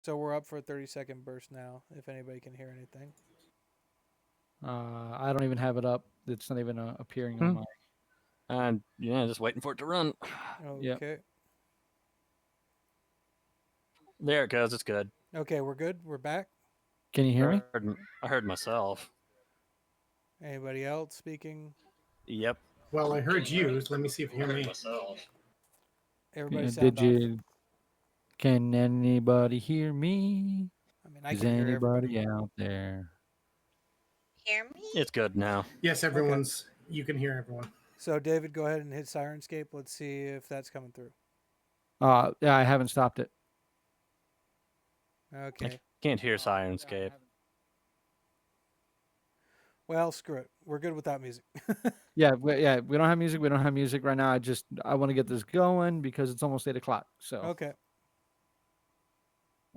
So we're up for a 30-second burst now, if anybody can hear anything. I don't even have it up. It's not even appearing on Hmm. my. And yeah, just waiting for it to run. Yep. Okay. There it goes. It's good. Okay, we're good. We're back. Can you hear me? I heard myself. Anybody else speaking? Yep. Well, I heard you. So let me see if you hear me. Myself. Everybody sound Did off. you? Can anybody hear me? I mean, I Is can hear everybody. anybody out there? Hear me? It's good now. Yes, everyone's. You can hear everyone. So, David, go ahead and hit Sirenscape. Let's see if that's coming through. Yeah, I haven't stopped it. Okay. Can't hear Sirenscape. Well, screw it. We're good without music. Yeah, we don't have music. We don't have music right now. I want to get this going because it's almost 8 o'clock. So, Okay.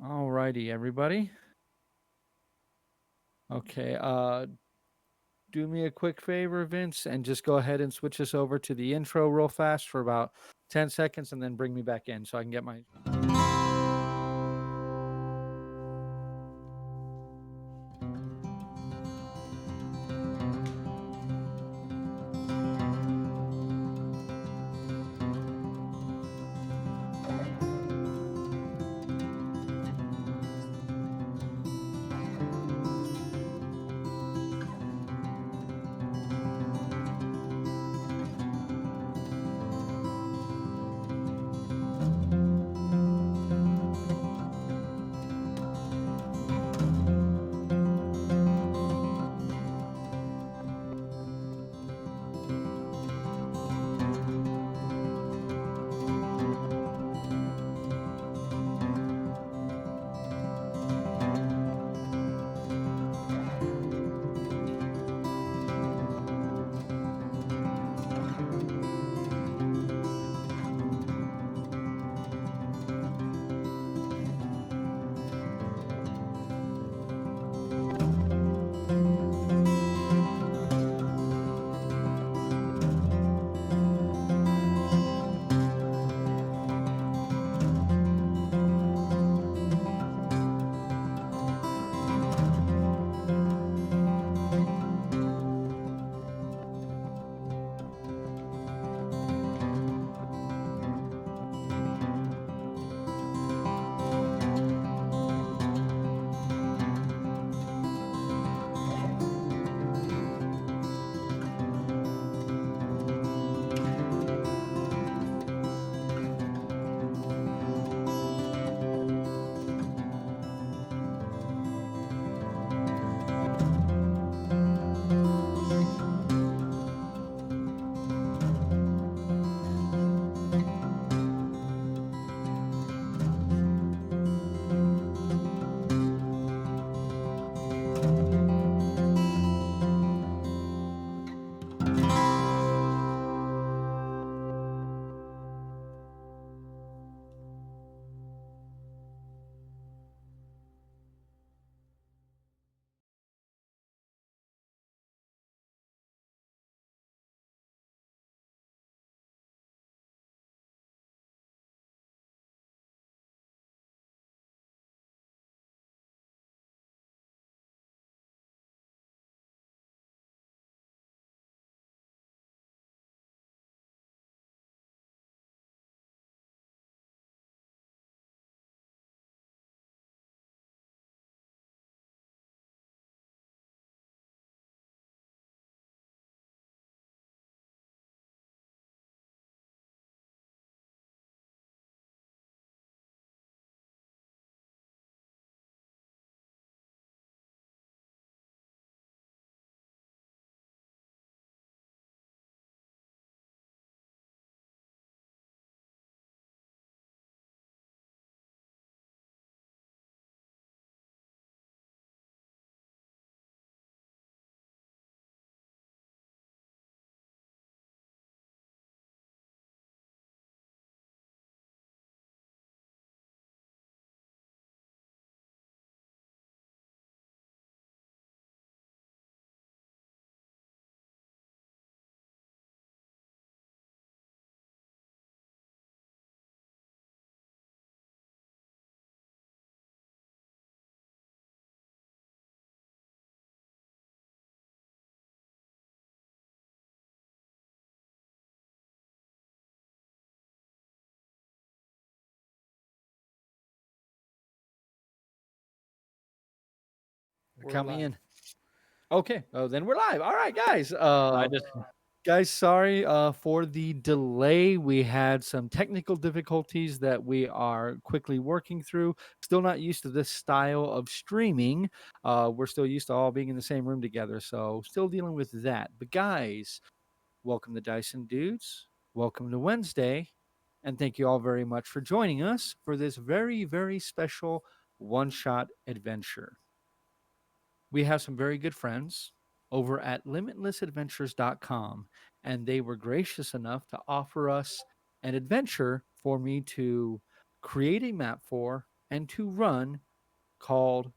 all righty, everybody. Okay. Do me a quick favor, Vince, and just go ahead and switch us over to the intro real fast for about 10 seconds, and then bring me back in so I can get my. Count me live. in. Okay. Oh, then we're live. All right, guys. I just Guys, sorry for the delay. We had some technical difficulties that we are quickly working through. Still not used to this style of streaming. We're still used to all being in the same room together. So, still dealing with that. But, guys, welcome to Dyson Dudes. Welcome to Wednesday. And thank you all very much for joining us for this very, very special one shot adventure. We have some very good friends over at limitlessadventures.com, and they were gracious enough to offer us an adventure for me to create a map for and to run called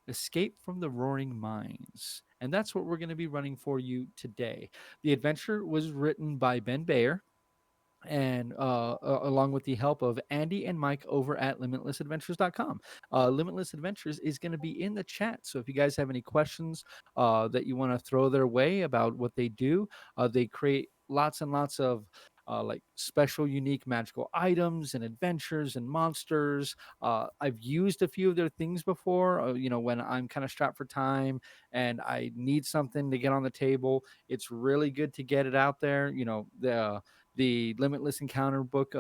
Escape from the Roaring Mines. And that's what we're going to be running for you today. The adventure was written by Ben Baer, and along with the help of Andy and Mike over at limitlessadventures.com. Limitless Adventures is going to be in the chat. So if you guys have any questions that you want to throw their way about what they do, they create lots and lots of like special, unique, magical items and adventures and monsters. I've used a few of their things before. When I'm kind of strapped for time and I need something to get on the table, it's really good to get it out there. The Limitless Encounter book,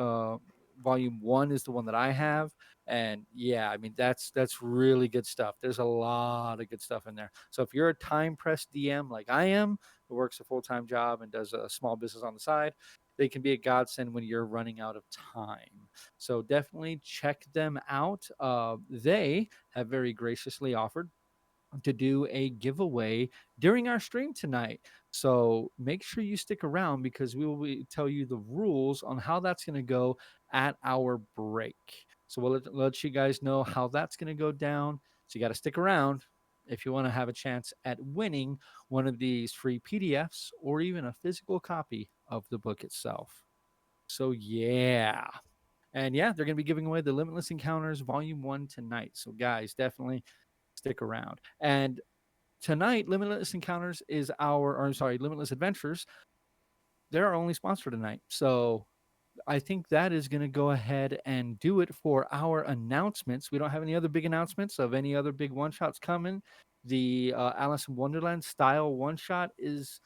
volume 1 is the one that I have, and yeah, I mean that's really good stuff. There's a lot of good stuff in there. So if you're a time pressed DM like I am, who works a full-time job and does a small business on the side, they can be a godsend when you're running out of time. So definitely check them out. They have very graciously offered to do a giveaway during our stream tonight. So make sure you stick around because we will tell you the rules on how that's going to go at our break. So we'll let you guys know how that's going to go down. So you got to stick around if you want to have a chance at winning one of these free PDFs or even a physical copy of the book itself. So yeah. And yeah, they're going to be giving away the Limitless Encounters Volume 1 tonight. So guys, definitely stick around. And tonight, Limitless Adventures, they're our only sponsor tonight. So I think that is going to go ahead and do it for our announcements. We don't have any other big announcements of any other big one-shots coming. The Alice in Wonderland style one-shot is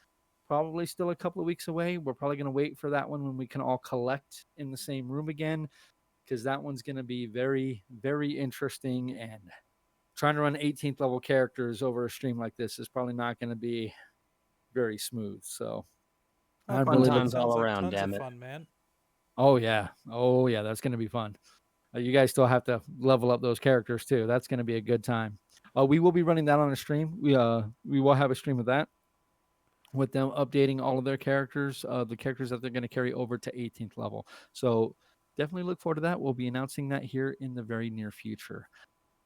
probably still a couple of weeks away. We're probably going to wait for that one when we can all collect in the same room again, because that one's going to be very, very interesting, and trying to run 18th level characters over a stream like this is probably not going to be very smooth. So I'm fun really times looking. all Sounds like around, tons damn of it. fun, man. Oh yeah, that's going to be fun. You guys still have to level up those characters too. That's going to be a good time. We will be running that on a stream. We will have a stream of that with them updating all of their characters, the characters that they're going to carry over to 18th level. So definitely look forward to that. We'll be announcing that here in the very near future.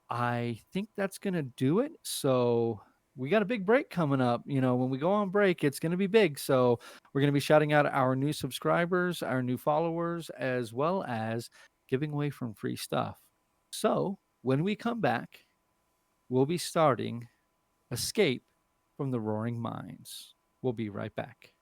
I think that's going to do it. So we got a big break coming up. When we go on break, it's going to be big. So we're going to be shouting out our new subscribers, our new followers, as well as giving away some free stuff. So when we come back, we'll be starting Escape from the Roaring Mines. We'll be right back.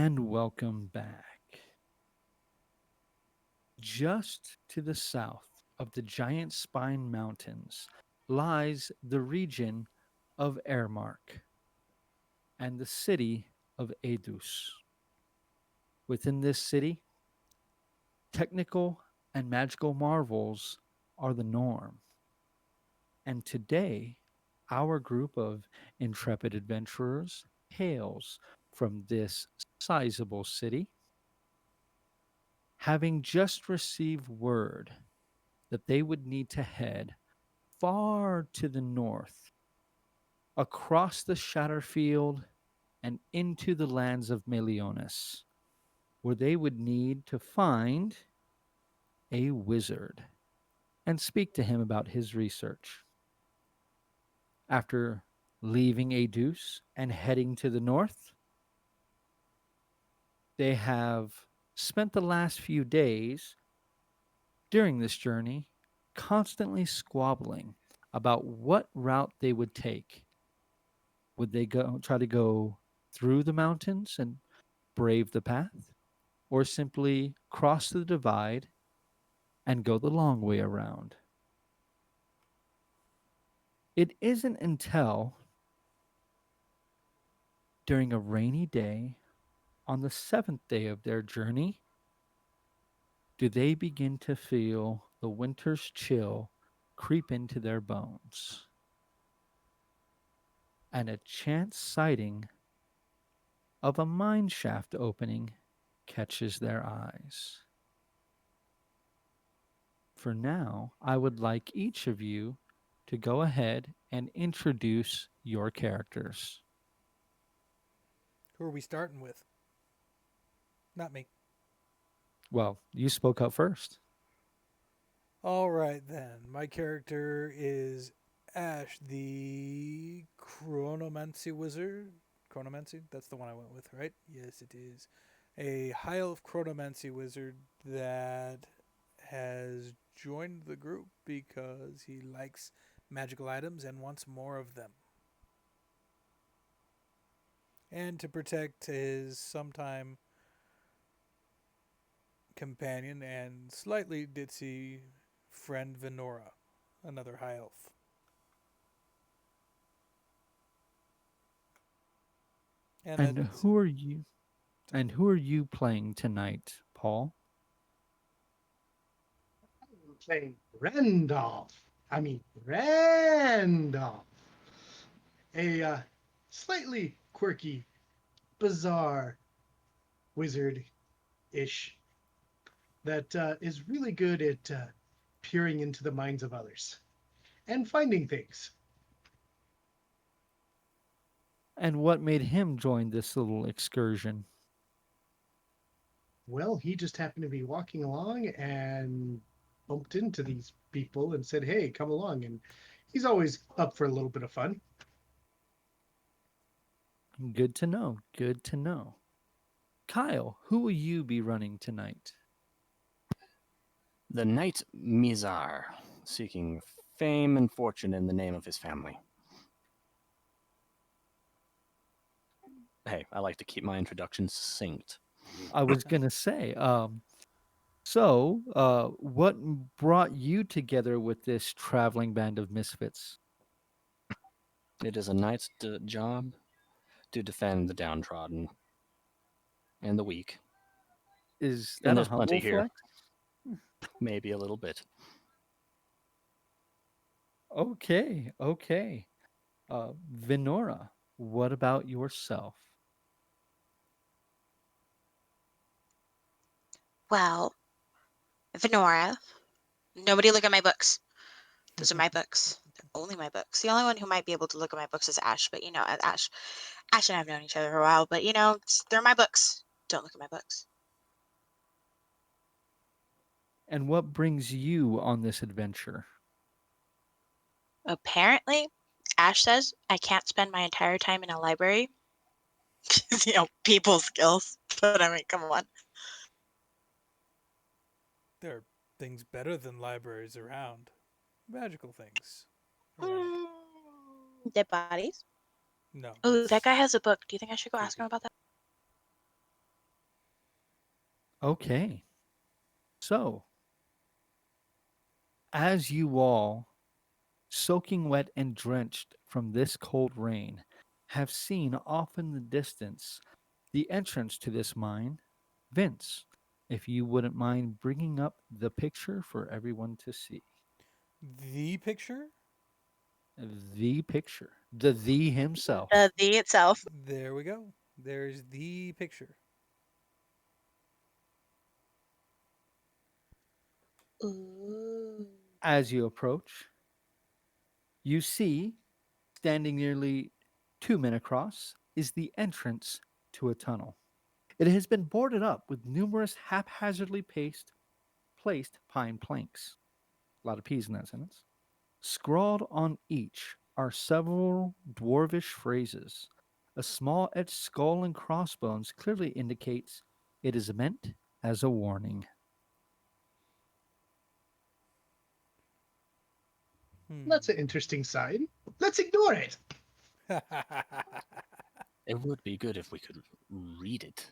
And welcome back. Just to the south of the Giant Spine Mountains lies the region of Airmark and the city of Edus. Within this city, technical and magical marvels are the norm. And today, our group of intrepid adventurers hails from this sizable city, having just received word that they would need to head far to the north, across the Shatterfield and into the lands of Melionas, where they would need to find a wizard and speak to him about his research. After leaving Adus and heading to the north, they have spent the last few days during this journey constantly squabbling about what route they would take. Would they try to go through the mountains and brave the path, or simply cross the divide and go the long way around? It isn't until during a rainy day on the seventh day of their journey do they begin to feel the winter's chill creep into their bones. And a chance sighting of a mine shaft opening catches their eyes. For now, I would like each of you to go ahead and introduce your characters. Who are we starting with? Not me. Well, you spoke up first. All right, then. My character is Ash, the Chronomancy Wizard. Chronomancy? That's the one I went with, right? Yes, it is. A High Elf Chronomancy Wizard that has joined the group because he likes magical items and wants more of them. And to protect his sometime companion and slightly ditzy friend Venora, another high elf. And That's who are you? And who are you playing tonight, Paul? I'm playing Randolph. I mean, Randolph. A slightly quirky, bizarre wizard ish that is really good at peering into the minds of others and finding things. And what made him join this little excursion? Well, he just happened to be walking along and bumped into these people and said, "Hey, come along." And he's always up for a little bit of fun. Good to know. Good to know. Kyle, who will you be running tonight? The Knight Mizar, seeking fame and fortune in the name of his family. Hey, I like to keep my introductions succinct. I was gonna say, what brought you together with this traveling band of misfits? It is a knight's job to defend the downtrodden and the weak. Is And that a there's plenty humble here. flex? Maybe a little bit. Okay, okay. Venora, what about yourself? Well, Venora. Nobody look at my books. Those are my books. They're only my books. The only one who might be able to look at my books is Ash, but Ash and I have known each other for a while, but they're my books. Don't look at my books. And what brings you on this adventure? Apparently, Ash says I can't spend my entire time in a library. People skills. But I mean, come on. There are things better than libraries around. Magical things around. Dead bodies. No. Oh, That's that guy has a book. Do you think I should go ask him creepy. about that? Okay. So, as you all, soaking wet and drenched from this cold rain, have seen off in the distance the entrance to this mine, Vince, if you wouldn't mind bringing up the picture for everyone to see. The picture? The picture. The himself. The itself. There we go. There's the picture. Ooh. As you approach, you see, standing nearly 2 men across, is the entrance to a tunnel. It has been boarded up with numerous haphazardly placed pine planks. A lot of P's in that sentence. Scrawled on each are several dwarvish phrases. A small etched skull and crossbones clearly indicates it is meant as a warning. That's an interesting sign. Let's ignore it. I It would be good if we could read it.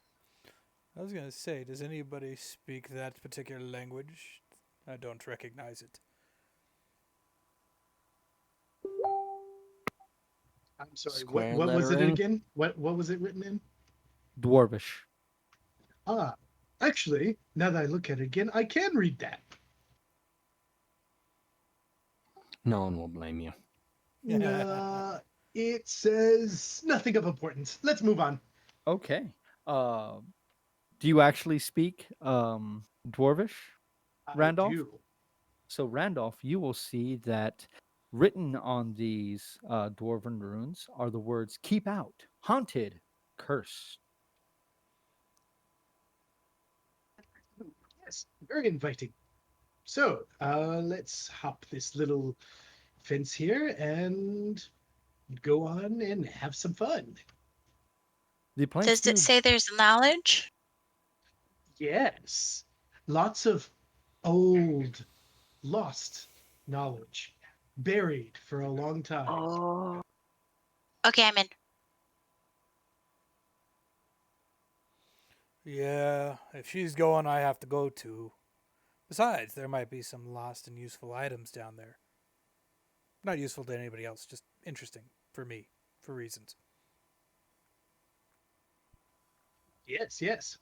was going to say, does anybody speak that particular language? I don't recognize it. I'm sorry. Square What was it lettering. again? What was it written in? Dwarvish. Ah, actually, now that I look at it again, I can read that. No one will blame you. It says nothing of importance. Let's move on. Okay. Do you actually speak Dwarvish, I Randolph? do. So, Randolph, you will see that written on these dwarven runes are the words keep out, haunted, cursed. Yes, very inviting. So, let's hop this little fence here and go on and have some fun. The planks Does it do. say there's knowledge? Yes, lots of old, lost knowledge buried for a long time. Oh. Okay, I'm in. Yeah, if she's going, I have to go too. Besides, there might be some lost and useful items down there. Not useful to anybody else, just interesting for me, for reasons. Yes, yes.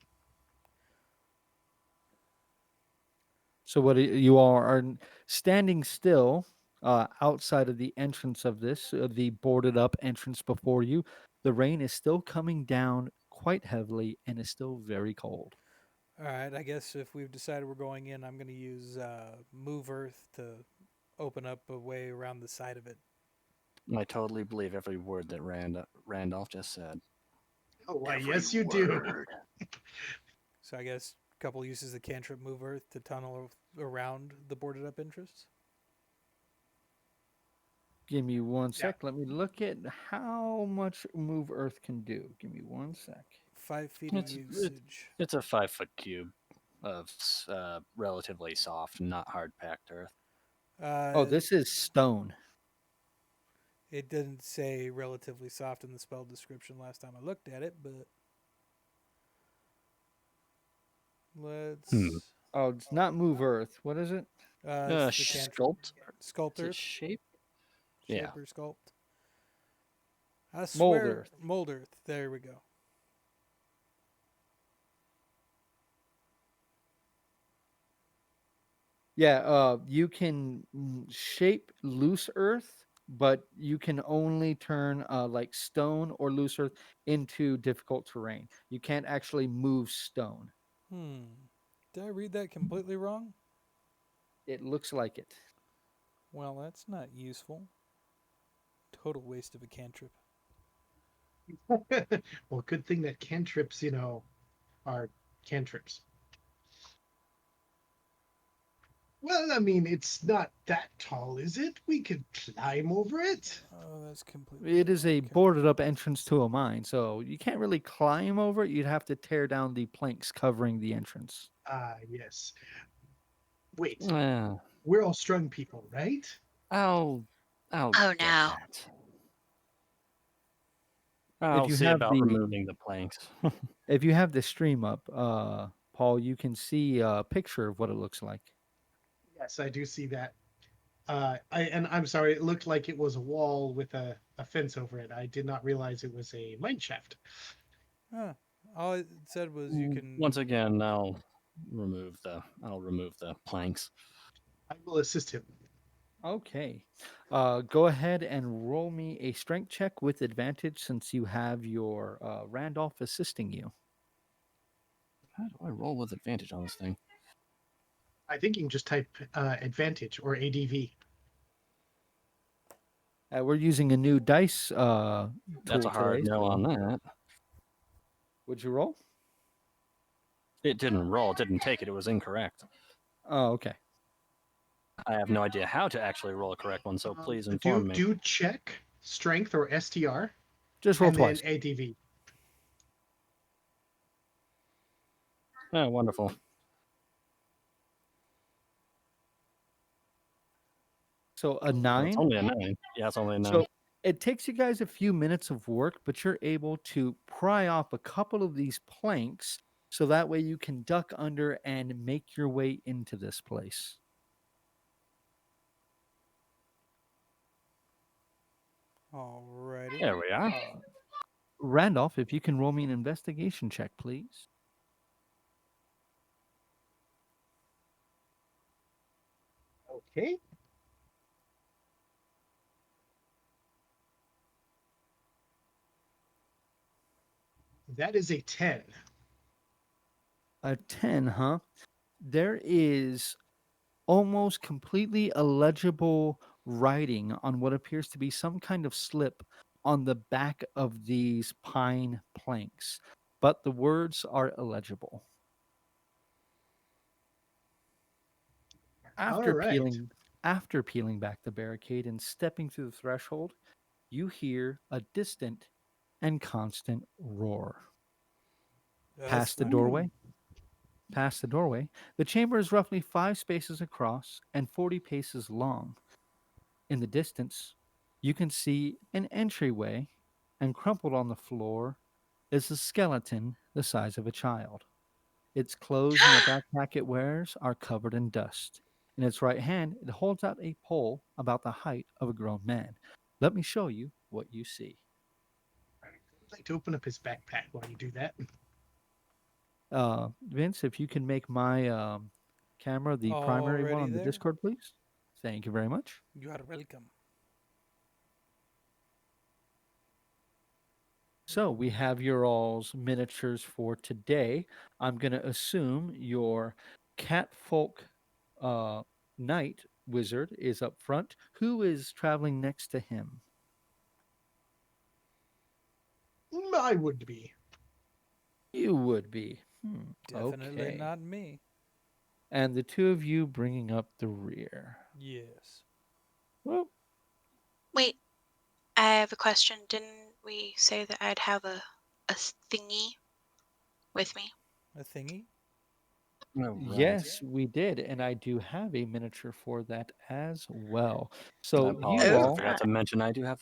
So, what you all are standing still outside of the entrance of this, the boarded up entrance before you. The rain is still coming down quite heavily and is still very cold. All right, I guess if we've decided we're going in, I'm going to use Move Earth to open up a way around the side of it. I totally believe every word that Randolph just said. Oh, why, Every yes, you do. word. So I guess a couple uses of cantrip Move Earth to tunnel around the boarded up entrance. Give me one Yeah. sec. Let me look at how much Move Earth can do. Give me one sec. 5 feet of It's usage. it's a 5-foot cube of relatively soft, not hard packed earth. Oh, this is stone. It didn't say relatively soft in the spell description last time I looked at it, but let's. Hmm. Oh, it's not Move Earth. What is it? It's the cantrip. Sculpt. Sculpt Is it Earth. shape? Shape Yeah. or sculpt. I Mold swear. Earth. Mold Earth. There we go. Yeah, you can shape loose earth, but you can only turn like stone or loose earth into difficult terrain. You can't actually move stone. Did I read that completely wrong? It looks like it. Well, that's not useful. Total waste of a cantrip. Well, good thing that cantrips, are cantrips. Well, I mean, it's not that tall, is it? We could climb over it. Oh, that's completely. It is wrong. a Okay. boarded up entrance to a mine, so you can't really climb over it. You'd have to tear down the planks covering the entrance. Ah, yes. Wait, Uh, we're all strong people, right? I'll Oh get no. that. If I'll you see have about the removing the planks. if you have the stream up, Paul, you can see a picture of what it looks like. Yes, I do see that. I'm sorry, it looked like it was a wall with a fence over it. I did not realize it was a mine shaft. Huh. All it said was you Once can. again, I'll remove the planks. I will assist him. Okay. Go ahead and roll me a strength check with advantage since you have your Randolph assisting you. How do I roll with advantage on this thing? I think you can just type advantage or ADV. We're using a new dice That's tool a hard today. no on So, that. would you roll? It didn't roll. It didn't take it. It was incorrect. Oh, okay. I have no idea how to actually roll a correct one, so please inform me. Do check strength or STR Just roll and then twice. ADV. Oh, wonderful. So a Well, it's 9. only a 9. Yeah, it's only a 9. So it takes you guys a few minutes of work, but you're able to pry off a couple of these planks so that way you can duck under and make your way into this place. Alrighty. There we are. Randolph, if you can roll me an investigation check, please. Okay. That is a 10. A 10, huh? There is almost completely illegible writing on what appears to be some kind of slip on the back of these pine planks, but the words are illegible. All After right. peeling back the barricade and stepping through the threshold, you hear a distant and constant roar. That's Past the not good. doorway, past the doorway, the chamber is roughly 5 spaces across and 40 paces long. In the distance, you can see an entryway, and crumpled on the floor is a skeleton the size of a child. Its clothes and the backpack it wears are covered in dust. In its right hand, it holds out a pole about the height of a grown man. Let me show you what you see. I'd like to open up his backpack while you do that. Vince, if you can make my camera the primary one Already on the there. Discord, please. Thank you very much. You are welcome. So we have your all's miniatures for today. I'm going to assume your catfolk knight wizard is up front. Who is traveling next to him? I would be. You would be. Definitely Okay. not me. And the two of you bringing up the rear. Yes. Well, Wait, I have a question. Didn't we say that I'd have a thingy with me? A thingy? Oh, right. yes, we did. And I do have a miniature for that as well. I So apologize. you I all. forgot to mention I do have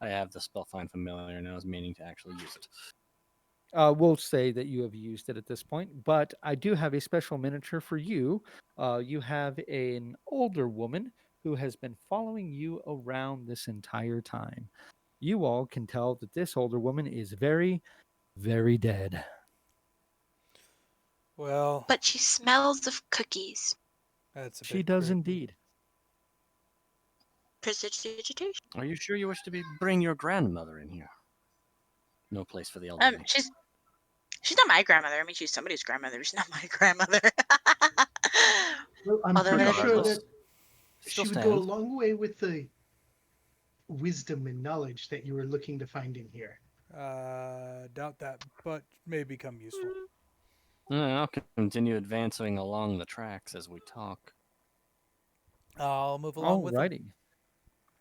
I have the spell find familiar, and I was meaning to actually use it. We'll say that you have used it at this point, but I do have a special miniature for you. You have an older woman who has been following you around this entire time. You all can tell that this older woman is very, very dead. Well, But she smells of cookies. that's a She bit does creepy. indeed. Prestidigitation. Are you sure you wish to bring your grandmother in here? No place for the elderly. She's not my grandmother. I mean, she's somebody's grandmother. She's not my grandmother. Well, I'm Although pretty that sure is, that Still she would go a stands. long way with the wisdom and knowledge that you were looking to find in here. Doubt that, but may become useful. I'll continue advancing along the tracks as we talk. I'll move along with her. Alrighty.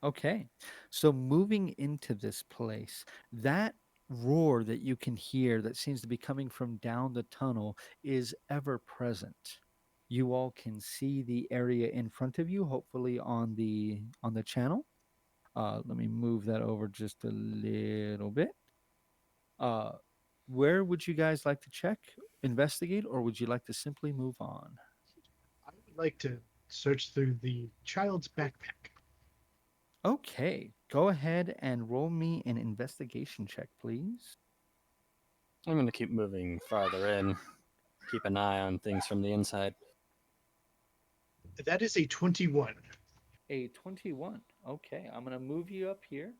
Okay. So moving into this place, that roar that you can hear that seems to be coming from down the tunnel is ever present. You all can see the area in front of you, hopefully on the channel. Let me move that over just a little bit. Uh, Where would you guys like to check, investigate, or would you like to simply move on? I would like to search through the child's backpack. Okay, go ahead and roll me an investigation check, please. I'm going to keep moving farther in, keep an eye on things from the inside. That is a 21. A 21. Okay, I'm going to move you up here.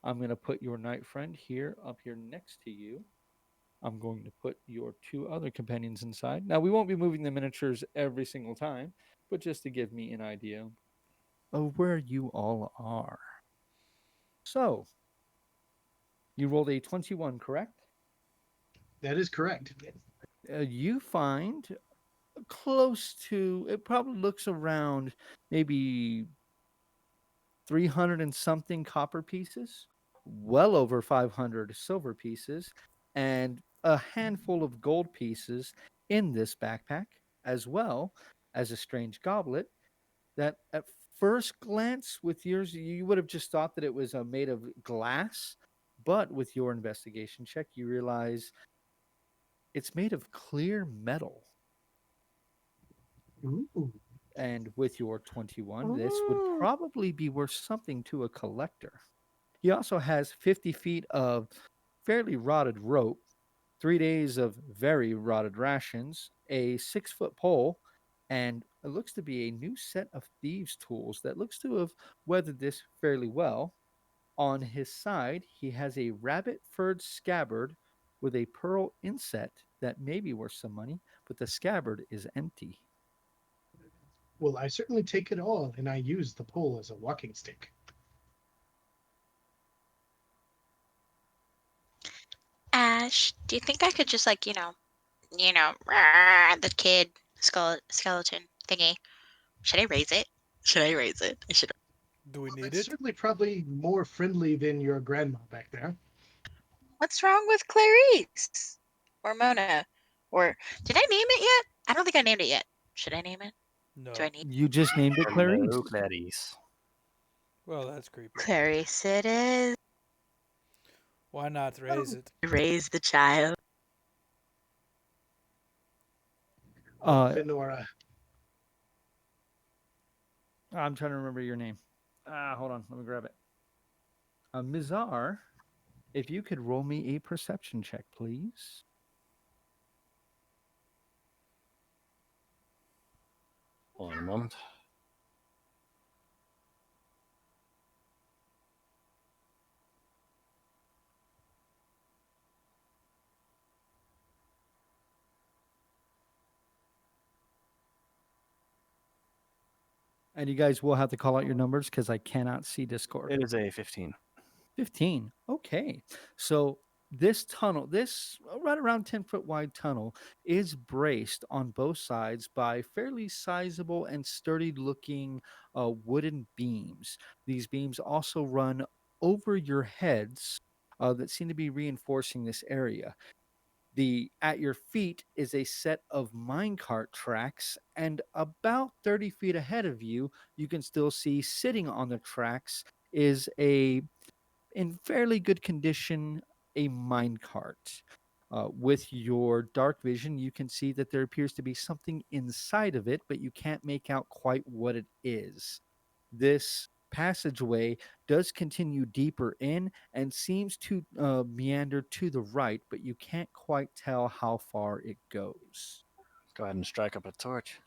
I'm going to put your knight friend here, up here next to you. I'm going to put your two other companions inside. Now, we won't be moving the miniatures every single time, but just to give me an idea of where you all are. So, you rolled a 21, correct? That is correct. You find close to, it probably looks around maybe 300 and something copper pieces, well over 500 silver pieces, and a handful of gold pieces in this backpack, as well as a strange goblet that at first glance with yours you would have just thought that it was made of glass, but with your investigation check you realize it's made of clear metal. Ooh. And with your 21, this would probably be worth something to a collector. He also has 50 feet of fairly rotted rope, 3 days of very rotted rations, a 6-foot pole, and it looks to be a new set of thieves' tools that looks to have weathered this fairly well. On his side, he has a rabbit furred scabbard with a pearl inset that may be worth some money, but the scabbard is empty. Well, I certainly take it all, and I use the pole as a walking stick. Ash, do you think I could just like, the kid skeleton thingy? Should I raise it? Should I raise it? I should. Do we Well, need that's it? certainly probably more friendly than your grandma back there. What's wrong with Clarice or Mona? Or did I name it yet? I don't think I named it yet. Should I name it? Do No. I need You just named it Clarice. Hello, Clarice. Well, that's creepy. Clarice? It is. Why not raise it? Raise the child. Fenora. I'm trying to remember your name. Hold on, let me grab it. Mizar, if you could roll me a perception check, please. Hold on a moment. And you guys will have to call out your numbers because I cannot see Discord. It is a 15. 15. Okay. So this tunnel, this right around 10-foot wide tunnel, is braced on both sides by fairly sizable and sturdy looking wooden beams. These beams also run over your heads that seem to be reinforcing this area. The at your feet is a set of minecart tracks, and about 30 feet ahead of you, you can still see sitting on the tracks is a in fairly good condition a minecart. With your dark vision, you can see that there appears to be something inside of it, but you can't make out quite what it is. This passageway does continue deeper in and seems to meander to the right, but you can't quite tell how far it goes. Go ahead and strike up a torch.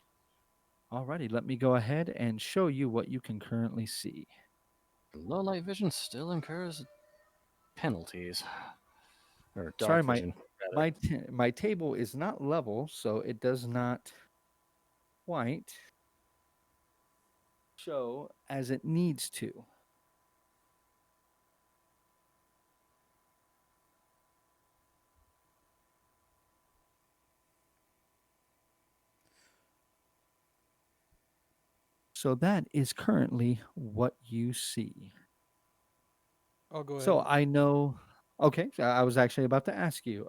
Alrighty, let me go ahead and show you what you can currently see. Low light vision still incurs penalties. Or Sorry, dark vision, rather. my table is not level, so it does not quite show as it needs to. So that is currently what you see. I'll go ahead. So I know. Okay, so I was actually about to ask you,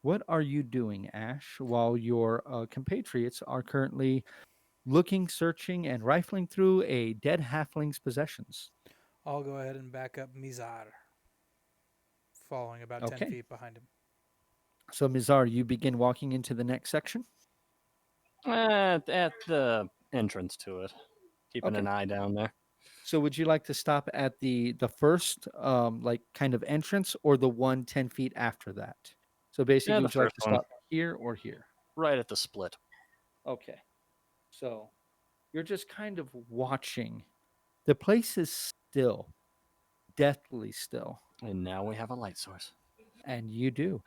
what are you doing, Ash, while your compatriots are currently looking, searching, and rifling through a dead halfling's possessions? I'll go ahead and back up Mizar. following about 10 Okay. feet behind him. So, Mizar, you begin walking into the next section. At the entrance to it, keeping Okay. an eye down there. So, would you like to stop at the first like kind of entrance, or the one 10 feet after that? So basically, Yeah, the would you like first to one, stop here or here? right at the split. Okay. So you're just kind of watching. The place is still, deathly still, And now we have a light source. and you do.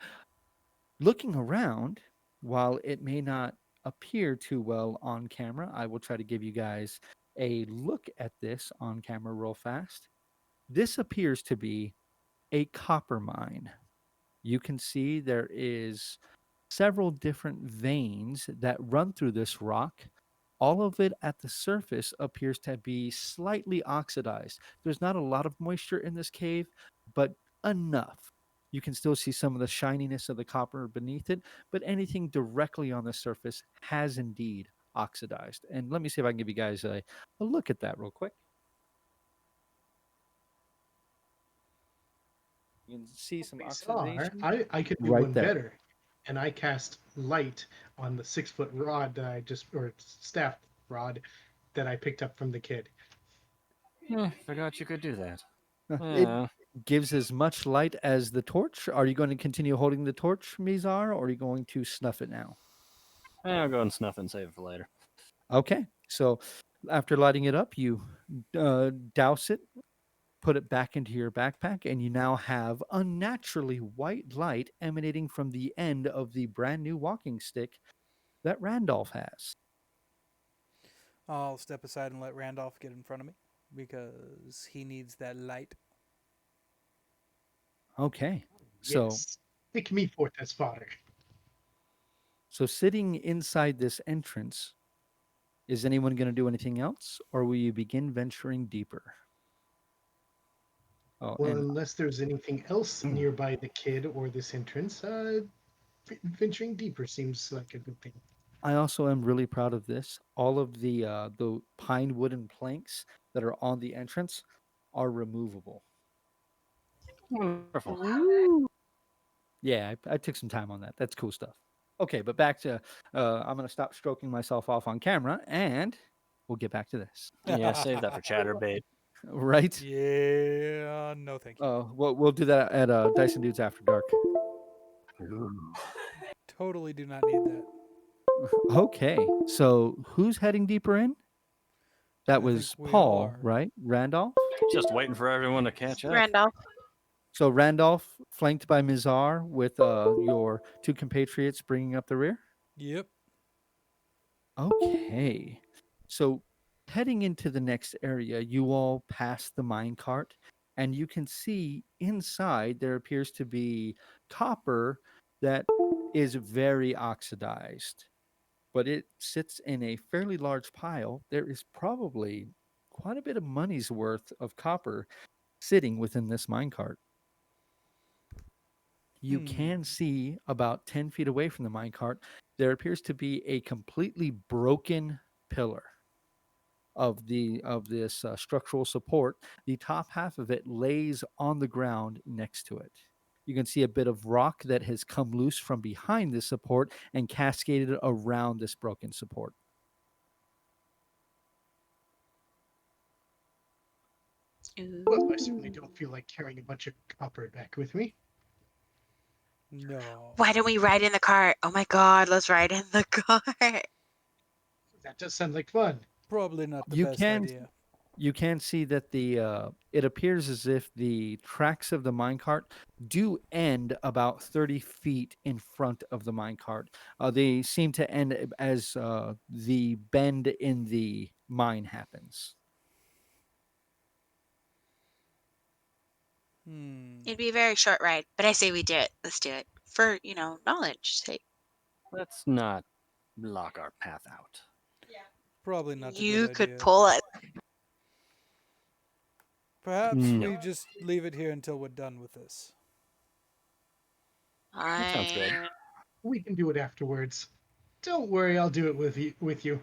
Looking around, while it may not appear too well on camera, I will try to give you guys a look at this on camera real fast. This appears to be a copper mine. You can see there is several different veins that run through this rock. All of it at the surface appears to be slightly oxidized. There's not a lot of moisture in this cave, but enough. You can still see some of the shininess of the copper beneath it, but anything directly on the surface has indeed oxidized. And let me see if I can give you guys a look at that real quick. You can see some Bizarre. oxidation I could do right one there. better, and I cast light on the 6-foot rod that I just, or staff rod that I picked up from the kid. Forgot you could do that. It Yeah, gives as much light as the torch. Are you going to continue holding the torch, Mizar, or are you going to snuff it now? I'll go and snuff and save it for later. Okay. So after lighting it up, you douse it, put it back into your backpack, and you now have unnaturally white light emanating from the end of the brand new walking stick that Randolph has. I'll step aside and let Randolph get in front of me because he needs that light. Okay. So Yes. Pick me forth as fodder. sitting inside this entrance, is anyone going to do anything else, or will you begin venturing deeper? Oh, Well, and unless there's anything else nearby the kid or this entrance, venturing deeper seems like a good thing. I also am really proud of this. All of the pine wooden planks that are on the entrance are removable. Wonderful. Yeah, I took some time on that. That's cool stuff. Okay, but back to I'm gonna stop stroking myself off on camera, and we'll get back to this. Yeah, save that for chatterbait. Right? Yeah, no thank you. We'll do that at Dyson Dudes After Dark. Ooh. Totally do not need that. Okay, so who's heading deeper in? That I think was we all Paul, are. right? Randolph. Just waiting for everyone to catch up. Randolph. So Randolph, flanked by Mizar, with your two compatriots bringing up the rear. Yep. Okay. So heading into the next area, you all pass the mine cart, and you can see inside there appears to be copper that is very oxidized, but it sits in a fairly large pile. There is probably quite a bit of money's worth of copper sitting within this mine cart. You can see about 10 feet away from the minecart, there appears to be a completely broken pillar of this structural support. The top half of it lays on the ground next to it. You can see a bit of rock that has come loose from behind this support and cascaded around this broken support. Well, I certainly don't feel like carrying a bunch of copper back with me. No. Why don't we ride in the cart? Oh my god, let's ride in the cart. That does sound like fun. Probably not the You best can idea. you can see that the it appears as if the tracks of the minecart do end about 30 feet in front of the minecart. They seem to end as the bend in the mine happens. It'd be a very short ride, but I say we do it. Let's do it. For, knowledge sake. Let's not block our path out. Probably not a You good could idea. pull it. Perhaps No. we just leave it here until we're done with this. That sounds good. We can do it afterwards. Don't worry, I'll do it with you.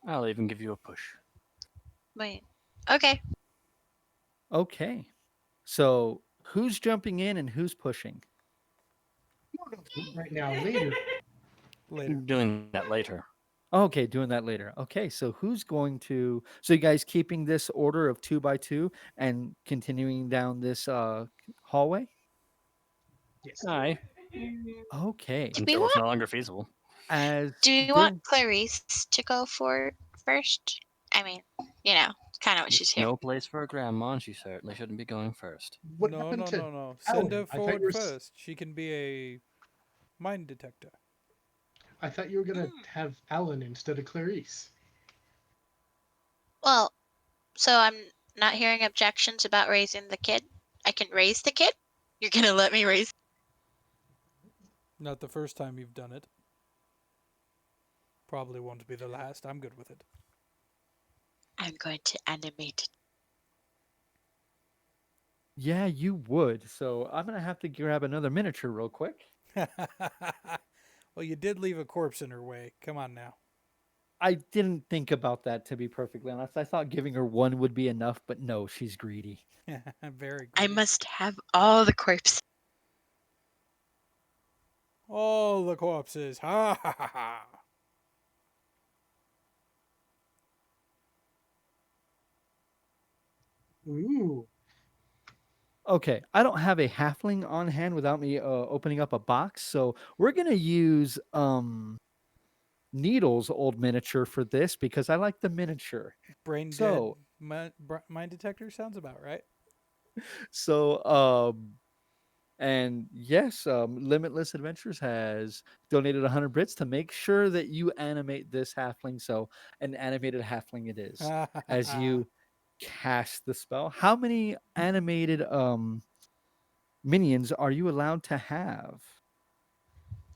I'll even give you a push. Wait. Okay. Okay. So Who's jumping in and who's pushing? No, no, right now, later. Later. Doing that later. Okay, doing that later. Okay, so who's going to? So you guys keeping this order of 2 by 2 and continuing down this hallway? Yes. Aye. Mm, Okay. Do we Until it's want no longer feasible. As do we want during Clarice to go for first? I mean, you know, kind of what she's It's here. no place for a grandma, and she certainly shouldn't be going first. What No, happened no, to no, no. Send Alan? her forward first. She can be a mind detector. I thought you were gonna Mm. have Alan instead of Clarice. Well, so I'm not hearing objections about raising the kid. I can raise the kid. You're gonna let me raise? Not the first time you've done it. Probably won't be the last. I'm good with it. I'm going to animate. yeah, you would. So I'm gonna have to grab another miniature real quick. Well, you did leave a corpse in her way. Come on now. I didn't think about that, to be perfectly honest. I thought giving her one would be enough, but no, she's greedy. Very I greedy. must have all the corpses. All the corpses. Ha ha ha ha. Ooh. Okay, I don't have a halfling on hand without me opening up a box, so we're gonna use Needle's old miniature for this because I like the miniature. Brain dead So, mind detector sounds about right. so and yes, Limitless Adventures has donated 100 Brits to make sure that you animate this halfling. So, an animated halfling it is Ha ha as ha. you cast the spell. How many animated minions are you allowed to have?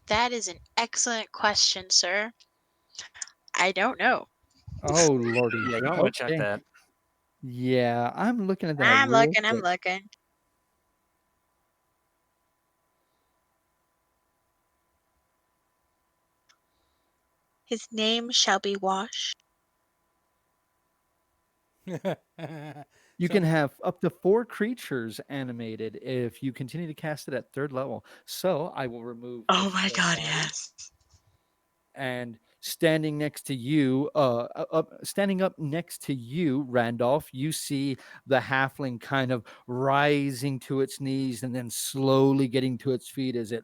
That is an excellent question, sir. I don't know. Oh lordy. Yeah, you might want to check Okay. that. Yeah, I'm looking at that I'm real looking. I'm quick. looking. His name shall be Wash. You can Some have up to 4 creatures animated if you continue to cast it at 3rd level. So I will remove Oh this my god, profile. yes. And standing next to you, standing up next to you, Randolph, you see the halfling kind of rising to its knees and then slowly getting to its feet as it.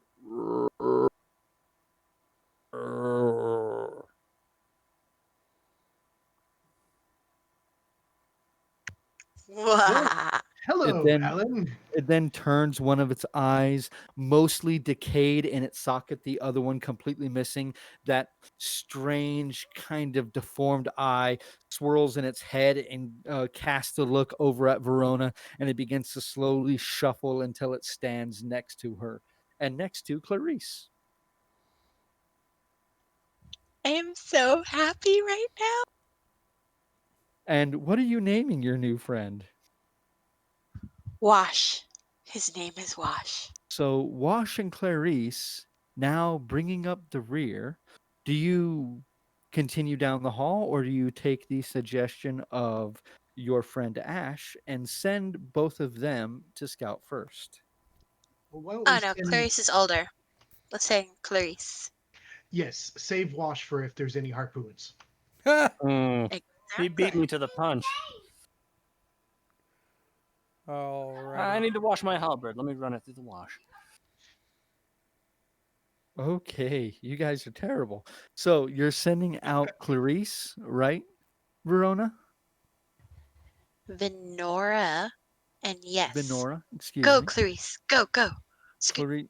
Well, Wah. It hello, then Alan. it then turns one of its eyes, mostly decayed in its socket, the other one completely missing. That strange kind of deformed eye swirls in its head and casts a look over at Verona, and it begins to slowly shuffle until it stands next to her and next to Clarice. I am so happy right now. And what are you naming your new friend? Wash. His name is Wash. So Wash and Clarice now bringing up the rear. Do you continue down the hall or do you take the suggestion of your friend Ash and send both of them to scout first? Well, why don't we Oh no, send? Clarice is older. Let's say Clarice. Yes, save Wash for if there's any harpoons. Mm, he beat Exactly. me to the punch. I Alrighty. need to wash my halberd. Let me run it through the wash. Okay, you guys are terrible. So you're sending out Clarice, right, Verona? Venora. And yes. Venora, excuse Go, me. Clarice. Go, go. Scoot.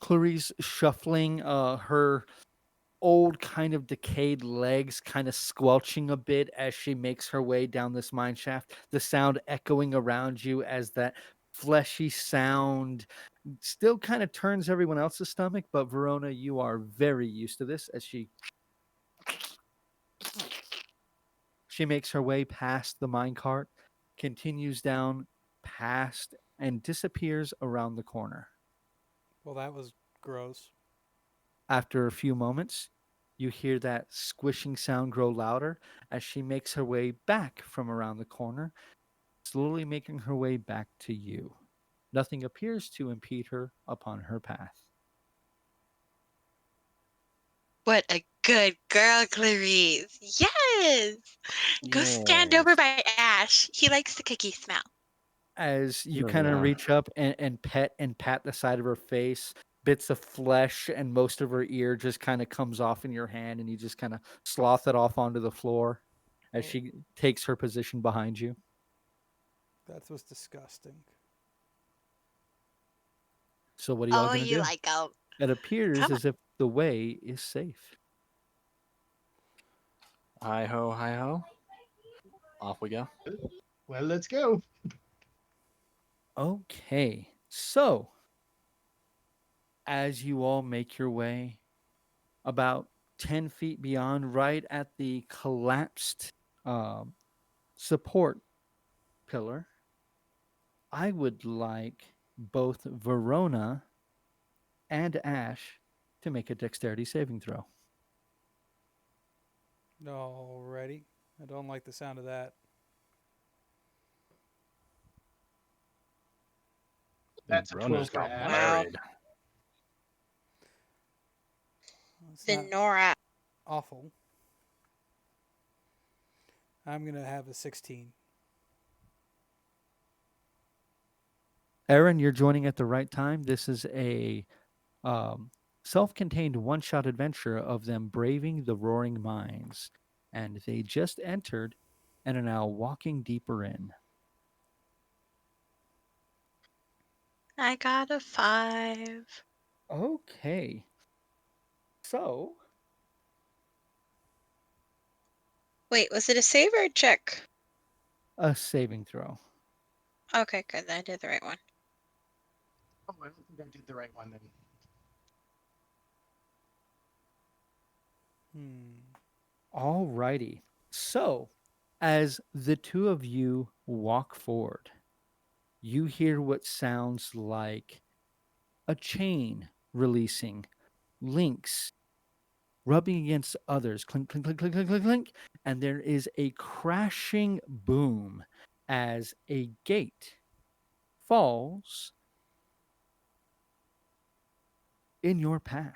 Clarice shuffling her old kind of decayed legs kind of squelching a bit as she makes her way down this mine shaft, the sound echoing around you as that fleshy sound still kind of turns everyone else's stomach. But Verona, you are very used to this as she makes her way past the minecart, continues down past and disappears around the corner. Well, that was gross. After a few moments, you hear that squishing sound grow louder as she makes her way back from around the corner, slowly making her way back to you. Nothing appears to impede her upon her path. What a good girl, Clarice. Yes. Go stand over by Ash. He likes the cookie smell. As you Really kind of are. reach up and pat the side of her face, bits of flesh and most of her ear just kind of comes off in your hand, and you just kind of sloth it off onto the floor as Oh. she takes her position behind you. That was disgusting. So what are y'all Oh, gonna you do? like them. It appears Come on. as if the way is safe. Hi ho, hi ho. Off we go. Well, let's go. Okay, so as you all make your way about 10 feet beyond, right at the collapsed um, support pillar, I would like both Verona and Ash to make a dexterity saving throw. Alrighty. I don't like the sound of that. That's a 12 Verona's for got Ash. Wow. worried. It's The not Nora. awful. I'm going to have a 16. Aaron, you're joining at the right time. This is a self-contained one-shot adventure of them braving the roaring mines, and they just entered and are now walking deeper in. I got a 5. Okay, so Wait, was it a save or a check? a saving throw. Okay, good. I did the right one. Oh, I don't think I did the right one then. Alrighty. So, as the two of you walk forward, you hear what sounds like a chain releasing, links rubbing against others, clink, clink, clink, clink, clink, clink, clink, and there is a crashing boom as a gate falls in your path.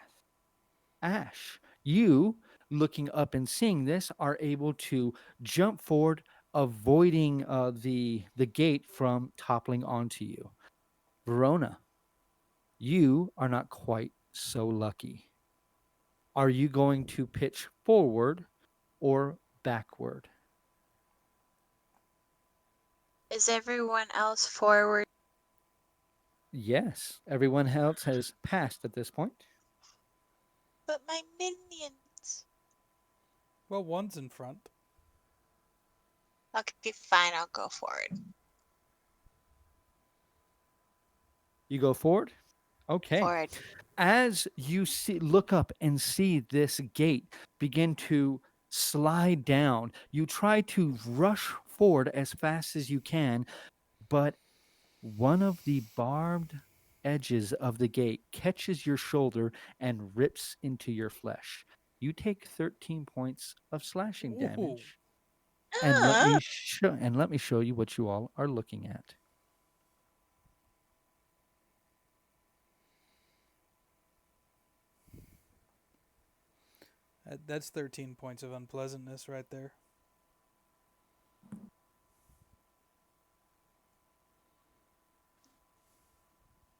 Ash, you looking up and seeing this are able to jump forward, avoiding the gate from toppling onto you. Verona, you are not quite so lucky. Are you going to pitch forward or backward? Is everyone else forward? Yes, everyone else has passed at this point. But my minions. Well, one's in front. Okay, fine. I'll go forward. You go forward? Okay. Forward. As you look up and see this gate begin to slide down, you try to rush forward as fast as you can, but one of the barbed edges of the gate catches your shoulder and rips into your flesh. You take 13 points of slashing Ooh. damage. And let me Ah, show you what you all are looking at. That's 13 points of unpleasantness right there.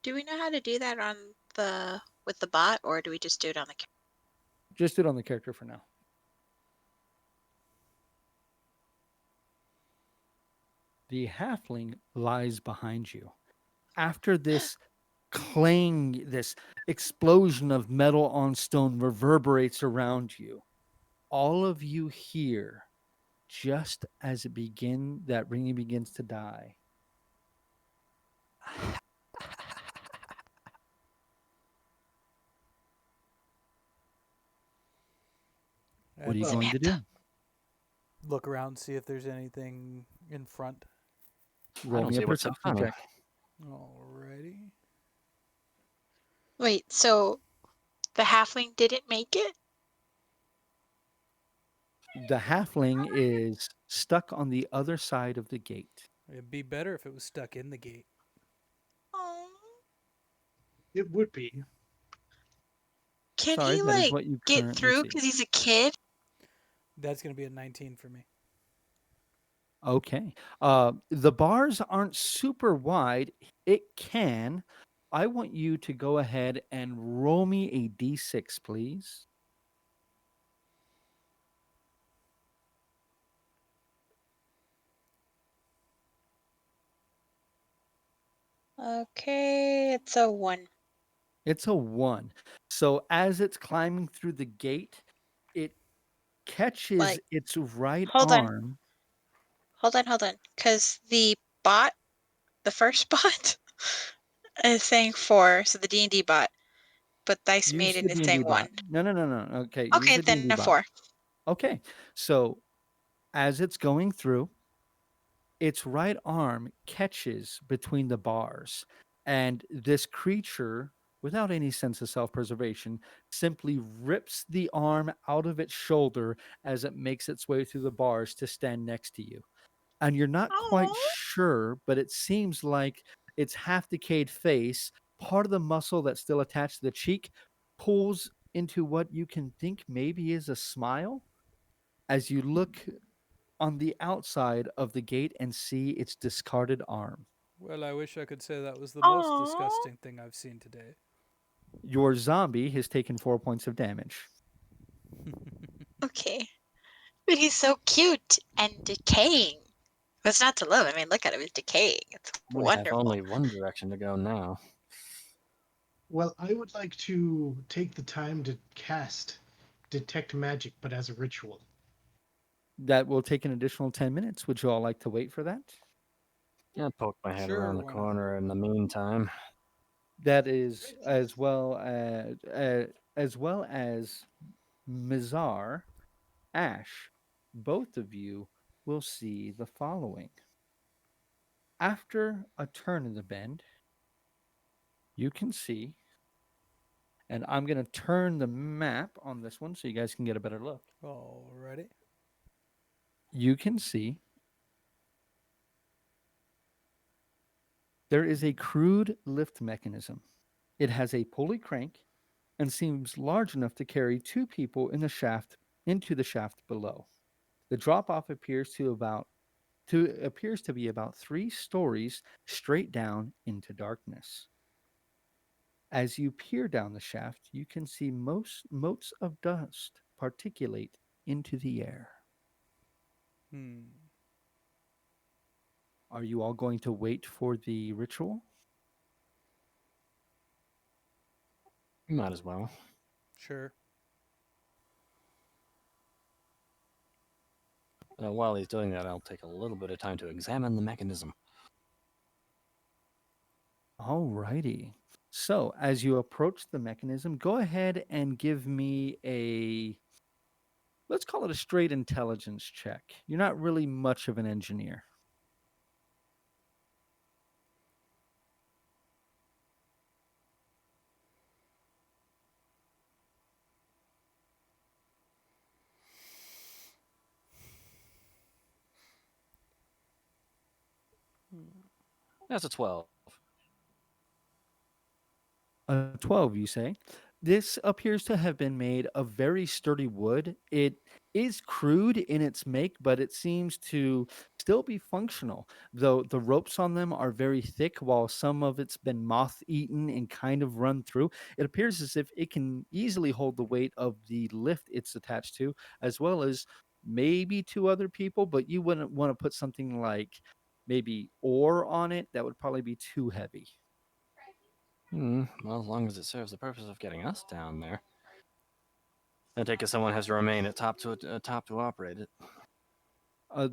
do we know how to do that on the with the bot, or do we just do it on the? Just do it on the character for now. The halfling lies behind you. After this clang, this explosion of metal on stone reverberates around you, all of you hear, just as that ringing begins to die. What are you going to do? Look around, see if there's anything in front. Roll don't me a see what's in perception front. check. Alrighty. Wait, so the halfling didn't make it? The halfling is stuck on the other side of the gate. It'd be better if it was stuck in the gate. Oh. It would be. Can Sorry, he that is like what you get currently through see. because he's a kid? That's going to be a 19 for me. Okay. The bars aren't super wide. It can. I want you to go ahead and roll me a d6, please. Okay, it's a 1. It's a 1. So as it's climbing through the gate, it catches Like, its right hold on, arm. hold on, because bot, the first bot, is saying 4, so the D&D bot, but Dice Use Maiden the is saying D&D 1. bot. No, no, no, no. Okay, use Okay, the then D&D a bot. 4. Okay. So as it's going through, its right arm catches between the bars, and this creature, without any sense of self-preservation, simply rips the arm out of its shoulder as it makes its way through the bars to stand next to you. And you're not quite Oh, sure, but it seems like its half decayed face, part of the muscle that's still attached to the cheek, pulls into what you can think maybe is a smile as you look on the outside of the gate and see its discarded arm. Well, I wish I could say that was the most oh. disgusting thing I've seen today. Your zombie has taken 4 points of damage. Okay, but he's so cute and decaying. What's not to love? I mean, look at him; he's decaying. It's We have wonderful. only one direction to go now. Well, I would like to take the time to cast Detect Magic, but as a ritual. That will take an additional 10 minutes. Would you all like to wait for that? Yeah, poke my head Sure, around the why not? corner in the meantime. That is as well as Mizar, Ash, both of you will see the following. After a turn in the bend, you can see, and I'm going to turn the map on this one so you guys can get a better look. Alrighty. You can see there is a crude lift mechanism. It has a pulley crank and seems large enough to carry 2 people in the shaft into the shaft below. The drop off appears to be about 3 stories straight down into darkness. As you peer down the shaft, you can see most motes of dust particulate into the air. Hmm. Are you all going to wait for the ritual? Might as well. Sure. While he's doing that, I'll take a little bit of time to examine the mechanism. Alrighty. So, as you approach the mechanism, go ahead and give me let's call it a straight intelligence check. You're not really much of an engineer. That's a 12. A 12, you say? This appears to have been made of very sturdy wood. It is crude in its make, but it seems to still be functional, though the ropes on them are very thick, while some of it's been moth eaten and kind of run through. It appears as if it can easily hold the weight of the lift it's attached to, as well as maybe 2 other people, but you wouldn't want to put something like maybe ore on it. That would probably be too heavy. Well, as long as it serves the purpose of getting us down there. I take it someone has to remain at top to operate it.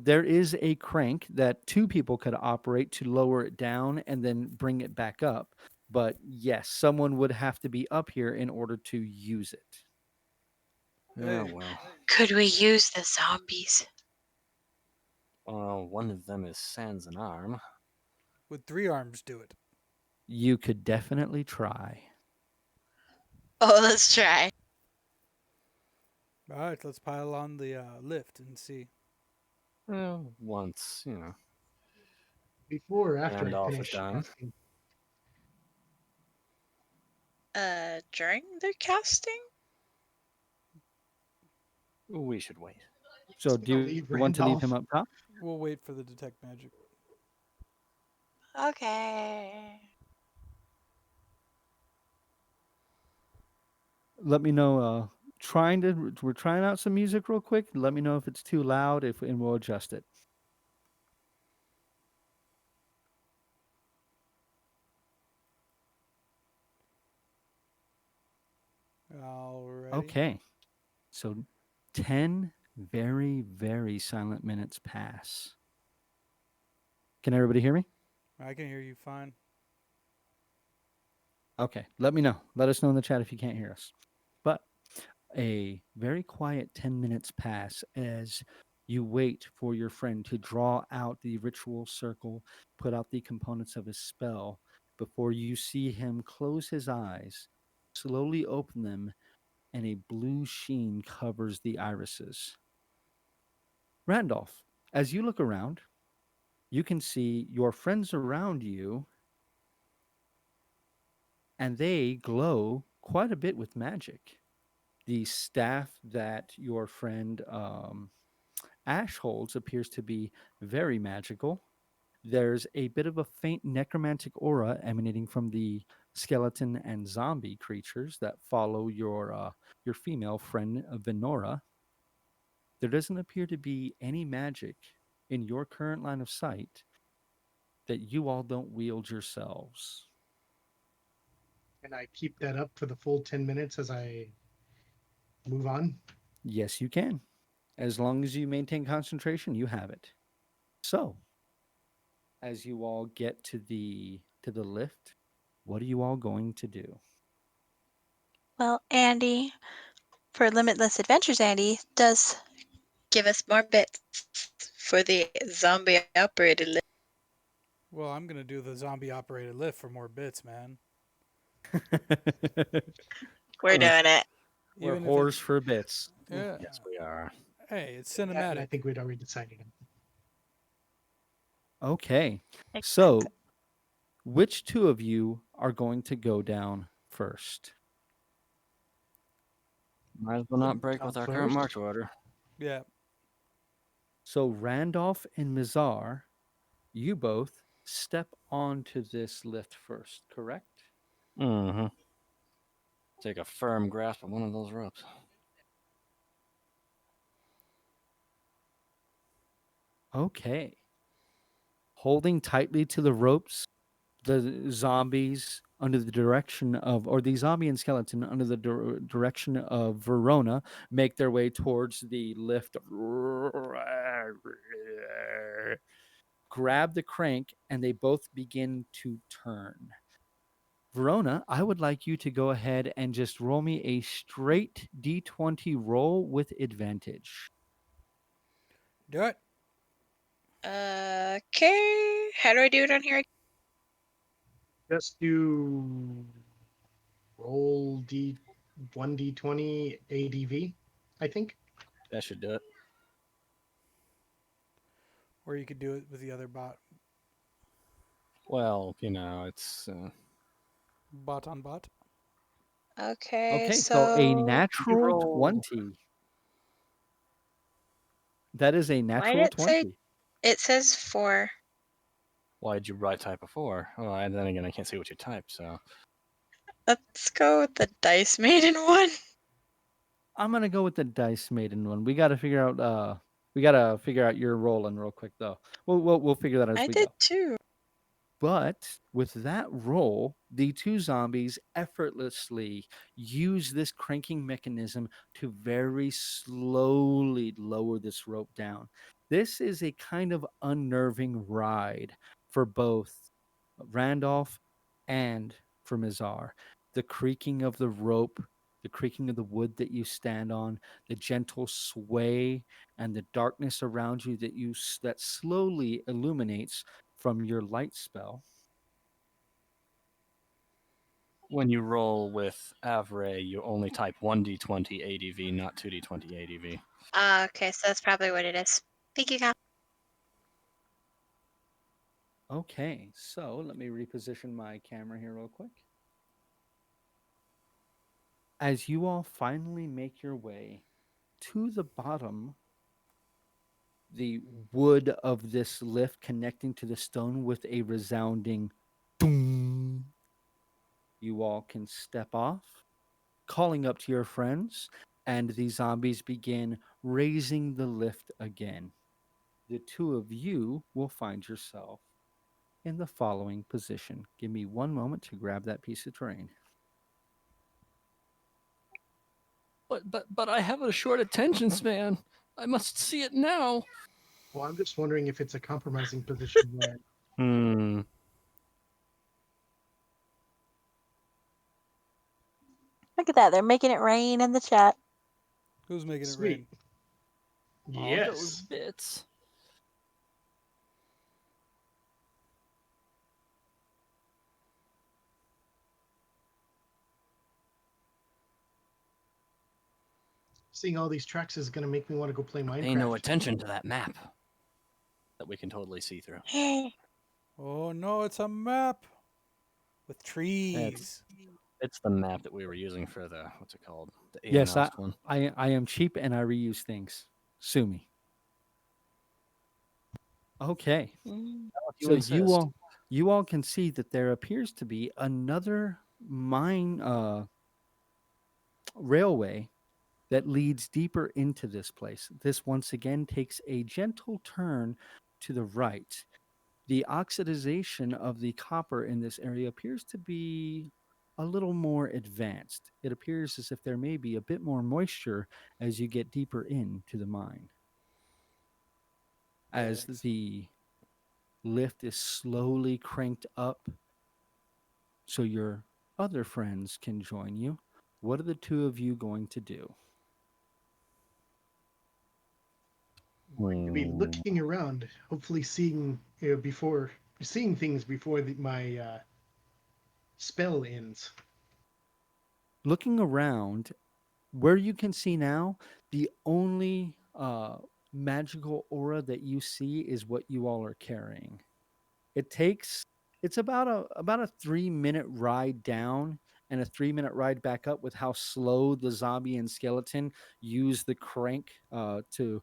There is a crank that 2 people could operate to lower it down and then bring it back up. But yes, someone would have to be up here in order to use it. Yeah, Hey, well. Could we use the zombies? Well, one of them is sans an arm. would 3 arms do it? You could definitely try. Oh, let's try. Alright, let's pile on the lift and see. Well, once, Before or after I Gandalf is finish done. asking? During the casting? We should wait. So Just do gonna you leave want to leave him Randolph. up top? We'll wait for the detect magic. Okay. Let me know. We're trying out some music real quick. Let me know if it's too loud, and we'll adjust it. Alrighty. Okay. So 10 very, very silent minutes pass. Can everybody hear me? I can hear you fine. Okay. Let me know. Let us know in the chat if you can't hear us. But a very quiet 10 minutes pass as you wait for your friend to draw out the ritual circle, put out the components of his spell, before you see him close his eyes, slowly open them, and a blue sheen covers the irises. Randolph, as you look around, you can see your friends around you, and they glow quite a bit with magic. The staff that your friend Ash holds appears to be very magical. There's a bit of a faint necromantic aura emanating from the skeleton and zombie creatures that follow your female friend Venora. There doesn't appear to be any magic in your current line of sight that you all don't wield yourselves. And I keep that up for the full 10 minutes as I move on. Yes, you can. As long as you maintain concentration, you have it. So, as you all get to the lift, what are you all going to do? Well, Andy, for Limitless Adventures, Andy does give us more bits for the zombie operated lift. Well, I'm gonna do the zombie operated lift for more bits, man. We're doing it. We're Even if whores it's for bits. yeah. Yes, we are. Hey, it's And I cinematic. think we'd already decided on. Okay. Expensive. So, which two of you are going to go down first? Might as well not break Top with our current first. march order. Yeah. So, Randolph and Mizar, you both step onto this lift first, correct? Mm-hmm. Take a firm grasp of one of those ropes. Okay. Holding tightly to the ropes, the zombies under the direction of, or the zombie and skeleton under the direction of Verona make their way towards the lift. Grab the crank, and they both begin to turn. Verona, I would like you to go ahead and just roll me a straight d20 roll with advantage. Do it. Okay. How do I do it on here? Just do roll D1d20 ADV, I think. That should do it. Or you could do it with the other bot. Well, it's Bot on bot. Okay, Okay, so a so natural roll. 20. That is a why did natural it say 20. it says 4? Why did you write type before? Well, and then again, I can't see what you typed, so. Let's go with the Dice Maiden one. I'm gonna go with the Dice Maiden one. We gotta figure out your rolling real quick though. We'll figure that out as I we did go. too. But with that roll, the two zombies effortlessly use this cranking mechanism to very slowly lower this rope down. This is a kind of unnerving ride for both Randolph and for Mizar. The creaking of the rope, the creaking of the wood that you stand on, the gentle sway, and the darkness around you that slowly illuminates from your light spell. When you roll with Avray, you only type 1d20 ADV, not 2d20 ADV. Okay, so that's probably what it is. Thank you, Cal. Okay, so let me reposition my camera here real quick. As you all finally make your way to the bottom, the wood of this lift connecting to the stone with a resounding boom, you all can step off, calling up to your friends, and the zombies begin raising the lift again. The two of you will find yourself in the following position. Give me one moment to grab that piece of terrain. But I have a short attention span. I must see it now. Well, I'm just wondering if it's a compromising position where Hmm. Look at that. They're making it rain in the chat. Who's making it sweet. rain? All those Yes. bits. Seeing all these tracks is going to make me want to go play Minecraft. Pay no attention to that map that we can totally see through. Oh no, it's a map with trees. It's the map that we were using for the what's it called? The Yes, alien one. I am cheap and I reuse things. Sue me. Okay. Mm. So insist. you all can see that there appears to be another mine railway that leads deeper into this place. This once again takes a gentle turn to the right. The oxidization of the copper in this area appears to be a little more advanced. It appears as if there may be a bit more moisture as you get deeper into the mine. As Thanks. the lift is slowly cranked up so your other friends can join you, what are the two of you going to do? I'm going to be looking around, hopefully seeing seeing things before my spell ends. Looking around, where you can see now, the only magical aura that you see is what you all are carrying. It's about a 3-minute ride down and a 3-minute ride back up with how slow the zombie and skeleton use the crank to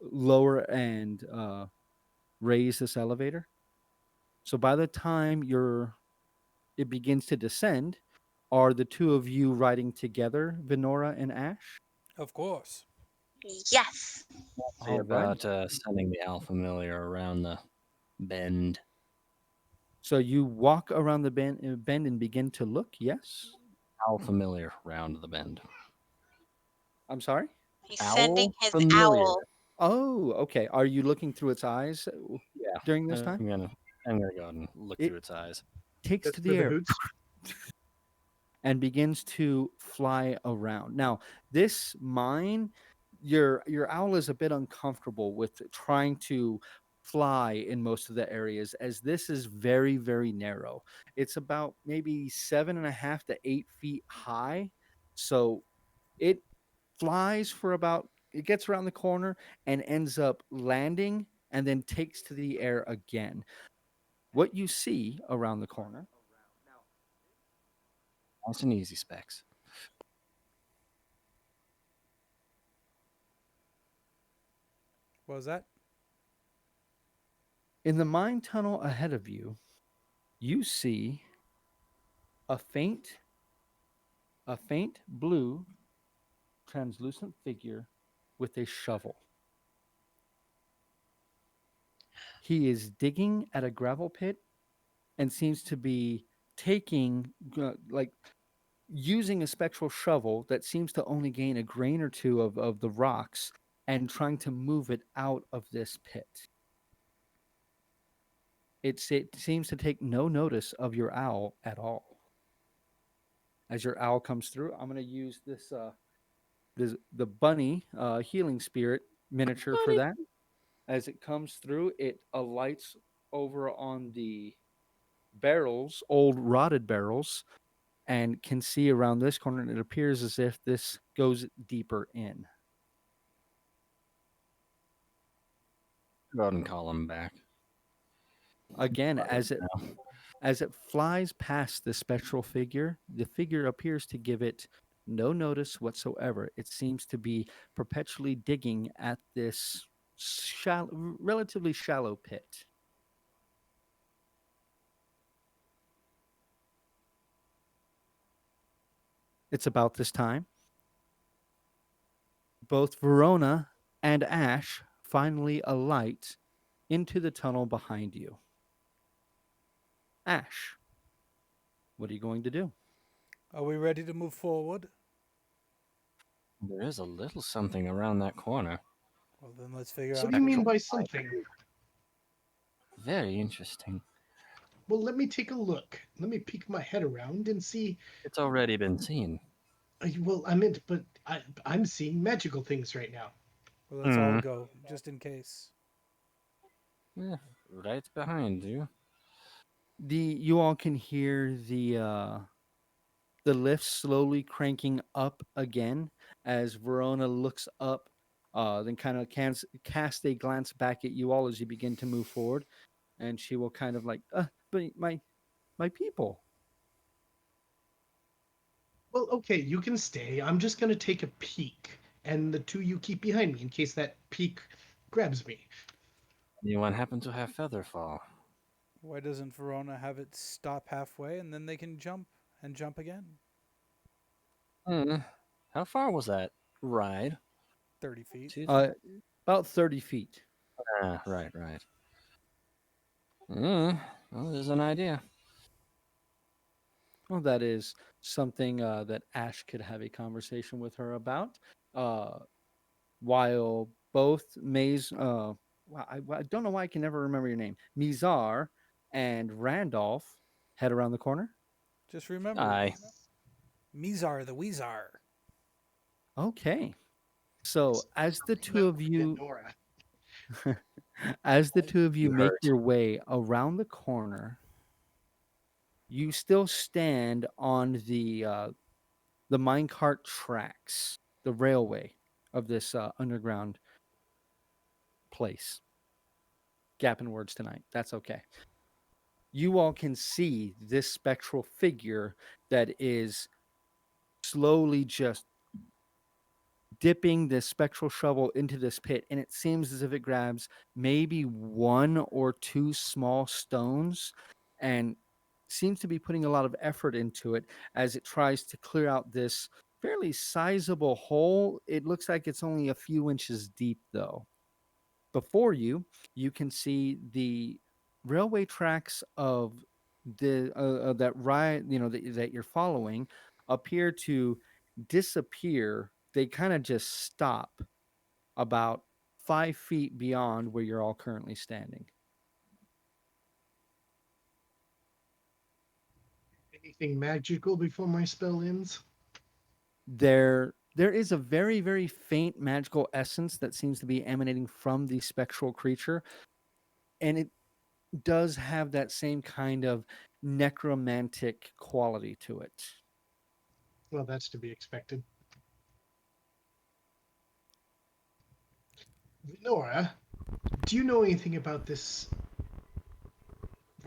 lower and raise this elevator. So by the time it begins to descend, are the two of you riding together, Venora and Ash? Of course. Yes. See All right. about sending the Al Familiar around the bend. So you walk around the bend and begin to look. Yes. Al Familiar round the bend. I'm sorry. He's Owl sending his familiar. owl. Oh, okay. Are you looking through its eyes Yeah. during this time? I'm gonna go ahead and look It through its eyes. takes That's to for the the air hoots. and begins to fly around. Now, this mine, your owl is a bit uncomfortable with trying to fly in most of the areas as this is very, very narrow. It's about maybe 7.5 to 8 feet high. So it flies for about it gets around the corner and ends up landing and then takes to the air again. What you see around the corner. Nice and easy specs. What was that? In the mine tunnel ahead of you, you see a faint blue translucent figure with a shovel. He is digging at a gravel pit and seems to be taking like using a spectral shovel that seems to only gain a grain or two of the rocks and trying to move it out of this pit. It seems to take no notice of your owl at all. As your owl comes through, I'm going to use the bunny healing spirit miniature for that. As it comes through, it alights over on the barrels, old rotted barrels, and can see around this corner. And it appears as if this goes deeper in. Go ahead and call him back. Again, as it flies past the spectral figure, the figure appears to give it no notice whatsoever. It seems to be perpetually digging at this relatively shallow pit. It's about this time. Both Verona and Ash finally alight into the tunnel behind you. Ash, what are you going to do? Are we ready to move forward? There is a little something around that corner. Well, then let's figure So out. what do you mean by something? Very interesting. Well, let me take a look. Let me peek my head around and see. It's already been seen. Well, I meant, but I'm seeing magical things right now. Well, let's all go, just in case. Yeah, right behind you. You all can hear the lift slowly cranking up again as Verona looks up, then kind of cast a glance back at you all as you begin to move forward, and she will kind of like, but my people. Well, okay, you can stay. I'm just gonna take a peek, and the two you keep behind me in case that peek grabs me. Anyone happen to have feather fall? Why doesn't Verona have it stop halfway and then they can jump and jump again? Hmm. How far was that ride? 30 feet. Two. Uh, about 30 feet. Ah, right, right. Hmm. Well, there's an idea. Well, that is something that Ash could have a conversation with her about. Uh, while both Maze, I don't know why I can never remember your name, Mizar and Randolph head around the corner. Just remember, Aye. Mizar the Weezar. Okay. So as the two of you, Nora. as the two of you You make hurt. your way around the corner, you still stand on the minecart tracks, the railway of this underground place. Gap in words tonight. That's okay. You all can see this spectral figure that is slowly just dipping this spectral shovel into this pit, and it seems as if it grabs maybe one or two small stones and seems to be putting a lot of effort into it as it tries to clear out this fairly sizable hole. It looks like it's only a few inches deep, though. Before you, you can see the railway tracks of the that ride, that you're following appear to disappear. They kind of just stop about 5 feet beyond where you're all currently standing. Anything magical before my spell ends? There is a very, very faint magical essence that seems to be emanating from the spectral creature, and it does have that same kind of necromantic quality to it. Well, that's to be expected. Nora, do you know anything about this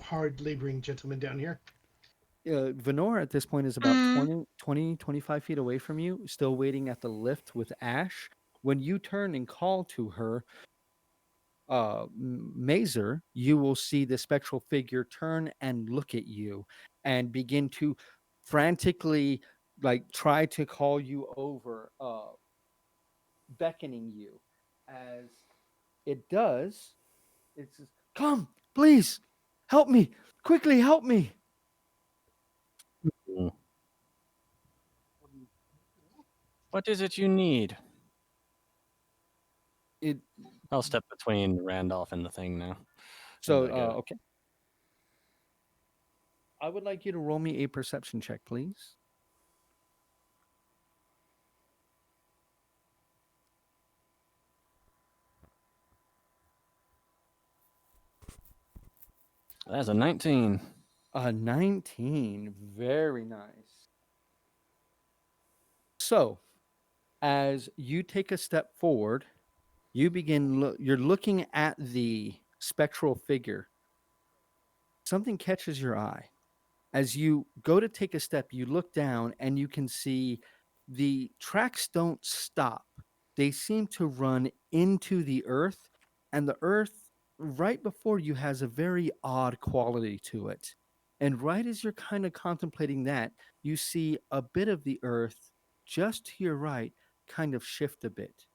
hard laboring gentleman down here? Venora at this point is about 25 feet away from you, still waiting at the lift with Ash. When you turn and call to her, Mazer, you will see the spectral figure turn and look at you and begin to frantically like try to call you over, beckoning you. As it does, it says, "Come, please, help me, quickly help me." Hmm. What is it you need? It I'll step between Randolph and the thing now. so As I go. okay. I would like you to roll me a perception check, please. That's a 19. A 19. Very nice. So, as you take a step forward, you begin you're looking at the spectral figure. Something catches your eye. As you go to take a step, you look down and you can see the tracks don't stop. They seem to run into the earth, and the earth right before you has a very odd quality to it. And right as you're kind of contemplating that, you see a bit of the earth just to your right kind of shift a bit.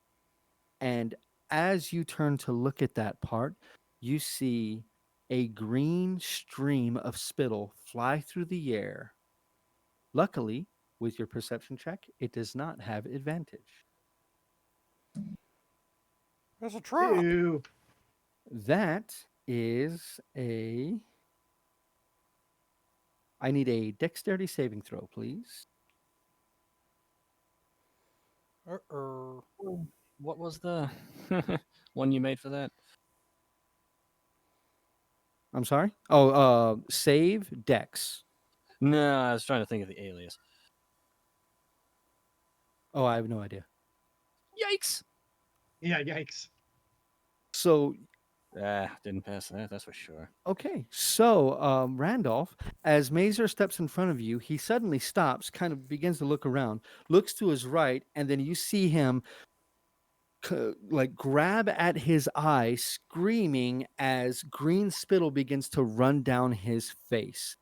And as you turn to look at that part, you see a green stream of spittle fly through the air. Luckily, with your perception check, it does not have advantage. There's a trap. Ew. That is a. I need a dexterity saving throw, please. Oh, what was the one you made for that? I'm sorry. Oh, save dex. No, I was trying to think of the alias. Oh, I have no idea. Yikes! Yeah, yikes. So Ah, didn't pass that, that's for sure. okay, so Randolph, as Mazer steps in front of you, he suddenly stops, kind of begins to look around, looks to his right, and then you see him like grab at his eye, screaming as green spittle begins to run down his face.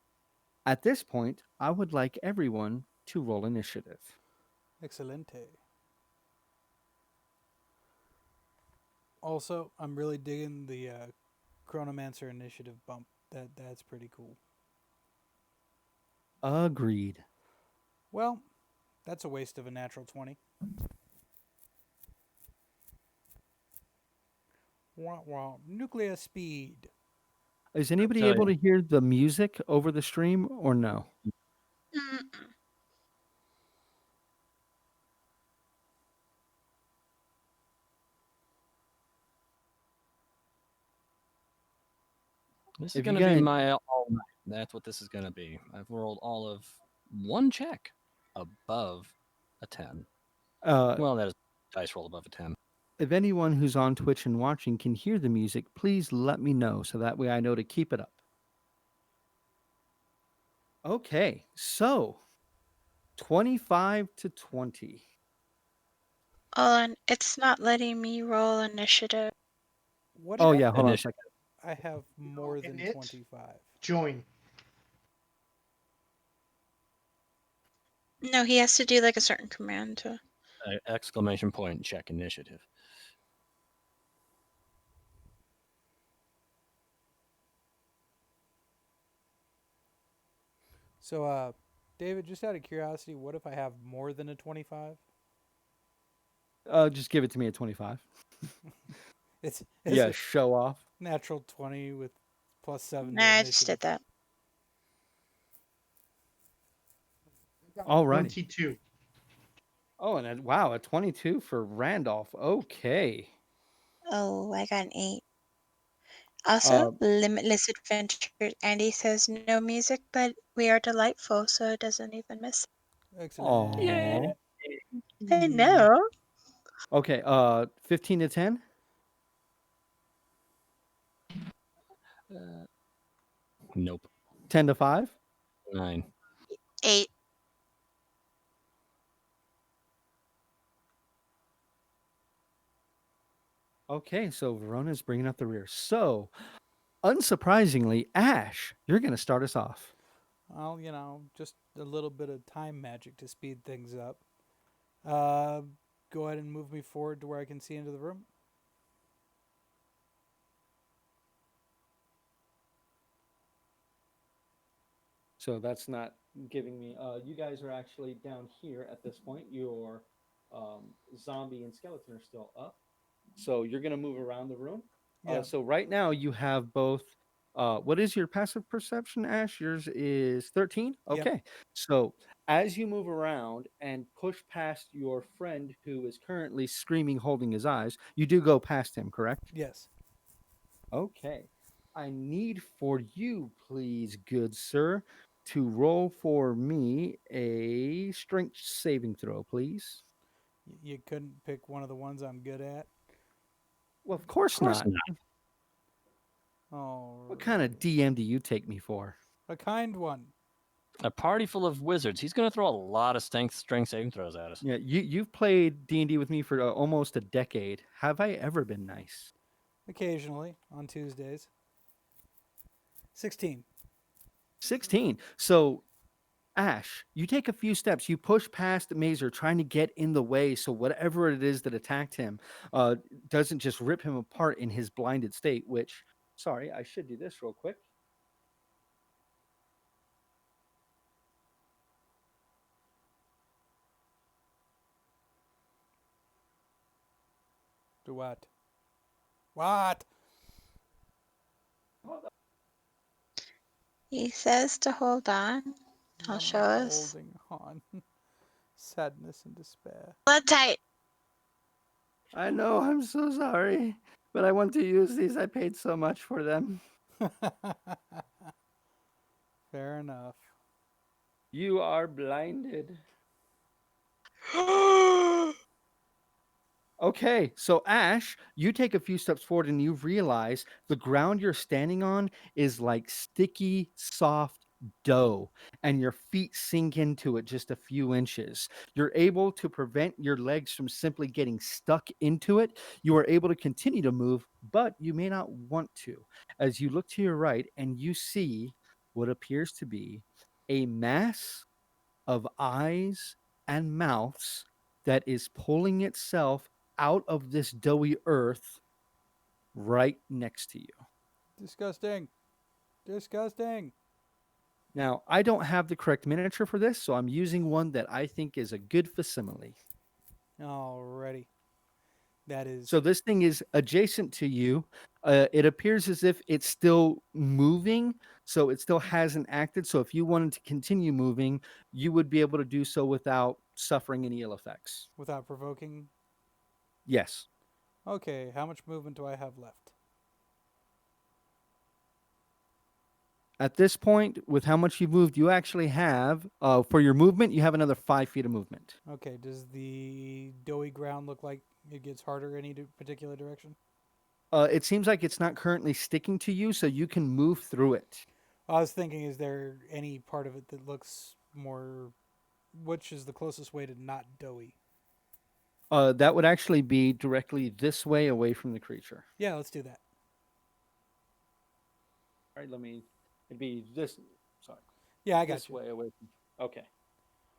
At this point, I would like everyone to roll initiative. Excelente. Also, I'm really digging the Chronomancer initiative bump. That's pretty cool. Agreed. Well, that's a waste of a natural 20. Wah, wah. Nuclear speed. Is anybody tell able you. to hear the music over the stream or no? Mm-mm. This is If you gonna be guys, my all night. That's what this is gonna be. I've rolled all of one check above a 10. uh, Well, that is dice roll above a 10. if anyone who's on Twitch and watching can hear the music, please let me know so that way I know to keep it up. Okay, so 25 to 20. Oh, and it's not letting me roll initiative. What Oh, if yeah, hold on a Initiative. second. I have more In than it? 25? Join. No, he has to do like a certain command to. Exclamation point check initiative. So, David, just out of curiosity, what if I have more than a 25? Just give it to me at 25. It's Yeah, a show off. natural 20 with plus 7 to Nah, I just initiative. did that. Alrighty. 22. Oh, and wow, a 22 for Randolph. Okay. Oh, I got an 8. Also, Uh, Limitless Adventures. Andy says no music, but we are delightful, so it doesn't even miss. Excellent. Aw. I know. Okay, 15 to 10? Uh, nope. 10 to 5? 9. 8. Okay, so Verona's bringing up the rear. So, unsurprisingly, Ash, you're going to start us off. Well, just a little bit of time magic to speed things up. Uh, Go ahead and move me forward to where I can see into the room. So that's not giving me. You guys are actually down here at this point. Your zombie and skeleton are still up. So you're going to move around the room. Yeah. So right now you have both. What is your passive perception, Ash? Yours is 13. Yep. Okay. So as you move around and push past your friend who is currently screaming, holding his eyes, you do go past him, correct? Yes. Okay. I need for you, please, good sir, to roll for me a strength saving throw, please. You couldn't pick one of the ones I'm good at. Well, of course, Of course not. not. Oh. What kind of DM do you take me for? A kind one. A party full of wizards. He's going to throw a lot of strength saving throws at us. Yeah, you've played D&D with me for almost a decade. Have I ever been nice? Occasionally on Tuesdays. 16. 16. So, Ash, you take a few steps. You push past Mazer, trying to get in the way so whatever it is that attacked him doesn't just rip him apart in his blinded state, which, sorry, I should do this real quick. Do what? What? He says to hold on. He'll I'm show us. holding on. Sadness and despair. Blood tight. I know, I'm so sorry, but I want to use these. I paid so much for them. Fair enough. You are blinded. Okay, so Ash, you take a few steps forward and you realize the ground you're standing on is like sticky, soft dough, and your feet sink into it just a few inches. You're able to prevent your legs from simply getting stuck into it. You are able to continue to move, but you may not want to. As you look to your right and you see what appears to be a mass of eyes and mouths that is pulling itself out of this doughy earth right next to you. Disgusting. Disgusting. Now, I don't have the correct miniature for this, so I'm using one that I think is a good facsimile. Alrighty. That is. So this thing is adjacent to you. It appears as if it's still moving, so it still hasn't acted. So if you wanted to continue moving, you would be able to do so without suffering any ill effects. Without provoking. Yes. Okay, how much movement do I have left? At this point, with how much you've moved, you actually have, for your movement, you have another 5 feet of movement. Okay, does the doughy ground look like it gets harder any particular direction? It seems like it's not currently sticking to you, so you can move through it. I was thinking, is there any part of it that looks more... Which is the closest way to not doughy? That would actually be directly this way away from the creature. Yeah, let's do that. All right, it'd be this, sorry. Yeah, I got this you. way away from, okay.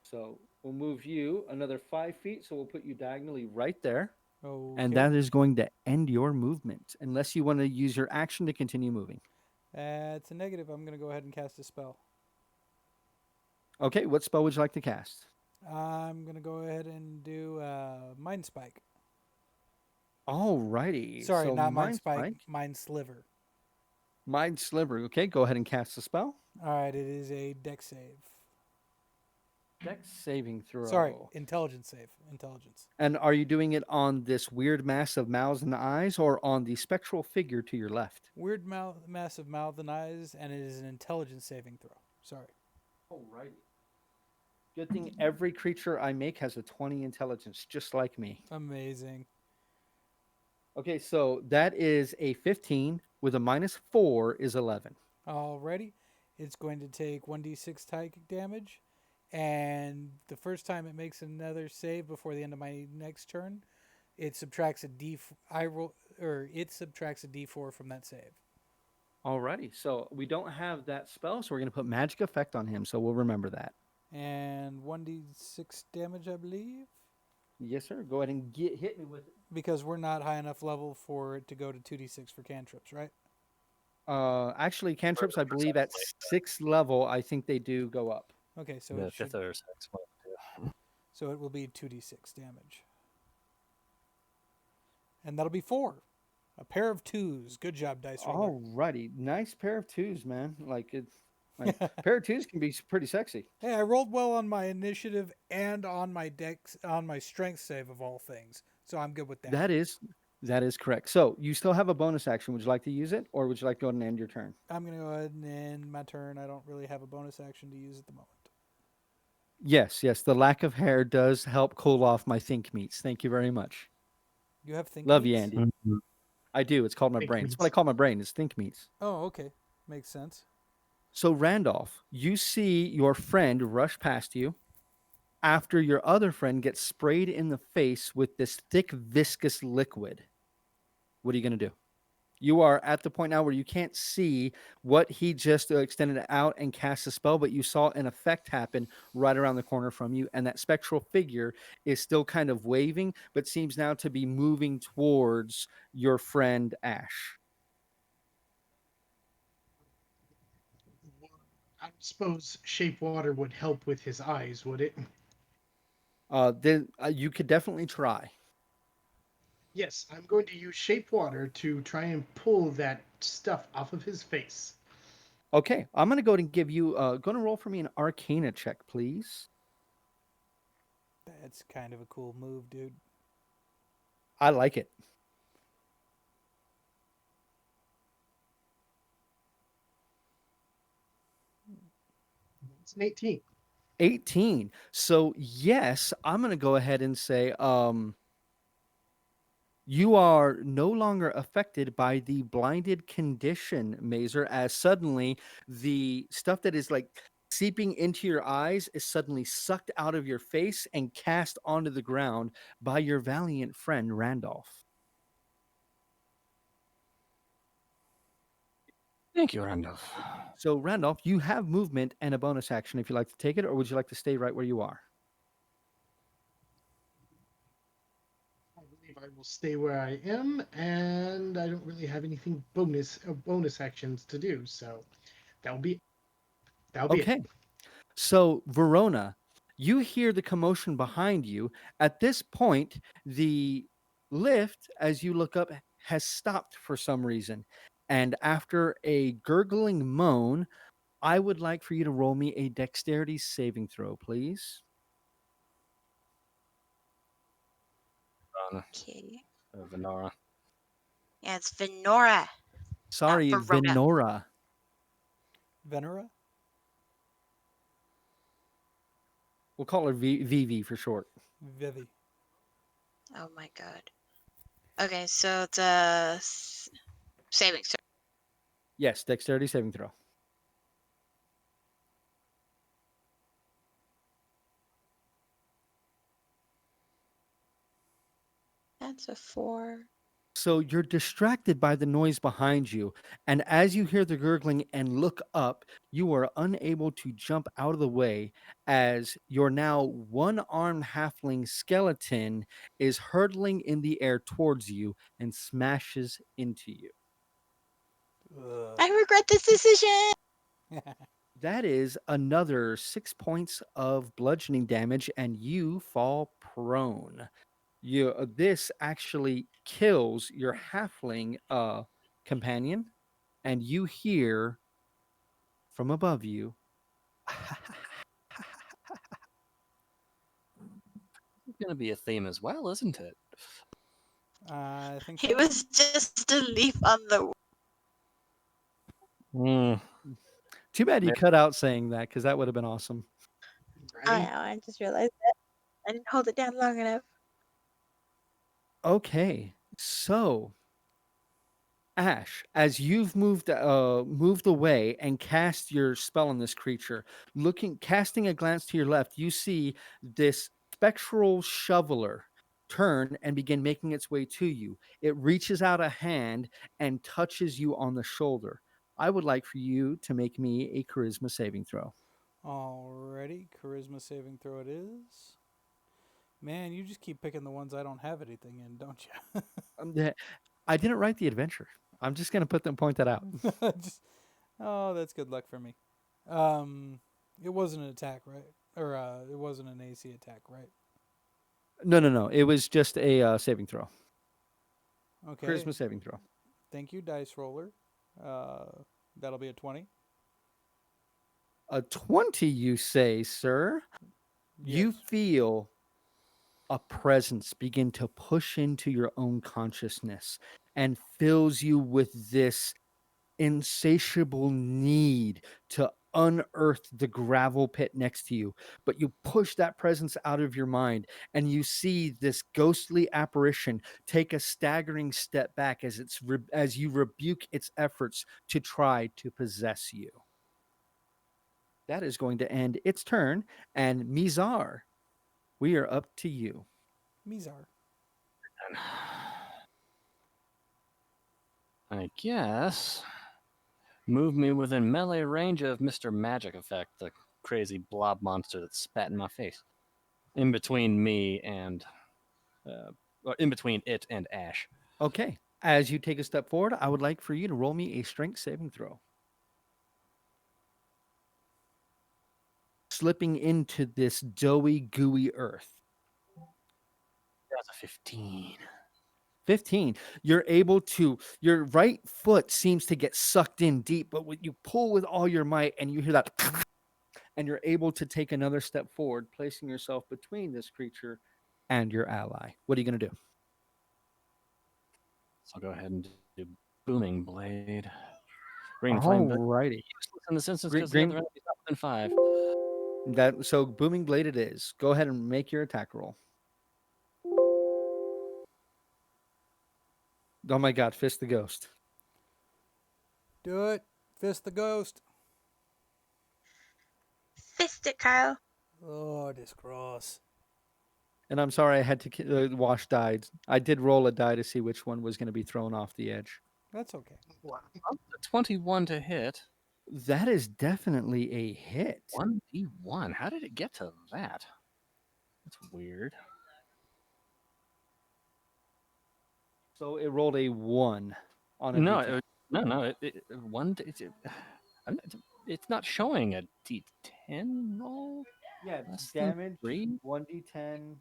So we'll move you another 5 feet, so we'll put you diagonally right there. Okay. And that is going to end your movement, unless you want to use your action to continue moving. It's a negative. I'm going to go ahead and cast a spell. Okay, what spell would you like to cast? I'm going to go ahead and do Mind Spike. Alrighty. Sorry, so not Mind Spike. Mind Sliver. Mind Sliver. Okay, go ahead and cast the spell. All right, it is a dex save. Dex saving throw. Sorry, intelligence save. Intelligence. And are you doing it on this weird mass of mouths and eyes or on the spectral figure to your left? Weird mass of mouth and eyes, and it is an intelligence saving throw. Sorry. Alrighty. Good thing every creature I make has a 20 intelligence, just like me. Amazing. Okay, so that is a 15 with a -4 is 11. Alrighty. It's going to take 1d6 psychic damage. And the first time it makes another save before the end of my next turn, it subtracts a it subtracts a d4 from that save. Alrighty, so we don't have that spell, so we're going to put magic effect on him, so we'll remember that. And 1d6 damage, I believe. Yes, sir. Go ahead and hit me with it. Because we're not high enough level for it to go to 2d6 for cantrips, right? Actually, cantrips, I believe at 6th level, I think they do go up. Okay, so The it fifth should, or sixth one. Yeah. so it will be 2d6 damage. And that'll be 4. A pair of 2s. Good job, Dice Roller. Alrighty, nice pair of 2s, man. Like pair of 2s can be pretty sexy. Hey, I rolled well on my initiative and on my strength save of all things. So I'm good with that. That is correct. So you still have a bonus action. Would you like to use it, or would you like to go ahead and end your turn? I'm going to go ahead and end my turn. I don't really have a bonus action to use at the moment. Yes. The lack of hair does help cool off my think meats. Thank you very much. You have think Love you, meats? Andy. I do. It's called my Think brain. meats. It's what I call my brain. Is think meats. Oh, okay. Makes sense. So, Randolph, you see your friend rush past you after your other friend gets sprayed in the face with this thick, viscous liquid. What are you going to do? You are at the point now where you can't see what he just extended out and cast a spell, but you saw an effect happen right around the corner from you. And that spectral figure is still kind of waving, but seems now to be moving towards your friend Ash. I suppose shape water would help with his eyes, would it? Then you could definitely try. Yes, I'm going to use shape water to try and pull that stuff off of his face. Okay, I'm going to go ahead and give you, going to roll for me an Arcana check, please. That's kind of a cool move, dude. I like it. It's an 18. 18. So, yes, I'm going to go ahead and say, you are no longer affected by the blinded condition, Mazer, as suddenly the stuff that is like seeping into your eyes is suddenly sucked out of your face and cast onto the ground by your valiant friend, Randolph. Thank you, Randolph. So, Randolph, you have movement and a bonus action if you'd like to take it, or would you like to stay right where you are? I believe I will stay where I am, and I don't really have anything bonus actions to do, so that'll be it. Okay. So, Verona, you hear the commotion behind you. At this point, the lift, as you look up, has stopped for some reason. And after a gurgling moan, I would like for you to roll me a dexterity saving throw, please. Okay. Venara. Yeah, it's Venora. Sorry, Verona. Venora. Venera? We'll call her VV for short. Vivi. Oh my god. Okay, so it's a saving throw. Yes, dexterity saving throw. That's a 4. So you're distracted by the noise behind you, and as you hear the gurgling and look up, you are unable to jump out of the way as your now one-armed halfling skeleton is hurtling in the air towards you and smashes into you. I regret this decision. That is another 6 points of bludgeoning damage, and you fall prone. This actually kills your halfling companion, and you hear from above you. It's going to be a theme as well, isn't it? I think He so. was just a leaf on the. Too bad you cut out saying that, because that would have been awesome. I Right? know. I just realized that I didn't hold it down long enough. Okay, so Ash, as you've moved away and cast your spell on this creature, casting a glance to your left, you see this spectral shoveler turn and begin making its way to you. It reaches out a hand and touches you on the shoulder. I would like for you to make me a charisma saving throw. Alrighty, charisma saving throw it is. Man, you just keep picking the ones I don't have anything in, don't you? I didn't write the adventure. I'm just going to point that out. just, oh, that's good luck for me. It wasn't an attack, right? Or it wasn't an AC attack, right? No. It was just a saving throw. Okay. Charisma saving throw. Thank you, dice roller. That'll be a 20. A 20, you say, sir? You Yes. feel a presence begin to push into your own consciousness and fills you with this insatiable need to unearth the gravel pit next to you. But you push that presence out of your mind, and you see this ghostly apparition take a staggering step back as you rebuke its efforts to try to possess you. That is going to end its turn. And Mizar, we are up to you. Mizar. I guess move me within melee range of Mr. Magic Effect, the crazy blob monster that spat in my face. In between me and, or in between it and Ash. Okay. As you take a step forward, I would like for you to roll me a strength saving throw. Slipping into this doughy, gooey earth. That's a 15. 15. You're able to, your right foot seems to get sucked in deep, but when you pull with all your might and you hear that, and you're able to take another step forward, placing yourself between this creature and your ally. What are you going to do? So I'll go ahead and do Booming Blade. Green Flame Blade. Alrighty. Useless in this instance Green, because the other green, enemy's not within 5. so booming blade it is. Go ahead and make your attack roll. Oh my god, fist the ghost. Do it. Fist the ghost. Fist it, Kyle. Oh, this cross. And I'm sorry I had to wash dice. I did roll a die to see which one was going to be thrown off the edge. That's okay. Wow. 21 to hit. That is definitely a hit. 1d1. How did it get to that? That's weird. So it rolled a 1 on a No, D10. no. It's not showing a d10 roll. Yeah, Less than damage, 3? 1d10.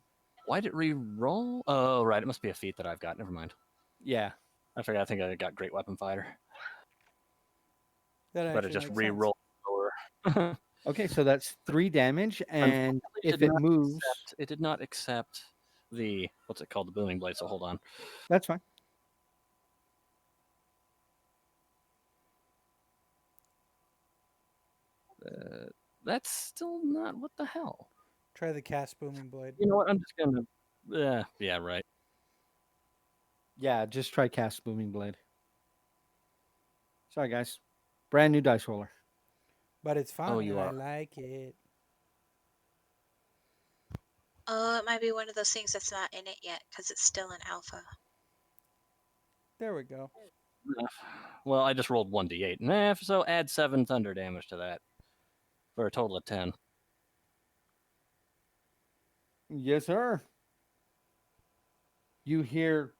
Why did it re-roll? Oh, right. It must be a feat that I've got. Never mind. Yeah. I forgot. I think I got Great Weapon Fighter, That but it actually just makes re-rolled lower. Okay, so that's 3 damage, and if it moves, it did not accept the what's it called, the Booming Blade. So hold on. that's fine. That's still not. What the hell? sense. Try the cast booming blade. You know what? I'm just gonna. Yeah, right. Yeah, just try cast booming blade. Sorry, guys. Brand new dice roller. But it's fun Oh, and you I are. like it. Oh, it might be one of those things that's not in it yet because it's still in alpha. There we go. Well, I just rolled 1d8. Nah, so add 7 thunder damage to that for a total of 10. Yes, sir. You hear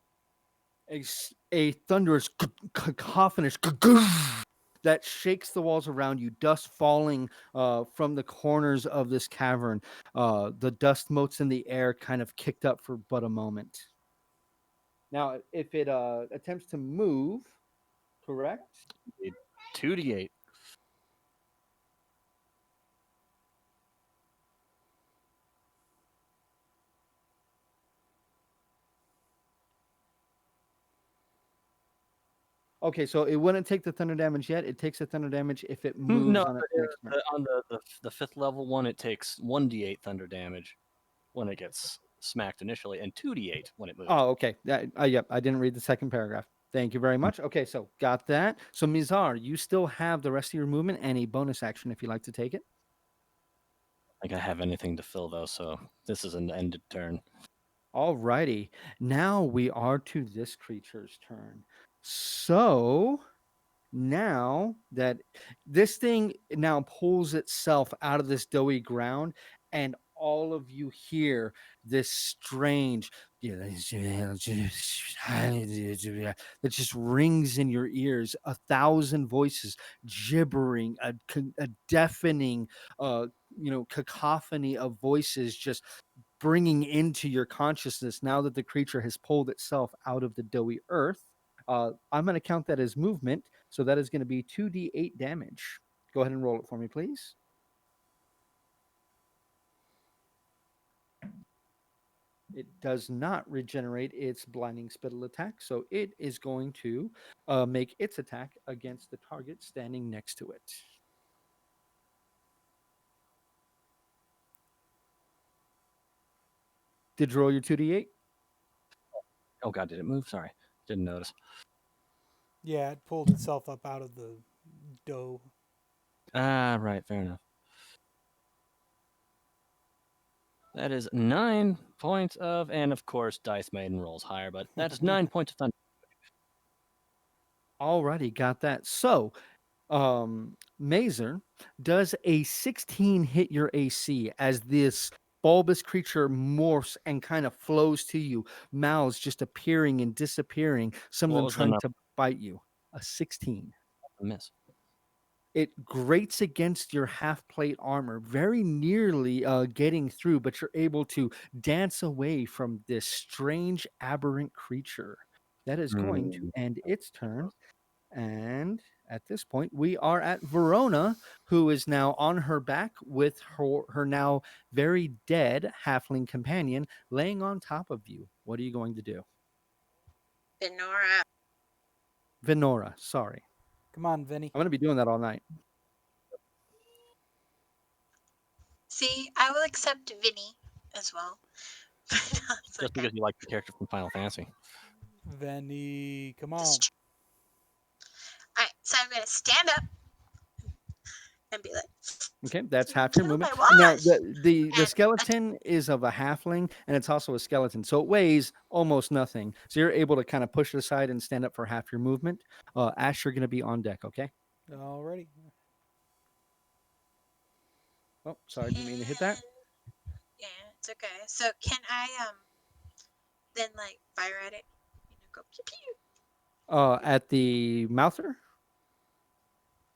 a thunderous cacophonous that shakes the walls around you, dust falling from the corners of this cavern. The dust motes in the air kind of kicked up for but a moment. Now, if it attempts to move, correct? 2d8. Okay, so it wouldn't take the thunder damage yet. It takes the thunder damage if it moves No, on its next turn. on the 5th level one, it takes 1d8 thunder damage when it gets smacked initially, and 2d8 when it moves. Oh, okay. Yep, I didn't read the second paragraph. Thank you very much. Okay, so got that. So Mizar, you still have the rest of your movement and a bonus action if you'd like to take it. I think I have anything to fill though, so this is an ended turn. All righty. Now we are to this creature's turn. So now that this thing now pulls itself out of this doughy ground, and all of you hear this strange that just rings in your ears, 1,000 voices gibbering, a deafening cacophony of voices just bringing into your consciousness now that the creature has pulled itself out of the doughy earth. I'm going to count that as movement, so that is going to be 2d8 damage. Go ahead and roll it for me, please. It does not regenerate its blinding spittle attack, so it is going to make its attack against the target standing next to it. Did you roll your 2d8? Oh god, did it move? Sorry, didn't notice. Yeah, it pulled itself up out of the dough. Ah, right, fair enough. That is 9 points of, and of course, Dice Maiden rolls higher, but that is 9 points of thunder. Alrighty, got that. So, Mazer, does a 16 hit your AC as this bulbous creature morphs and kind of flows to you, mouths just appearing and disappearing, some of What them was the trying number? to bite you? A 16. Miss. It grates against your half plate armor, very nearly getting through, but you're able to dance away from this strange, aberrant creature. That is going to end its turn. And at this point, we are at Verona, who is now on her back with her now very dead halfling companion laying on top of you. What are you going to do? Benora. Venora, sorry. Come on, Vinny. I'm going to be doing that all night. See, I will accept Vinny as well. Just because you like the character from Final Fantasy. Vinny, come on. Alright, so I'm gonna stand up and be like, Okay, that's half your "Kill movement. my Now, wash!" the And skeleton is of a halfling, and it's also a skeleton, so it weighs almost nothing. So you're able to kind of push it aside and stand up for half your movement. Ash, you're going to be on deck, okay? Alrighty. Oh, sorry, didn't mean to hit that. yeah, it's okay. So can I then like fire at it? Go pew pew. At the mouther,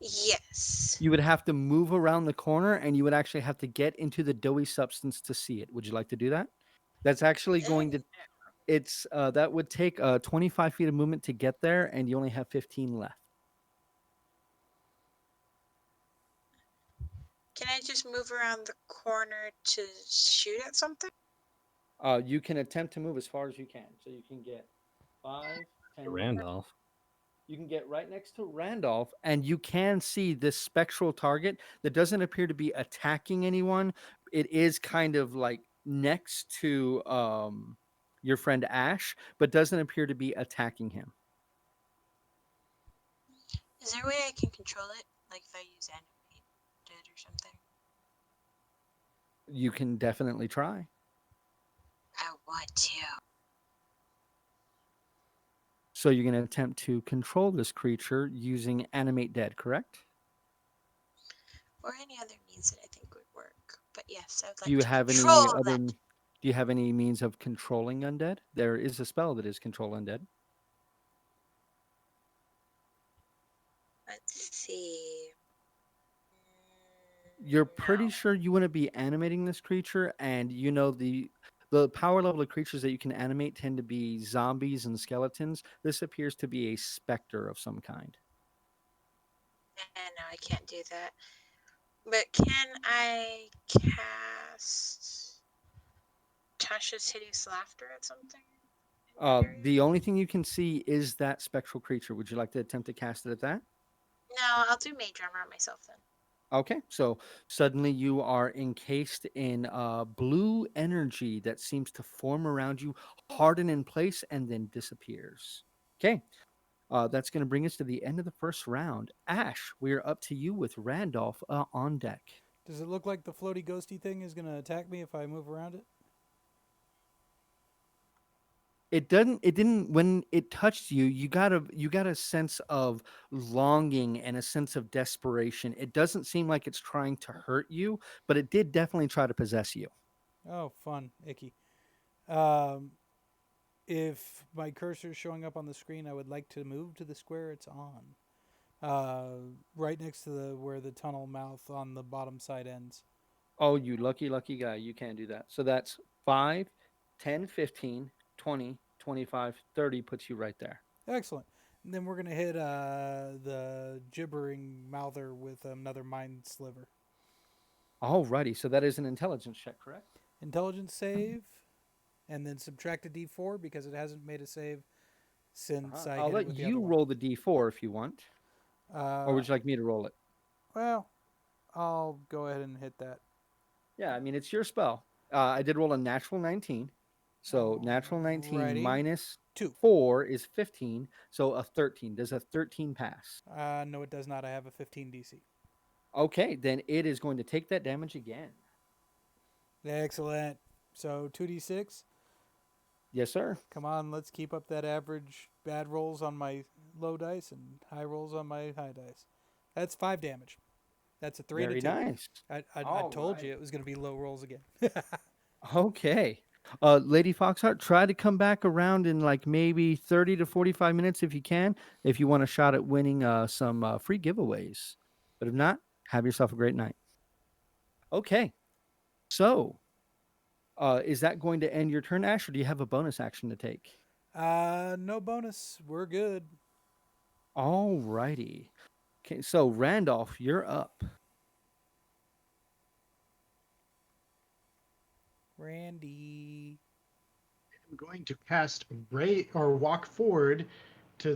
Yes. you would have to move around the corner, and you would actually have to get into the doughy substance to see it. Would you like to do that? That's actually going to. It's that would take 25 feet of movement to get there, and you only have 15 left. Can I just move around the corner to shoot at something? You can attempt to move as far as you can, so you can get 5, 10. Randolph. You can get right next to Randolph, and you can see this spectral target that doesn't appear to be attacking anyone. It is kind of like next to your friend Ash, but doesn't appear to be attacking him. Is there a way I can control it? Like if I use animated or something? You can definitely try. I want to. So you're going to attempt to control this creature using Animate Dead, correct? Or any other means that I think would work. But yes, I would Do you like to have control any other? that. Do you have any means of controlling undead? There is a spell that is control undead. Let's see. You're pretty No. sure you want to be animating this creature, and you know the power level of creatures that you can animate tend to be zombies and skeletons. This appears to be a specter of some kind. No, I can't do that. But can I cast Tasha's Hideous Laughter at something? The only thing you can see is that spectral creature. Would you like to attempt to cast it at that? No, I'll do Mage Armor on myself then. Okay, so suddenly you are encased in blue energy that seems to form around you, harden in place, and then disappears. Okay, that's going to bring us to the end of the first round. Ash, we're up to you with Randolph on deck. Does it look like the floaty ghosty thing is going to attack me if I move around it? It didn't when it touched you. You got a sense of longing and a sense of desperation. It doesn't seem like it's trying to hurt you, but it did definitely try to possess you. Oh, fun. Icky. If my cursor is showing up on the screen, I would like to move to the square it's on. Right next to where the tunnel mouth on the bottom side ends. Oh, you lucky guy. You can't do that. So that's 5, 10, 15, 20, 25, 30 puts you right there. Excellent. And then we're going to hit the gibbering mouther with another mind sliver. Alrighty. So that is an intelligence check, correct? Intelligence save, and then subtract a d4 because it hasn't made a save since I I'll hit let it with the you other roll the d4 if you want. one. Or would you like me to roll it? Well, I'll go ahead and hit that. Yeah, I mean, it's your spell. I did roll a natural 19. So natural 19 Alrighty. minus 2. 4 is 15. So a 13. Does a 13 pass? No, it does not. I have a 15 DC. Okay, then it is going to take that damage again. Excellent. So 2d6. Yes, sir. Come on, let's keep up that average bad rolls on my low dice and high rolls on my high dice. That's 5 damage. That's a 3 and a Very 2. nice. I All told you right. it was going to be low rolls again. Okay. Lady Foxheart, try to come back around in like maybe 30 to 45 minutes if you can, if you want a shot at winning some free giveaways. But if not, have yourself a great night. Okay. So, is that going to end your turn, Ash, or do you have a bonus action to take? No bonus. We're good. All righty. Okay, so Randolph, you're up. Randy. I'm going to cast ray or walk forward to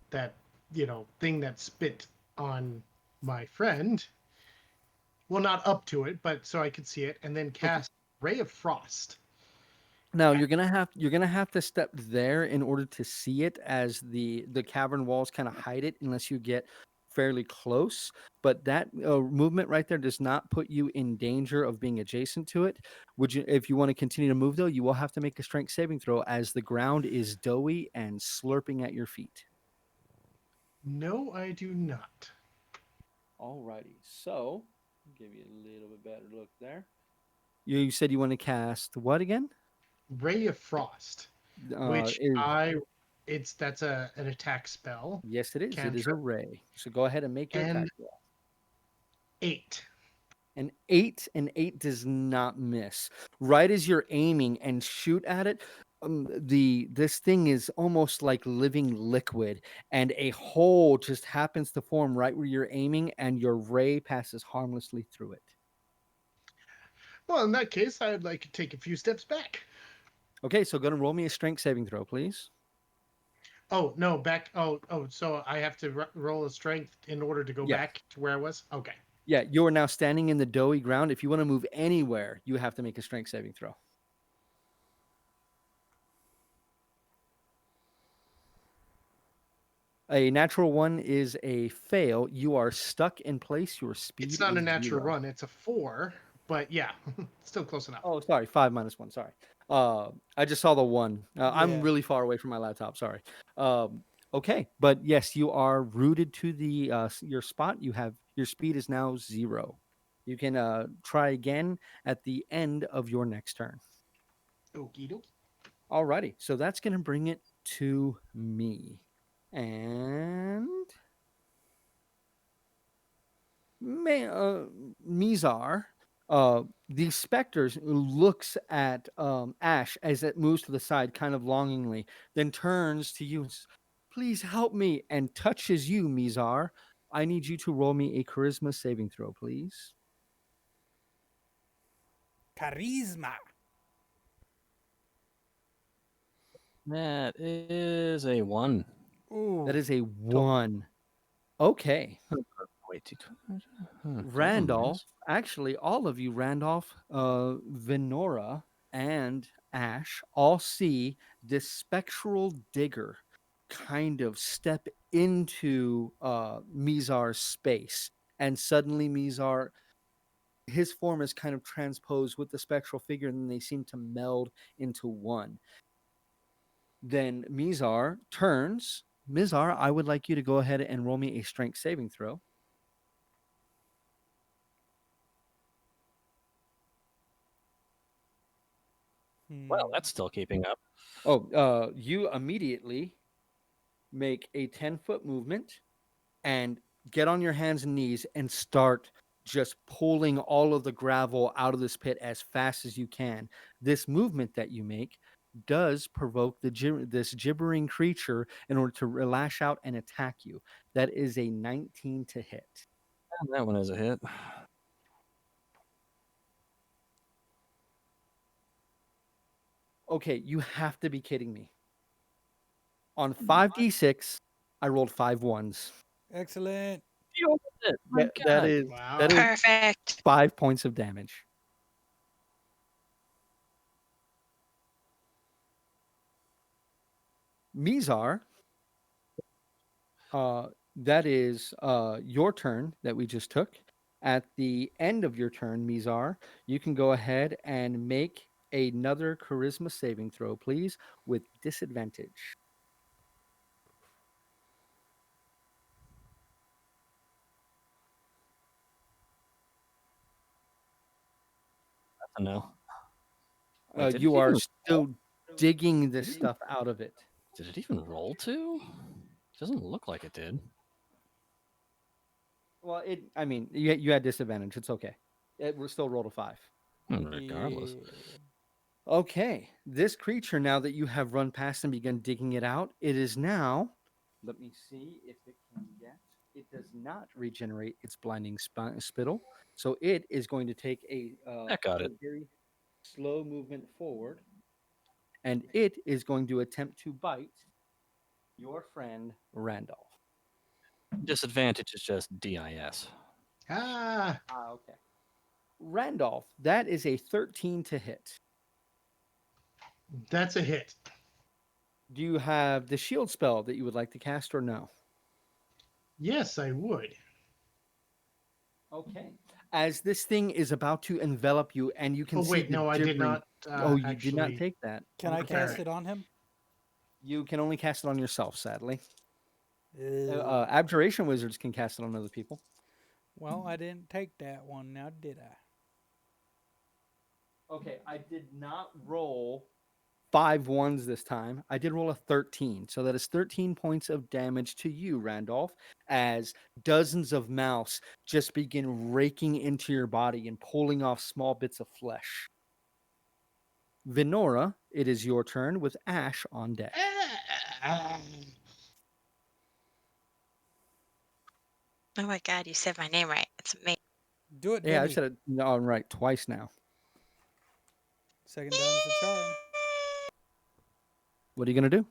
that thing that spit on my friend. Well, not up to it, but so I could see it, and then Okay. cast ray of frost. Now you're gonna have to step there in order to see it, as the cavern walls kind of hide it unless you get fairly close. But that movement right there does not put you in danger of being adjacent to it. Would you, if you want to continue to move though, you will have to make a strength saving throw as the ground is doughy and slurping at your feet. No, I do not. Alrighty, so give you a little bit better look there. You said you want to cast what again? Ray of frost, which Is that's an attack spell, Yes, it is. It is a cantrip, ray. So go ahead and make your attack and roll. 8. An eight does not miss. Right as you're aiming and shoot at it, this thing is almost like living liquid, and a hole just happens to form right where you're aiming, and your ray passes harmlessly through it. Well, in that case, I'd like to take a few steps back. Okay, so go and roll me a strength saving throw, please. Oh no, back. Oh, so I have to roll a strength in order to go Yeah, back to where I was. Okay. yeah. You are now standing in the doughy ground. If you want to move anywhere, you have to make a strength saving throw. A natural one is a fail. You are stuck in place. Your It's speed not a is natural 0. run. It's a 4, but yeah, still close enough. Oh, sorry, 5 minus 1. Sorry. I just saw the 1. I'm Yeah. really far away from my laptop. Sorry. Okay, but yes, you are rooted to the your spot. You have your speed is now 0. You can try again at the end of your next turn. Okie dokie. Alrighty, so that's going to bring it to me, and Mizar, the specters looks at Ash as it moves to the side, kind of longingly, then turns to you and says, "Please help me," and touches you, Mizar. I need you to roll me a charisma saving throw, please. Charisma. That is a 1. Ooh. That is a 1. Okay. Wait, Randolph, actually, all of you, Randolph, Venora, and Ash, all see this spectral digger kind of step into Mizar's space. And suddenly, Mizar, his form is kind of transposed with the spectral figure, and they seem to meld into one. Then Mizar turns. Mizar, I would like you to go ahead and roll me a strength saving throw. Well, that's still keeping up. Oh, you immediately make a 10-foot movement and get on your hands and knees and start just pulling all of the gravel out of this pit as fast as you can. This movement that you make does provoke this gibbering creature in order to lash out and attack you. That is a 19 to hit. That one is a hit. Okay, you have to be kidding me. On 5d6, I rolled 5 ones. Excellent. You did it. My That God. is Wow. Perfect. 5 points of damage. Mizar, that is your turn that we just took. At the end of your turn, Mizar, you can go ahead and make another charisma saving throw, please, with disadvantage. That's a no. Wait, did You it are even still digging this stuff out of it. did it even roll to? Doesn't look like it did. Well, I mean, you had disadvantage. It's okay. It will still roll a 5. Regardless. Yeah. Okay, this creature, now that you have run past and begun digging it out, it is now. Let me see if it can get. It does not regenerate its blinding spittle, so it is going to take Heck got it. very slow movement forward, and it is going to attempt to bite your friend Randolph. Disadvantage is just DIS. Ah, Okay. Randolph, that is a 13 to hit. that's a hit. Do you have the shield spell that you would like to cast or no? Yes, I would. Okay. As this thing is about to envelop you, and you can Oh see wait, the no, I did gibbering. not. Oh, you did not Actually, take that. Can I prepare cast it. it on him? You can only cast it on yourself, sadly. Uh, Abjuration wizards can cast it on other people. well, I didn't take that one now, did I? Okay, I did not roll 5 ones this time. I did roll a 13. So that is 13 points of damage to you, Randolph, as dozens of mouse just begin raking into your body and pulling off small bits of flesh. Venora, it is your turn with Ash on deck. Oh my god, you said my name right. It's amazing. Do it, Yeah, I Vinny. said it all right twice now. Second time's the charm. What are you going to do?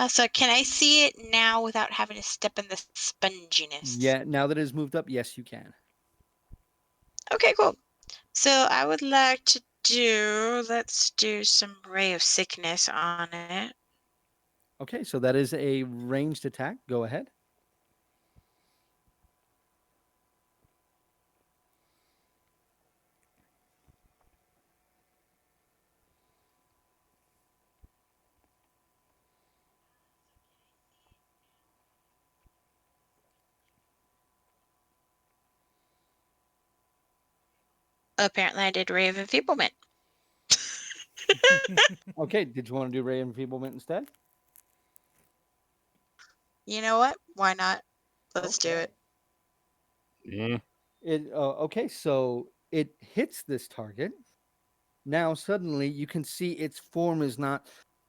So can I see it now without having to step in the sponginess? Yeah, now that it has moved up, yes, you can. Okay, cool. So I would like to let's do some Ray of Sickness on it. Okay, so that is a ranged attack. Go ahead. Apparently I did Ray of Enfeeblement. Okay, did you want to do Ray Enfeeblement instead? You know what? Why not? Let's do it. Mm. Okay, so it hits this target. Now suddenly you can see its form is not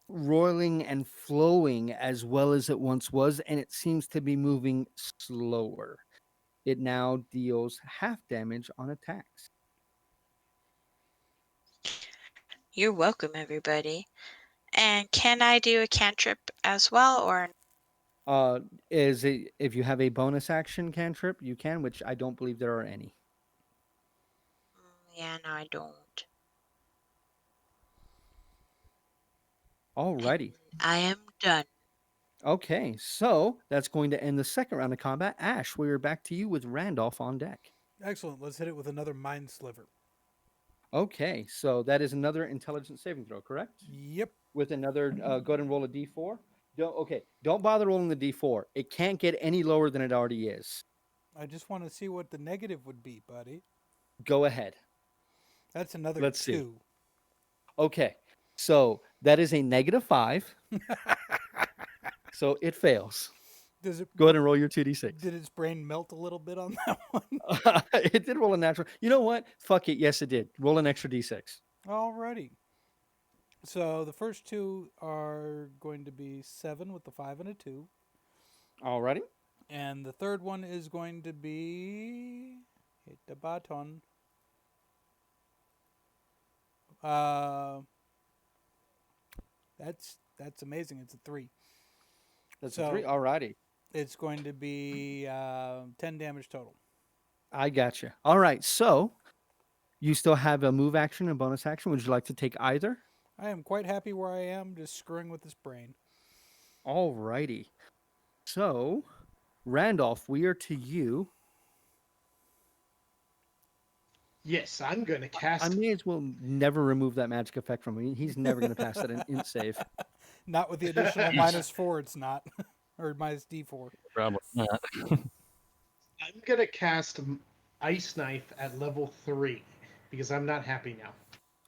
roiling and flowing as well as it once was, and it seems to be moving slower. It now deals half damage on attacks. You're welcome, everybody. And can I do a cantrip as well, or Is it if you have a bonus action cantrip, you can, which I don't believe there are any. yeah, no, I don't. Alrighty. I am done. Okay, so that's going to end the second round of combat. Ash, we are back to you with Randolph on deck. Excellent. Let's hit it with another mind sliver. Okay, so that is another intelligence saving throw, correct? Yep. With another, go ahead and roll a d4. Don't bother rolling the d4. It can't get any lower than it already is. I just want to see what the negative would be, buddy. Go ahead. That's another Let's see. 2. Okay, so that is a -5. So it fails. Does it Go ahead and roll your 2d6. Did its brain melt a little bit on that one? It did roll a natural. You know what? Fuck it. Yes, it did. Roll an extra d6. Alrighty. So the first 2 are going to be 7 with the 5 and a 2. Alrighty. And the third one is going to be hit the button. That's amazing. It's a 3. That's So- a 3. Alrighty. It's going to be 10 damage total. I got you. All right. So you still have a move action and bonus action. Would you like to take either? I am quite happy where I am, just screwing with this brain. All righty. So, Randolph, we are to you. Yes, I'm gonna I cast. may as well never remove that magic effect from him. He's never going to pass that int save. Not with the additional He's -4, it's not. Or minus D4. probably not. I'm gonna cast Ice Knife at level 3 because I'm not happy now.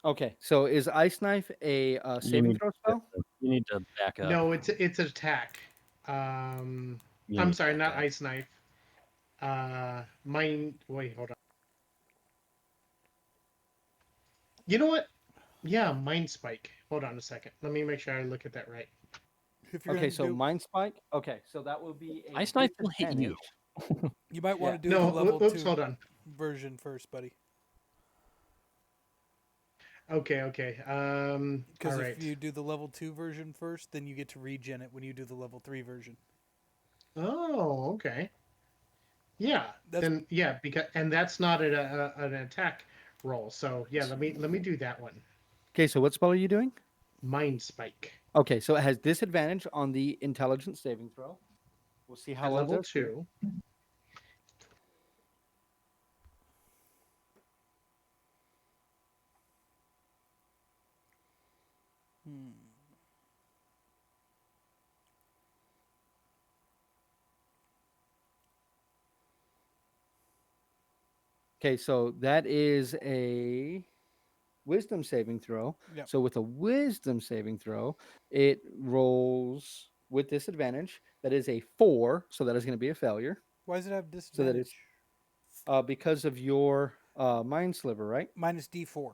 Okay, so is Ice Knife a You saving need throw spell? you need to back up. No, it's an attack. You I'm need to sorry, back not up. Ice Knife. Mine. Wait, hold on. You know what? Yeah, Mind Spike. Hold on a second. Let me make sure I look at that right. If you're Okay, gonna so do, Mind Spike. Okay, so that will be a Ice Knife will hit you. disadvantage. you might want Yeah. to do the No, level oops, 2 hold on. version first, buddy. Okay. All Because if right. you do the level 2 version first, then you get to regen it when you do the level 3 version. Oh, okay. Yeah. That's Then yeah, because and that's not an attack roll. So yeah, let me do that one. Okay, so what spell are you doing? Mind Spike Okay, so it has disadvantage on the intelligence saving throw. We'll see how at well it level does. For you. 2. hmm. Okay, so that is a wisdom saving throw. Yep. So with a wisdom saving throw, it rolls with disadvantage. That is a 4, so that is going to be a failure. Why does it have So that is disadvantage? because of your mind sliver, right? Minus D4.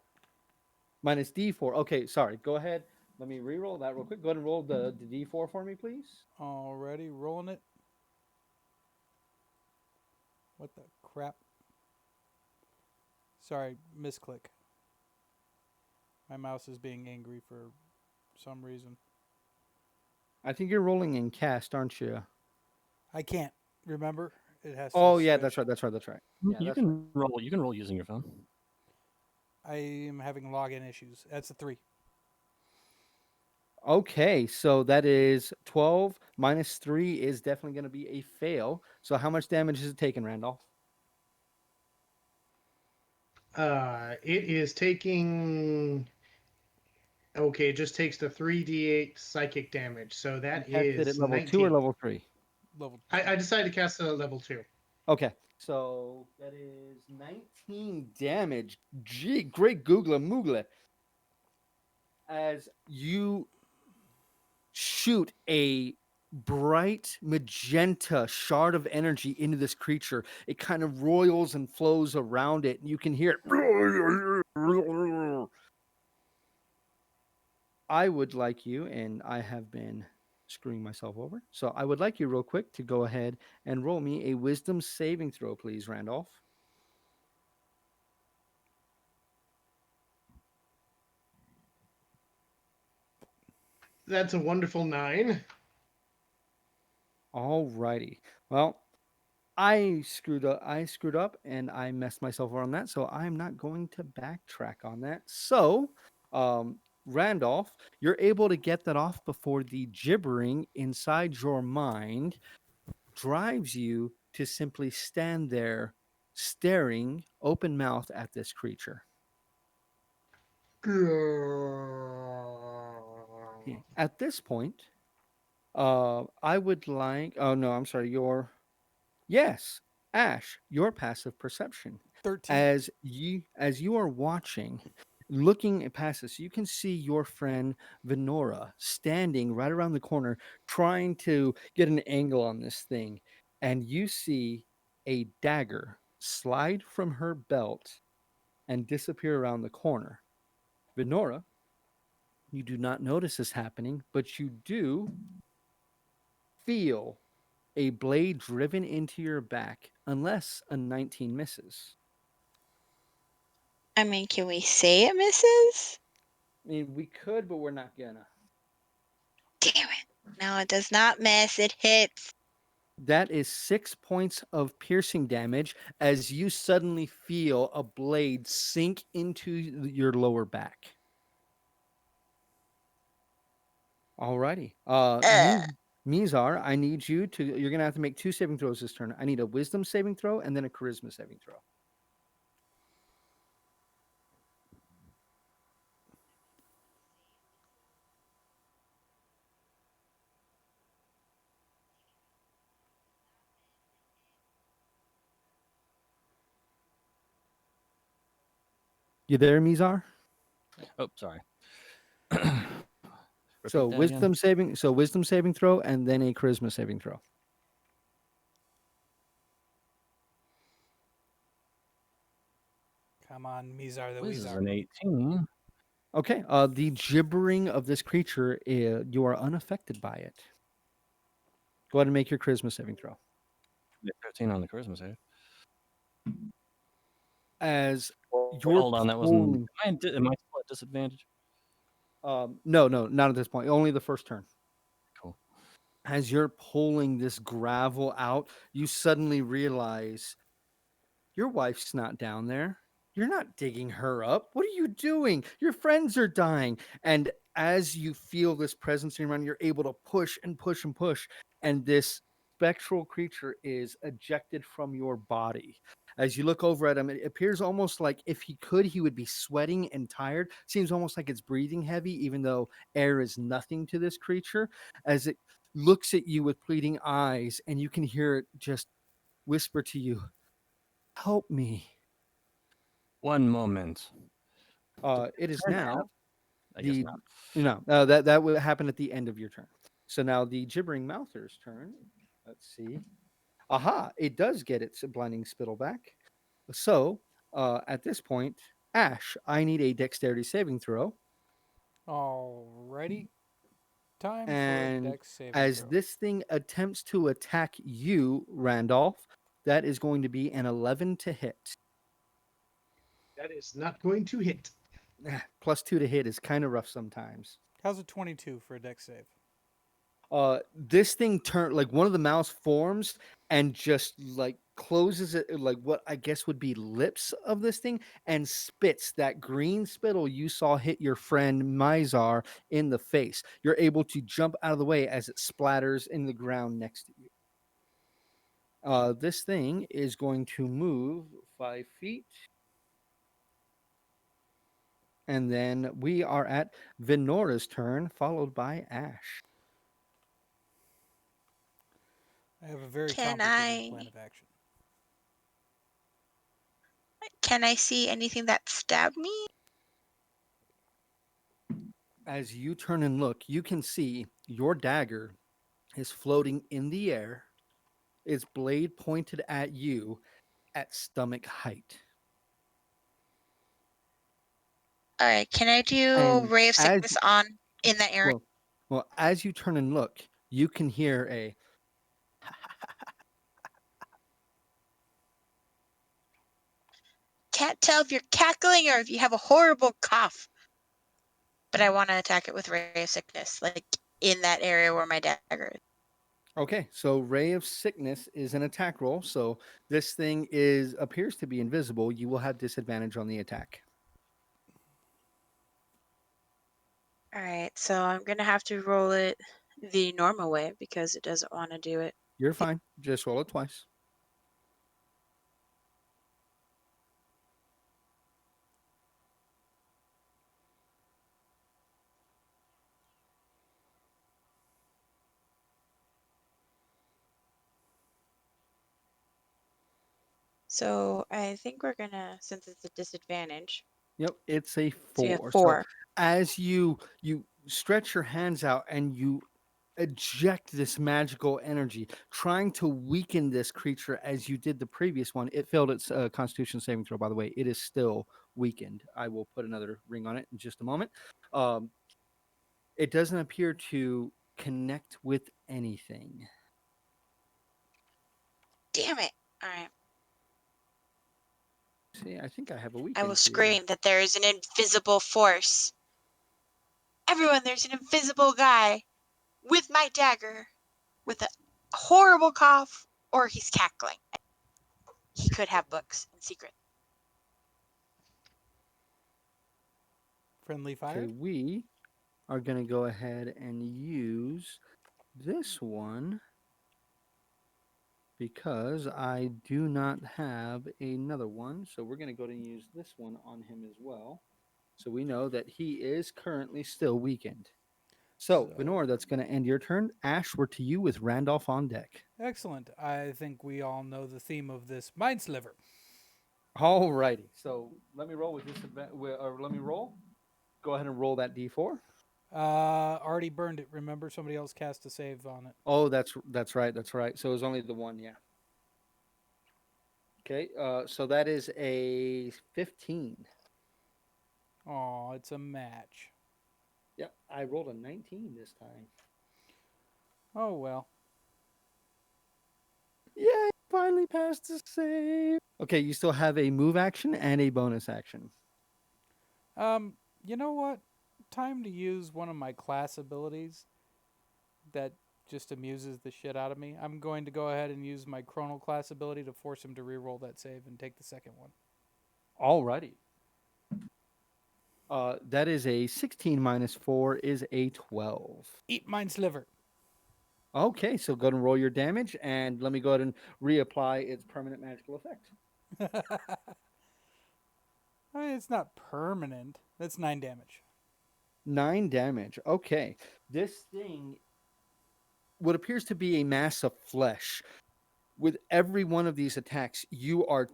Minus D4. Okay, sorry. Go ahead. Let me re-roll that real quick. Go ahead and roll the D4 for me, please. Already rolling it. What the crap? Sorry, misclick. My mouse is being angry for some reason. I think you're rolling in cast, aren't you? I can't remember. It has to Oh yeah, switch. that's right. That's right. That's right. Yeah, You that's right. can roll. You can roll using your phone. I am having login issues. That's a 3. Okay, so that is 12 minus 3 is definitely going to be a fail. So how much damage is it taking, Randolph? It is taking. Okay, it just takes the 3d8 psychic damage. So You that cast it at is level 2 or 19. level 3? Level. I decided to cast it at level 2. Okay, so that is 19 damage. Gee, great googla moogla. As you shoot a bright magenta shard of energy into this creature, it kind of roils and flows around it, and you can hear it. I would like you, and I have been screwing myself over, so I would like you real quick to go ahead and roll me a wisdom saving throw, please, Randolph. That's a wonderful 9. All righty. Well, I screwed up and I messed myself over on that, so I'm not going to backtrack on that. So, Randolph, you're able to get that off before the gibbering inside your mind drives you to simply stand there staring open mouth at this creature. At this point, I would like. Oh no, I'm sorry. Yes, Ash, your passive perception. 13. As you are watching, looking past this, you can see your friend Venora standing right around the corner, trying to get an angle on this thing, and you see a dagger slide from her belt and disappear around the corner. Venora, you do not notice this happening, but you do feel a blade driven into your back unless a 19 misses. I mean, can we say it misses? I mean, we could, but we're not gonna. Damn it. No, it does not miss. It hits. That is 6 points of piercing damage as you suddenly feel a blade sink into your lower back. Alrighty. Ugh. Mizar, I need you to. You're gonna have to make 2 saving throws this turn. I need a wisdom saving throw and then a charisma saving throw. You there, Mizar? Oh, sorry. So Repeat that again. wisdom saving throw, and then a charisma saving throw. Come on, Mizar the This is Weezar. an 18. Okay. The gibbering of this creature, you are unaffected by it. Go ahead and make your charisma saving throw. Yeah, 13 on the charisma save. As Wait, you're hold on, that wasn't. pulling, Am I still at disadvantage? no, not at this point. Only the first turn. Cool. As you're pulling this gravel out, you suddenly realize your wife's not down there. You're not digging her up. What are you doing? Your friends are dying. And as you feel this presence around, you're able to push and push and push. And this spectral creature is ejected from your body. As you look over at him, it appears almost like if he could, he would be sweating and tired. Seems almost like it's breathing heavy, even though air is nothing to this creature. As it looks at you with pleading eyes, and you can hear it just whisper to you, "Help me." One moment. It is Turn half? now I guess the not. that would happen at the end of your turn. So now the gibbering mouther's turn. Let's see. Aha! It does get its blinding spittle back. So at this point, Ash, I need a dexterity saving throw, Alrighty. Time for a and dex saving as throw. this thing attempts to attack you, Randolph, that is going to be an 11 to hit. That is not going to hit. +2 to hit is kind of rough sometimes. How's a 22 for a dex save? This thing turn like one of the mouths forms and just like closes it like what I guess would be lips of this thing and spits that green spittle you saw hit your friend Mizar in the face. You're able to jump out of the way as it splatters in the ground next to you. This thing is going to move 5 feet. And then we are at Vinora's turn, followed by Ash. I have a very Can complicated I plan of action. can I see anything that stabbed me? As you turn and look, you can see your dagger is floating in the air, its blade pointed at you at stomach height. All right, can I do And Ray of as Sickness on in that area? as you turn and look, you can hear a Can't tell if you're cackling or if you have a horrible cough. But I want to attack it with Ray of Sickness, like in that area where my dagger is. okay. So Ray of Sickness is an attack roll. So this thing appears to be invisible. You will have disadvantage on the attack. All right, so I'm gonna have to roll it the normal way because it doesn't want to do it. You're fine. Just roll it twice. So I think we're gonna, since it's a disadvantage, Yep, it's a so you have 4. So 4. as you stretch your hands out and you eject this magical energy, trying to weaken this creature as you did the previous one. It failed its Constitution saving throw, by the way. It is still weakened. I will put another ring on it in just a moment. Um, it doesn't appear to connect with anything. Damn it! All right, See, I think I have a I weekend will here. scream that there is an invisible force. Everyone, there's an invisible guy with my dagger, with a horrible cough, or he's cackling. He could have books in secret. Friendly fire? Okay, we are going to go ahead and use this one because I do not have another one. So we're going to go ahead and use this one on him as well. So we know that he is currently still weakened. So, Venor, that's going to end your turn. Ash, we're to you with Randolph on deck. Excellent. I think we all know the theme of this mind sliver. Alrighty. So let me roll with this event, or let me roll. Go ahead and roll that d4. Already burned it. Remember, somebody else cast a save on it. Oh, that's right. That's right. So it was only the one. Yeah. Okay. So that is a 15. Oh, it's a match. Yep. I rolled a 19 this time. Oh well. Yay! Finally passed the save. Okay. You still have a move action and a bonus action. You know what? Time to use one of my class abilities that just amuses the shit out of me. I'm going to go ahead and use my chronal class ability to force him to re-roll that save and take the second one. Alrighty. That is a 16 minus 4 is a 12. Eat mine sliver. Okay, so go ahead and roll your damage, and let me go ahead and reapply its permanent magical effect. I mean, it's not permanent. That's 9 damage. 9 damage. Okay. This thing, what appears to be a mass of flesh. With every one of these attacks, you are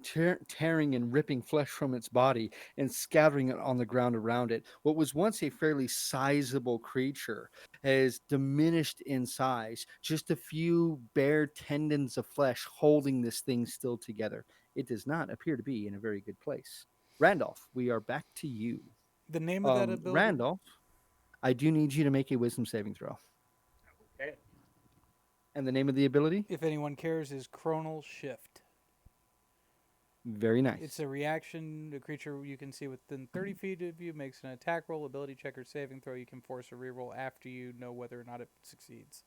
tearing and ripping flesh from its body and scattering it on the ground around it. What was once a fairly sizable creature has diminished in size. Just a few bare tendons of flesh holding this thing still together. It does not appear to be in a very good place. Randolph, we are back to you. The name of that ability. Randolph, I do need you to make a wisdom saving throw. Okay. And the name of the ability? If anyone cares, is Chronal Shift. Very nice. It's a reaction. The creature you can see within 30 feet of you makes an attack roll, ability check, or saving throw. You can force a reroll after you know whether or not it succeeds.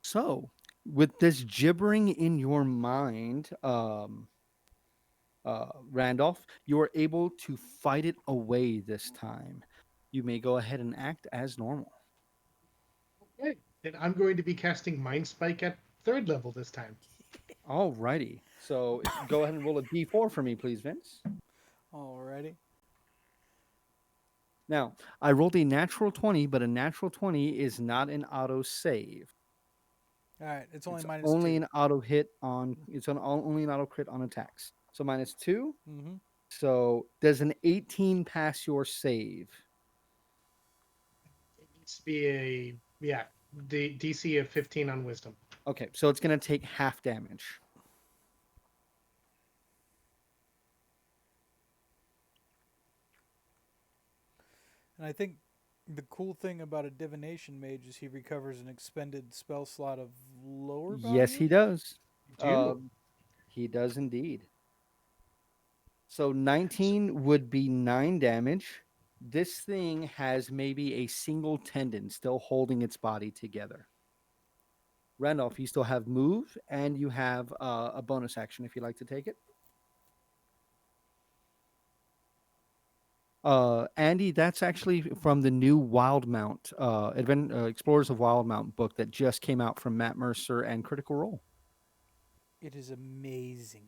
So, with this gibbering in your mind, Randolph, you are able to fight it away this time. You may go ahead and act as normal. Okay. And I'm going to be casting Mind Spike at 3rd level this time. Alrighty. So, go ahead and roll a d4 for me, please, Vince. Alrighty. Now, I rolled a natural 20, but a natural 20 is not an auto save. Alright, it's only It's minus only 2. an auto hit on. Only an auto crit on attacks. So minus 2. Mm-hmm. So does an 18 pass your save? It needs to be the DC of 15 on Wisdom. Okay, so it's going to take half damage. And I think the cool thing about a divination mage is he recovers an expended spell slot of lower value. Yes, he does. Do. He does indeed. So 19 would be 9 damage. This thing has maybe a single tendon still holding its body together. Randolph, you still have move, and you have a bonus action if you'd like to take it. Andy, that's actually from the new Wildmount, Explorers of Wildmount book that just came out from Matt Mercer and Critical Role. It is amazing.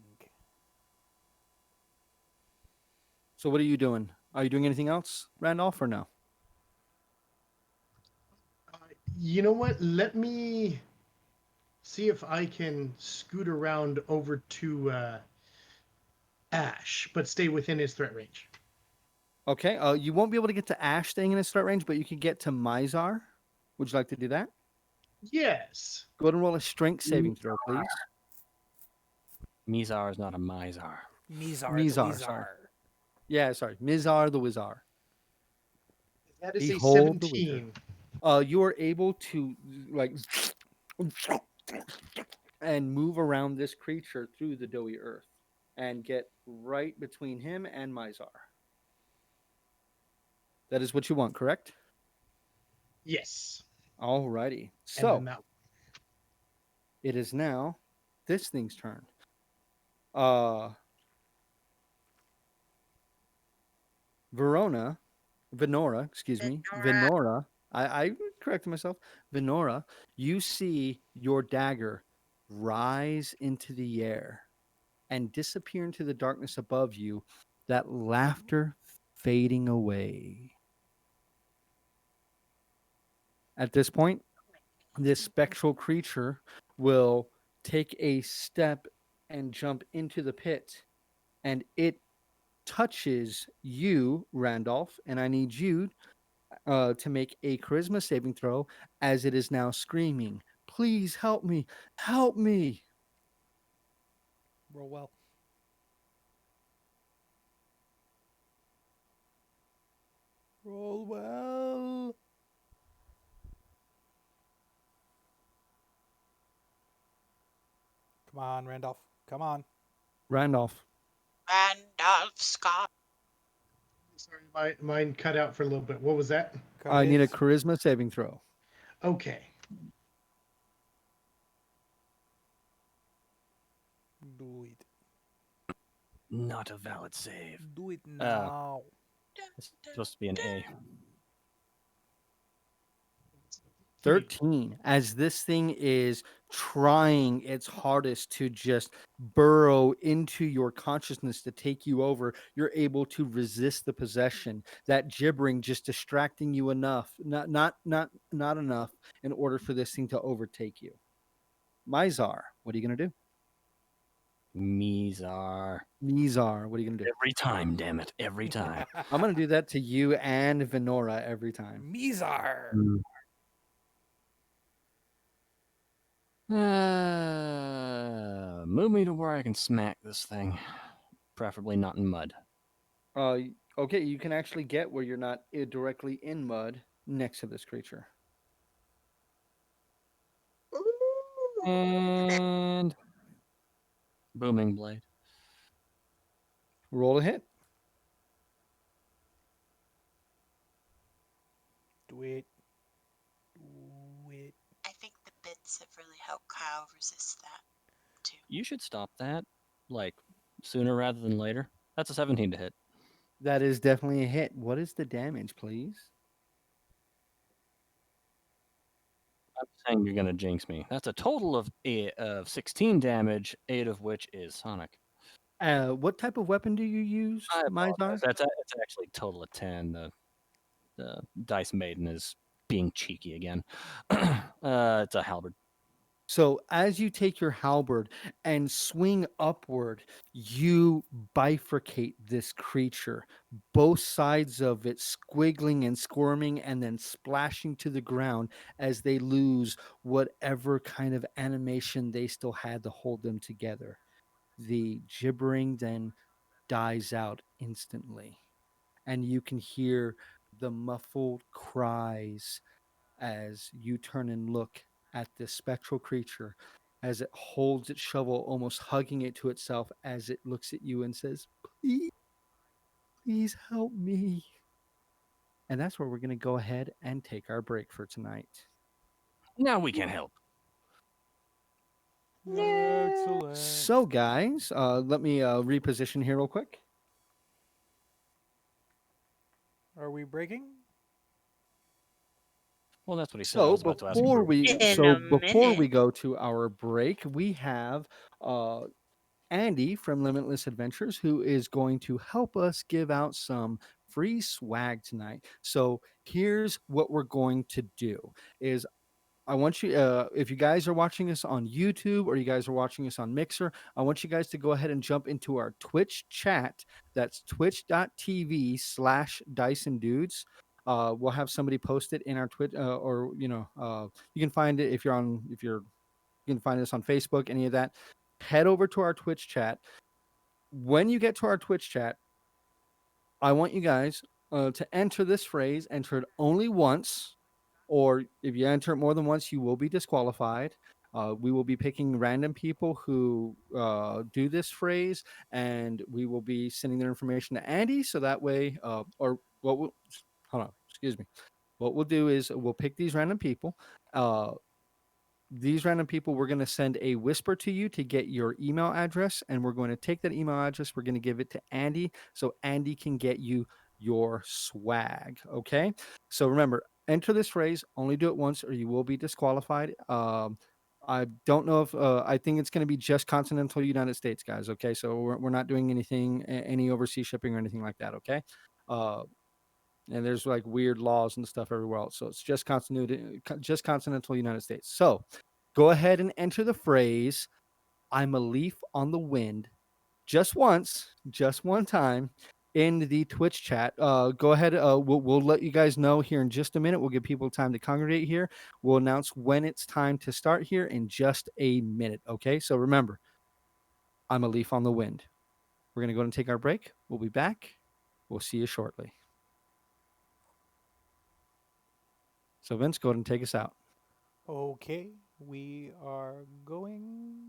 So what are you doing? Are you doing anything else, Randolph, or no? You know what? Let me see if I can scoot around over to Ash, but stay within his threat range. Okay. You won't be able to get to Ash staying in his threat range, but you can get to Mizar. Would you like to do that? Yes. Go ahead and roll a strength saving throw, please. Mizar is not a Mizar. Mizar, Mizar, the sorry. Wizar. Yeah, sorry. Mizar the Wizar. That is Behold a the wizard. 17. You are able to like and move around this creature through the doughy earth and get right between him and Mizar. That is what you want, correct? Yes. Alrighty. And So then that it is now this thing's turn. Venora, excuse me, Venora. I corrected myself. Venora, you see your dagger rise into the air and disappear into the darkness above you, that laughter fading away. At this point, this spectral creature will take a step and jump into the pit and it touches you, Randolph, and I need you to make a charisma saving throw as it is now screaming, "Please help me! Help me!" Roll well. Roll well. Come on, Randolph. Come on. Randolph. Randolph Scott. Sorry, mine cut out for a little bit. What was that? I need a Charisma. charisma saving throw. Okay. Do it. Not a valid save. Do it now. It's supposed to be an A. 13. As this thing is trying its hardest to just burrow into your consciousness to take you over, you're able to resist the possession. That gibbering just distracting you enough, not enough in order for this thing to overtake you. Mizar, what are you gonna do? Mizar. Mizar, what are you gonna do? Every time, damn it. Every time. I'm gonna do that to you and Venora every time. Mizar. Move me to where I can smack this thing. Preferably not in mud. Okay, you can actually get where you're not directly in mud next to this creature. And booming blade. Roll a hit. Do it. Do it. I think the bits have really helped Kyle resist that too. You should stop that, like, sooner rather than later. That's a 17 to hit. That is definitely a hit. What is the damage, please? I'm saying you're gonna jinx me. That's a total of 16 damage, 8 of which is sonic. What type of weapon do you use, I Mizar? apologize. It's actually a total of 10. The Dice Maiden is being cheeky again. It's a halberd. So as you take your halberd and swing upward, you bifurcate this creature, both sides of it squiggling and squirming and then splashing to the ground as they lose whatever kind of animation they still had to hold them together. The gibbering then dies out instantly, and you can hear the muffled cries as you turn and look at this spectral creature as it holds its shovel, almost hugging it to itself as it looks at you and says, "Please, please help me." And that's where we're going to go ahead and take our break for tonight. Now we can help. Excellent. So, guys, let me reposition here real quick. Are we breaking? Well, that's what he said. I So was about to ask before him. we In so a before we minute. go to our break, we have Andy from Limitless Adventures who is going to help us give out some free swag tonight. So here's what we're going to do is I want you, if you guys are watching us on YouTube or you guys are watching us on Mixer, I want you guys to go ahead and jump into our Twitch chat. That's twitch.tv/Dyson Dudes. We'll have somebody post it in our Twitch, or you can find it if you can find us on Facebook, any of that. Head over to our Twitch chat. When you get to our Twitch chat, I want you guys to enter this phrase, enter it only once, or if you enter it more than once, you will be disqualified. We will be picking random people who do this phrase, and we will be sending their information to Andy. So that way, or what we'll, hold on, excuse me. What we'll do is we'll pick these random people. These random people, we're going to send a whisper to you to get your email address, and we're going to take that email address, we're going to give it to Andy so Andy can get you your swag. Okay, so remember, enter this phrase, only do it once or you will be disqualified. I don't know if I think it's going to be just continental United States, guys. Okay, so we're not doing anything, any overseas shipping or anything like that. Okay, and there's like weird laws and stuff everywhere else. So it's just continental United States. So go ahead and enter the phrase, "I'm a leaf on the wind just once, just one time in the Twitch chat. Go ahead. We'll let you guys know here in just a minute. We'll give people time to congregate here. We'll announce when it's time to start here in just a minute. Okay. So remember, I'm a leaf on the wind. We're going to go and take our break. We'll be back. We'll see you shortly. So Vince, go ahead and take us out. Okay, we are going.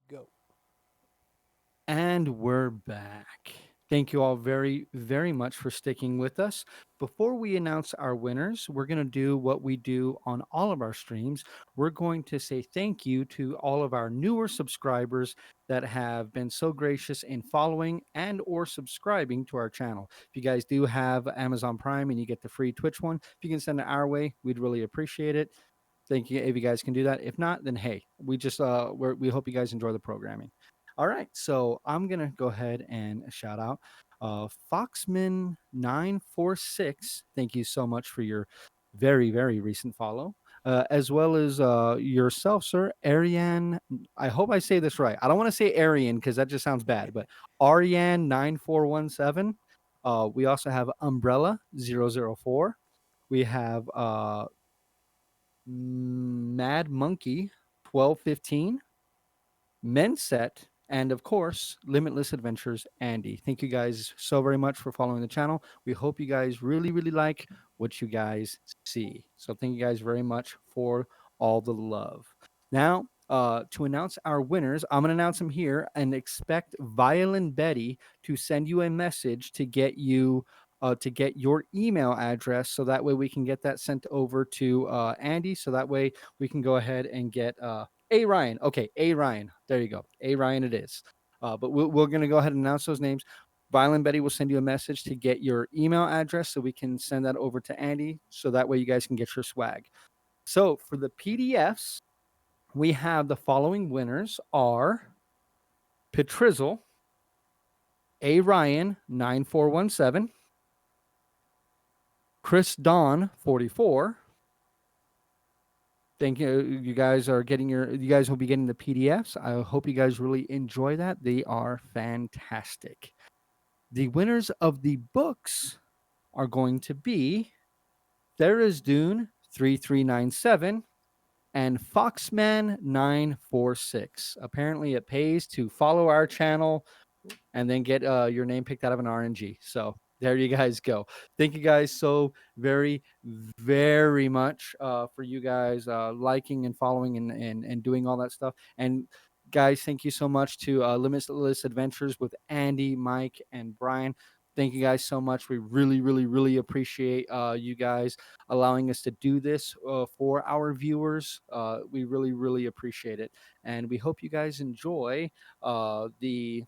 Go. And we're back. Thank you all very, very much for sticking with us. Before we announce our winners, we're going to do what we do on all of our streams. We're going to say thank you to all of our newer subscribers that have been so gracious in following and or subscribing to our channel. If you guys do have Amazon Prime and you get the free Twitch one, if you can send it our way, we'd really appreciate it. Thank you if you guys can do that. If not, then hey, we just we hope you guys enjoy the programming. All right, so I'm gonna go ahead and shout out Foxman946. Thank you so much for your very, very recent follow, as well as yourself, sir, Ariane. I hope I say this right. I don't want to say Arian because that just sounds bad, but Ariane9417. We also have Umbrella004. We have Mad Monkey 1215. Menset, and of course, Limitless Adventures, Andy. Thank you guys so very much for following the channel. We hope you guys really, really like what you guys see. So thank you guys very much for all the love. Now, to announce our winners, I'm going to announce them here and expect Violin Betty to send you a message to get your email address so that way we can get that sent over to Andy so that way we can go ahead and get A Ryan. Okay, A Ryan. There you go. A Ryan it is. But we're going to go ahead and announce those names. Violin Betty will send you a message to get your email address so we can send that over to Andy so that way you guys can get your swag. So for the PDFs, we have the following winners are Petrizzle, A Ryan 9417, Chris Dawn 44. Thank you. You guys are getting you guys will be getting the PDFs. I hope you guys really enjoy that. They are fantastic. The winners of the books are going to be Thera's Dune 3397 and Foxman 946. Apparently it pays to follow our channel and then get your name picked out of an RNG. So there you guys go. Thank you guys so very, very much for you guys liking and following and doing all that stuff. And guys, thank you so much to Limitless Adventures with Andy, Mike, and Brian. Thank you guys so much. We really, really, really appreciate you guys allowing us to do this for our viewers. We really, really appreciate it. And we hope you guys enjoy the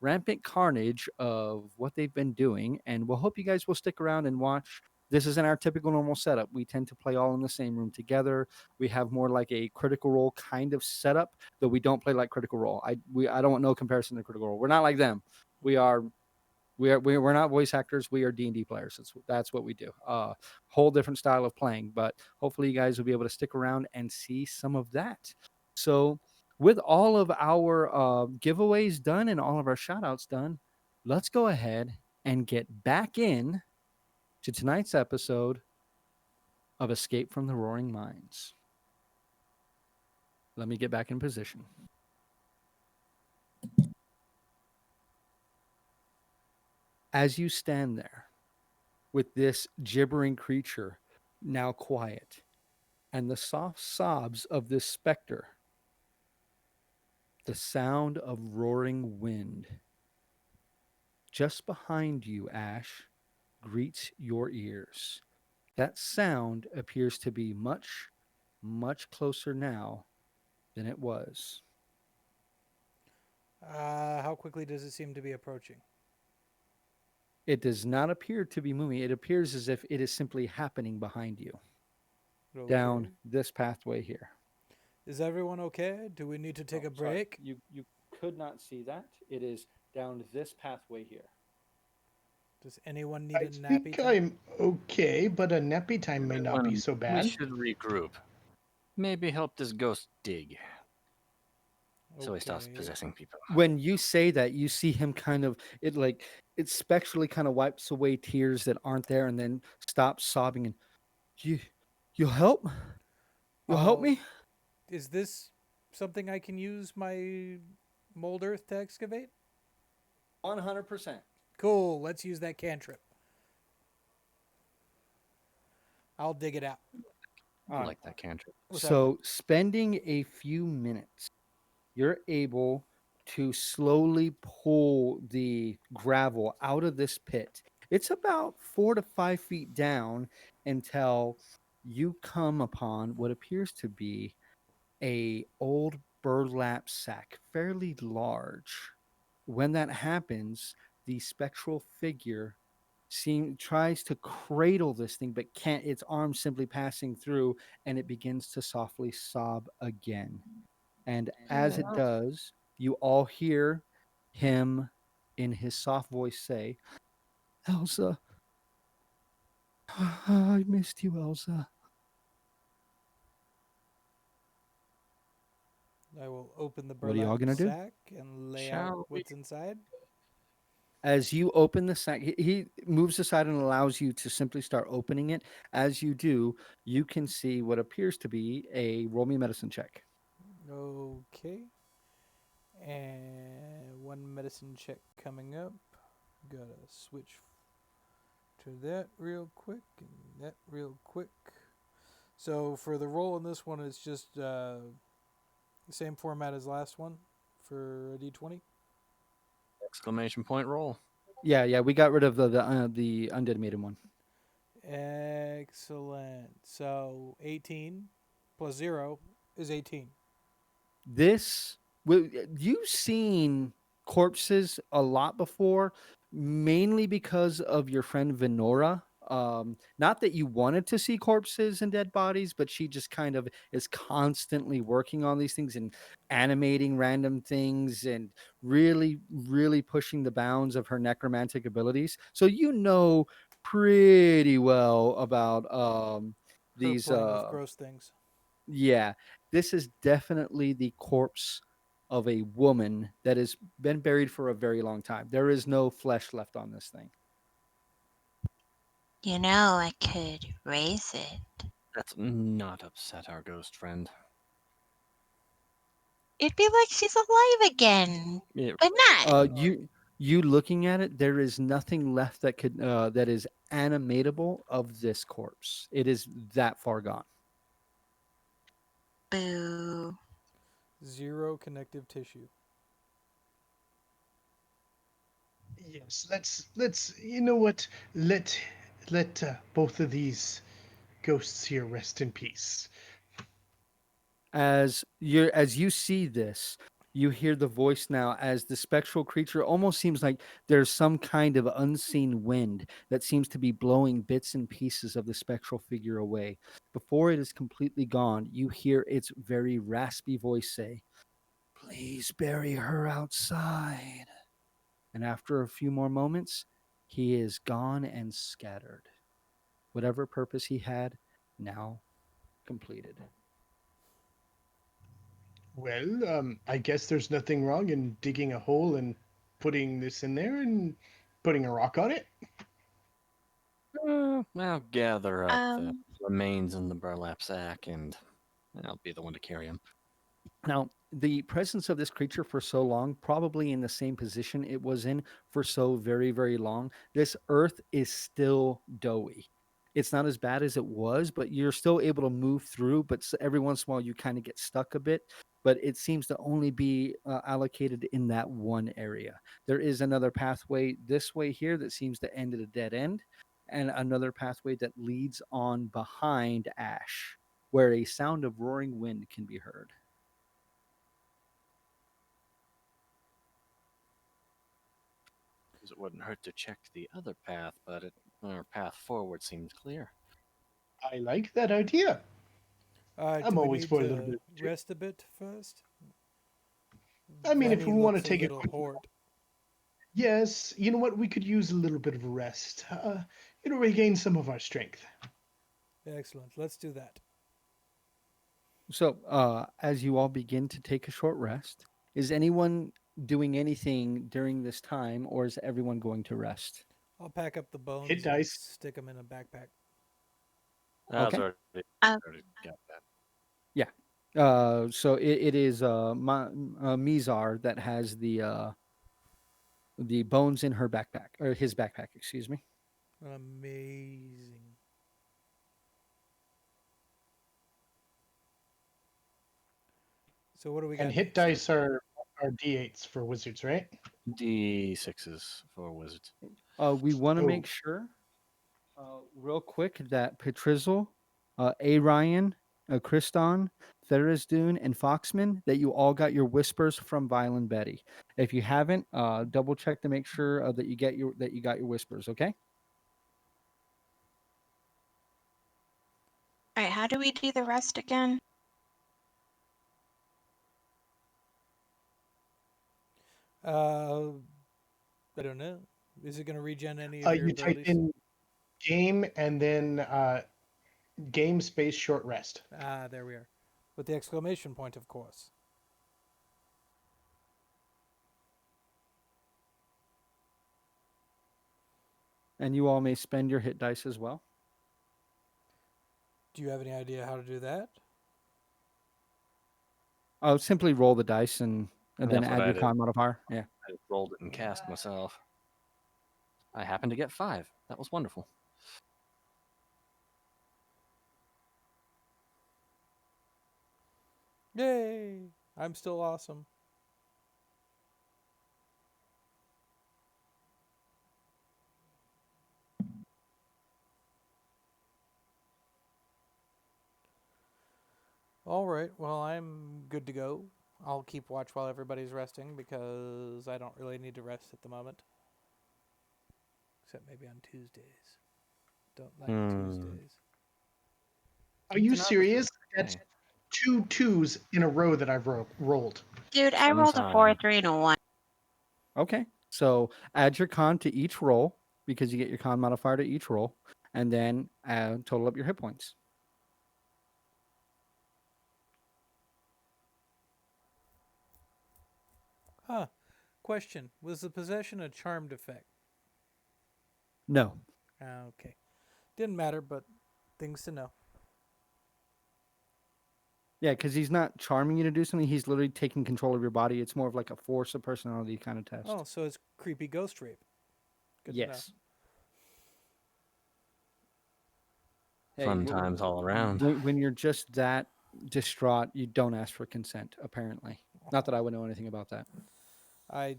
rampant carnage of what they've been doing. And we'll hope you guys will stick around and watch. This isn't our typical normal setup. We tend to play all in the same room together. We have more like a Critical Role kind of setup, though we don't play like Critical Role. I don't want no comparison to Critical Role. We're not like them. We're not voice actors. We are D&D players. That's what we do. Whole different style of playing, but hopefully you guys will be able to stick around and see some of that. So with all of our giveaways done and all of our shout outs done, let's go ahead and get back in to tonight's episode of Escape from the Roaring Mines. Let me get back in position. As you stand there with this gibbering creature now quiet and the soft sobs of this specter, the sound of roaring wind just behind you, Ash, greets your ears. That sound appears to be much, much closer now than it was. How quickly does it seem to be approaching? It does not appear to be moving. It appears as if it is simply happening behind you, down Okay. this pathway here. Is everyone okay? Do we need to take a Sorry. break? You could not see that. It is down this pathway here. Does anyone need I a nappy think time? I'm okay, but a nappy time may not be so We bad. should regroup. Maybe help this ghost dig so he stops Okay. possessing people. When you say that, you see him kind of it spectrally kind of wipes away tears that aren't there and then stops sobbing and you'll help? You'll help me? Is this something I can use my mold earth to excavate? 100%. Cool. Let's use that cantrip. I'll dig it out. I like that cantrip. What's So spending a few minutes, you're able to slowly pull the gravel out of this pit. It's about 4 to 5 feet down until you come upon what appears to be a old burlap sack, fairly large. When that happens, the spectral figure tries to cradle this thing but can't, its arms simply passing through, and it begins to softly sob again. And as it does, you all hear him in his soft voice say, Elsa, I missed you, Elsa. I will open the What are burlap y'all gonna do? sack and lay out Shall we? what's inside. As you open the sack, he moves aside and allows you to simply start opening it. As you do, you can see what appears to be a roll me medicine check. Okay. And one medicine check coming up. Gotta switch to that real quick and that real quick. So for the roll in this one, it's just the same format as last one for a d20. Exclamation point roll. Yeah, we got rid of the undead maiden one. Excellent. So 18 plus 0 is 18. This you've seen corpses a lot before, mainly because of your friend Venora. Not that you wanted to see corpses and dead bodies, but she just kind of is constantly working on these things and animating random things and really, really pushing the bounds of her necromantic abilities. So you know pretty well about Her these playing with gross things. yeah, this is definitely the corpse of a woman that has been buried for a very long time. There is no flesh left on this thing. You know, I could raise it. Let's not upset our ghost friend. It'd be like she's alive again, It but not. You looking at it, there is nothing left that could that is animatable of this corpse. It is that far gone. Boo. 0 connective tissue. Yes, let's you know what? Let both of these ghosts here rest in peace. As you see this, you hear the voice now as the spectral creature almost seems like there's some kind of unseen wind that seems to be blowing bits and pieces of the spectral figure away. Before it is completely gone, you hear its very raspy voice say, "Please bury her outside." And after a few more moments, he is gone and scattered. Whatever purpose he had, now completed. Well, I guess there's nothing wrong in digging a hole and putting this in there and putting a rock on it. I'll gather up the Um, remains in the burlap sack and I'll be the one to carry them. Now, the presence of this creature for so long, probably in the same position it was in for so very, very long, this earth is still doughy. It's not as bad as it was, but you're still able to move through. But every once in a while, you kind of get stuck a bit. But it seems to only be allocated in that one area. There is another pathway this way here that seems to end at a dead end, and another pathway that leads on behind Ash, where a sound of roaring wind can be heard. Because it wouldn't hurt to check the other path, but our path forward seems clear. I like that idea. I'm Do we always need for a little bit to of change. rest a bit first? I mean, if Venny we want to looks a take a little quick, hort. yes, you know what? We could use a little bit of a rest. Regain some of our strength. Excellent. Let's do that. So, as you all begin to take a short rest, is anyone doing anything during this time, or is everyone going to rest? I'll pack up the Hit bones and dice. stick them in a backpack. I was Okay. um, already got that. Yeah. So it is Mizar that has the bones in her backpack, or his backpack, excuse me. Amazing. So what do we got And hit next? dice are d8s for wizards, right? D6s for wizards. We want to Oh, make sure, real quick, that Petrizzle, A. Ryan, Kriston, Therisdune, and Foxman, that you all got your whispers from Violin Betty. If you haven't, double check to make sure that you got your whispers. Okay. All right, how do we do the rest again? I don't know. Is it going to regen any of your you type abilities? in game and then game space short rest. Ah, there we are. With the exclamation point, of course. And you all may spend your hit dice as well. Do you have any idea how to do that? I'll simply roll the dice and then That's add what I your did. con modifier. Yeah. I rolled it and cast myself. I happened to get 5. That was wonderful. Yay! I'm still awesome. All right. Well, I'm good to go. I'll keep watch while everybody's resting because I don't really need to rest at the moment. Except maybe on Tuesdays. Don't like Tuesdays. Are you It's an serious? That's opportunity. 2 2s in a row that I've rolled. Dude, I rolled a 4, Sometime. 3, and a 1. Okay. So add your con to each roll because you get your con modifier to each roll, and then total up your hit points. Huh. Question. Was the possession a charmed effect? No. Okay. Didn't matter, but things to know. Yeah, because he's not charming you to do something. He's literally taking control of your body. It's more of like a force of personality kind of test. Oh, so it's creepy ghost rape. Good yes. Hey, Fun times all around. when you're just that distraught, you don't ask for consent, apparently. Not that I would know anything about that. I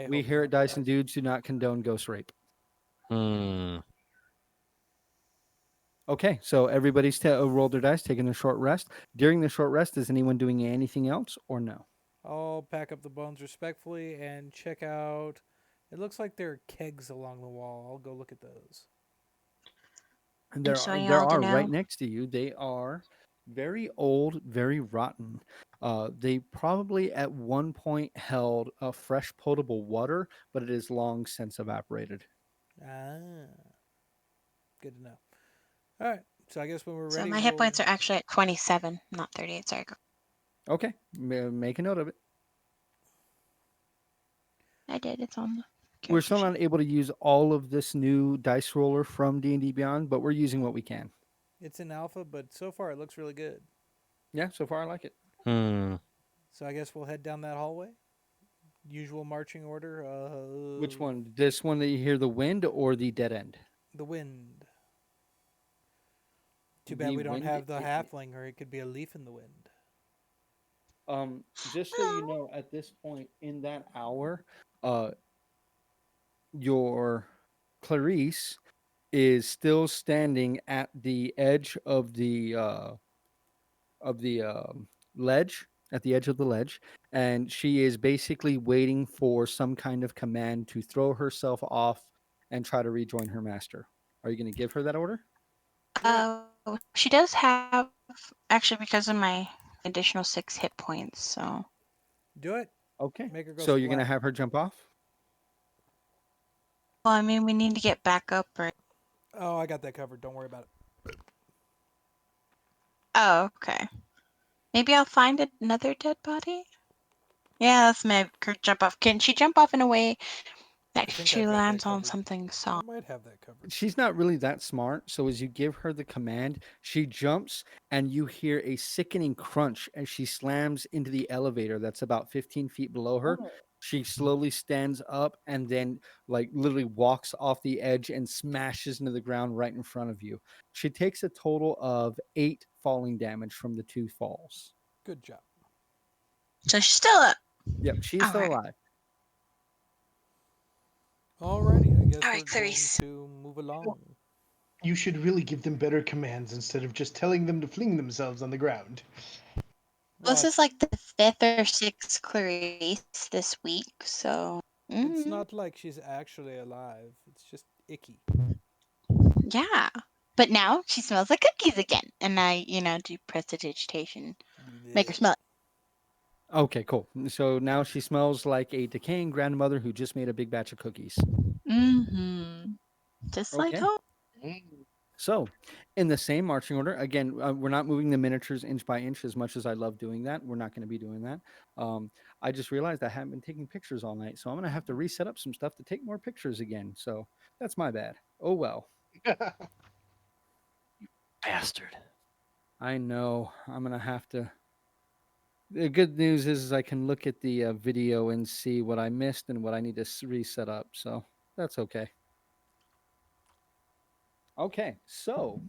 We hope here not. at Dyson Dudes do not condone ghost rape. Hmm. Okay, so everybody's rolled their dice, taking a short rest. During the short rest, is anyone doing anything else or no? I'll pack up the bones respectfully and check out. It looks like there are kegs along the wall. I'll go look at those. And I'm showing you all to are right know. next to you. They are very old, very rotten. They probably at one point held a fresh potable water, but it is long since evaporated. Ah, good to know. All right, so I guess when we're So ready, my hit we'll. points are actually at 27, not 38. Sorry. Okay, make a note of it. I did. It's on the We're character still sheet. not able to use all of this new dice roller from D&D Beyond, but we're using what we can. It's in alpha, but so far it looks really good. Yeah, so far I like it. Hmm. So I guess we'll head down that hallway. Usual marching order. Which one? This one that you hear the wind or the dead end? The wind. Too bad The we don't wind have the halfling, or it could be a leaf in the wind. Just so you know, at this point in that hour, your Clarice is still standing at the edge of the ledge, at the edge of the ledge, and she is basically waiting for some kind of command to throw herself off and try to rejoin her master. Are you going to give her that order? Oh, she does have, actually, because of my additional 6 hit points. So, Do it. Okay. Make her go So you're going to splat. have her jump off? well, I mean, we need to get back up, right? Oh, I got that covered. Don't worry about it. Oh, okay. Maybe I'll find another dead body. Yeah, let's make her jump off. Can she jump off in a way that I think she I've got that lands on covered. something I soft? might have that covered. She's not really that smart. So as you give her the command, she jumps and you hear a sickening crunch as she slams into the elevator that's about 15 feet below her. She slowly stands up and then, like, literally walks off the edge and smashes into the ground right in front of you. She takes a total of 8 falling damage from the 2 falls. Good job. So she's still up. Yep, she's All still right. alive. Alrighty, I guess All we're right, going Clarice. to move along. You should really give them better commands instead of just telling them to fling themselves on the ground. This What? is like the 5th or 6th Clarice this week, so. It's Mm, not like she's actually alive. It's just icky. yeah. But now she smells like cookies again. And I, do prestidigitation. Make her Blech. smell it. Okay, cool. So now she smells like a decaying grandmother who just made a big batch of cookies. Mm-hmm. Just like Okay. home. So, in the same marching order, again, we're not moving the miniatures inch by inch as much as I love doing that. We're not going to be doing that. I just realized I haven't been taking pictures all night, so I'm going to have to reset up some stuff to take more pictures again. So, that's my bad. Oh well. Bastard. I know. I'm going to have to. The good news is I can look at the video and see what I missed and what I need to reset up. So, that's okay. Okay, so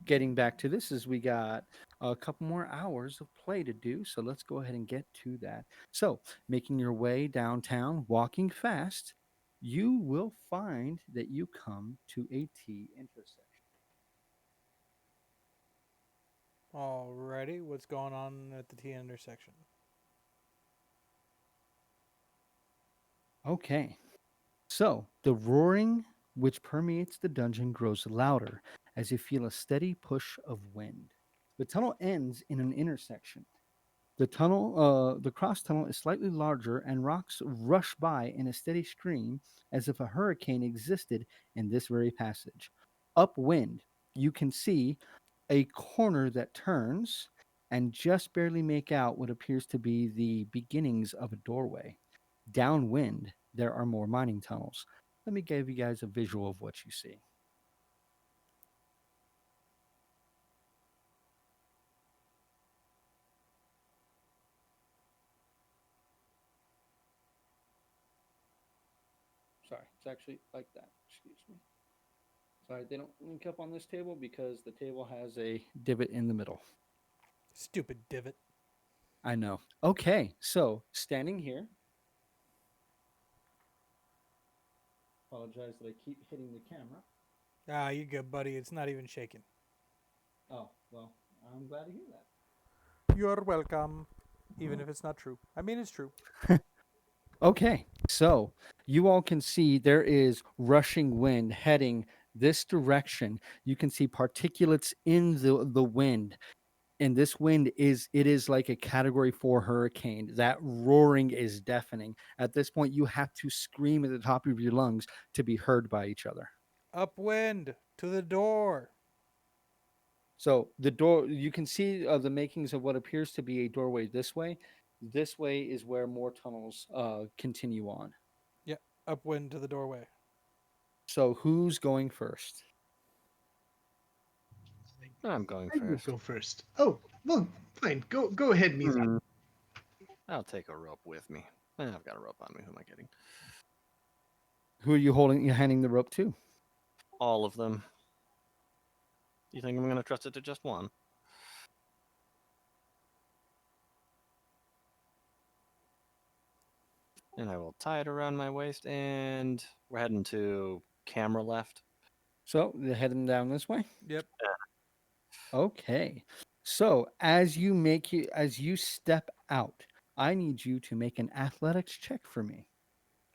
getting back to this is we got a couple more hours of play to do, so let's go ahead and get to that. So making your way downtown, walking fast, you will find that you come to a T intersection. Alrighty, what's going on at the T intersection? Okay, so the roaring which permeates the dungeon grows louder as you feel a steady push of wind. The tunnel ends in an intersection. The cross tunnel is slightly larger, and rocks rush by in a steady stream as if a hurricane existed in this very passage. Upwind, you can see a corner that turns and just barely make out what appears to be the beginnings of a doorway. Downwind, there are more mining tunnels. Let me give you guys a visual of what you see. Sorry, it's actually like that. Excuse me. Sorry, they don't link up on this table because the table has a divot in the middle. Stupid divot. I know. Okay, so standing here. Apologize that I keep hitting the camera. Ah, you good, buddy. It's not even shaking. Oh, well, I'm glad to hear that. You're welcome. Even if it's not true. I mean, it's true. Okay, so you all can see there is rushing wind heading this direction. You can see particulates in the wind. And this wind is like a category 4 hurricane. That roaring is deafening. At this point, you have to scream at the top of your lungs to be heard by each other. Upwind to the door. So the door, you can see the makings of what appears to be a doorway this way. This way is where more tunnels continue on. Yeah, upwind to the doorway. So who's going first? I'm going I will first. go first. Oh, well, fine. Go ahead, Misa. Hmm. I'll take a rope with me. I've got a rope on me. Who am I kidding? Who are you holding? You handing the rope to? All of them. You think I'm going to trust it to just one? And I will tie it around my waist, and we're heading to camera left. So they're heading down this way. Yep. Okay. So as you step out, I need you to make an athletics check for me.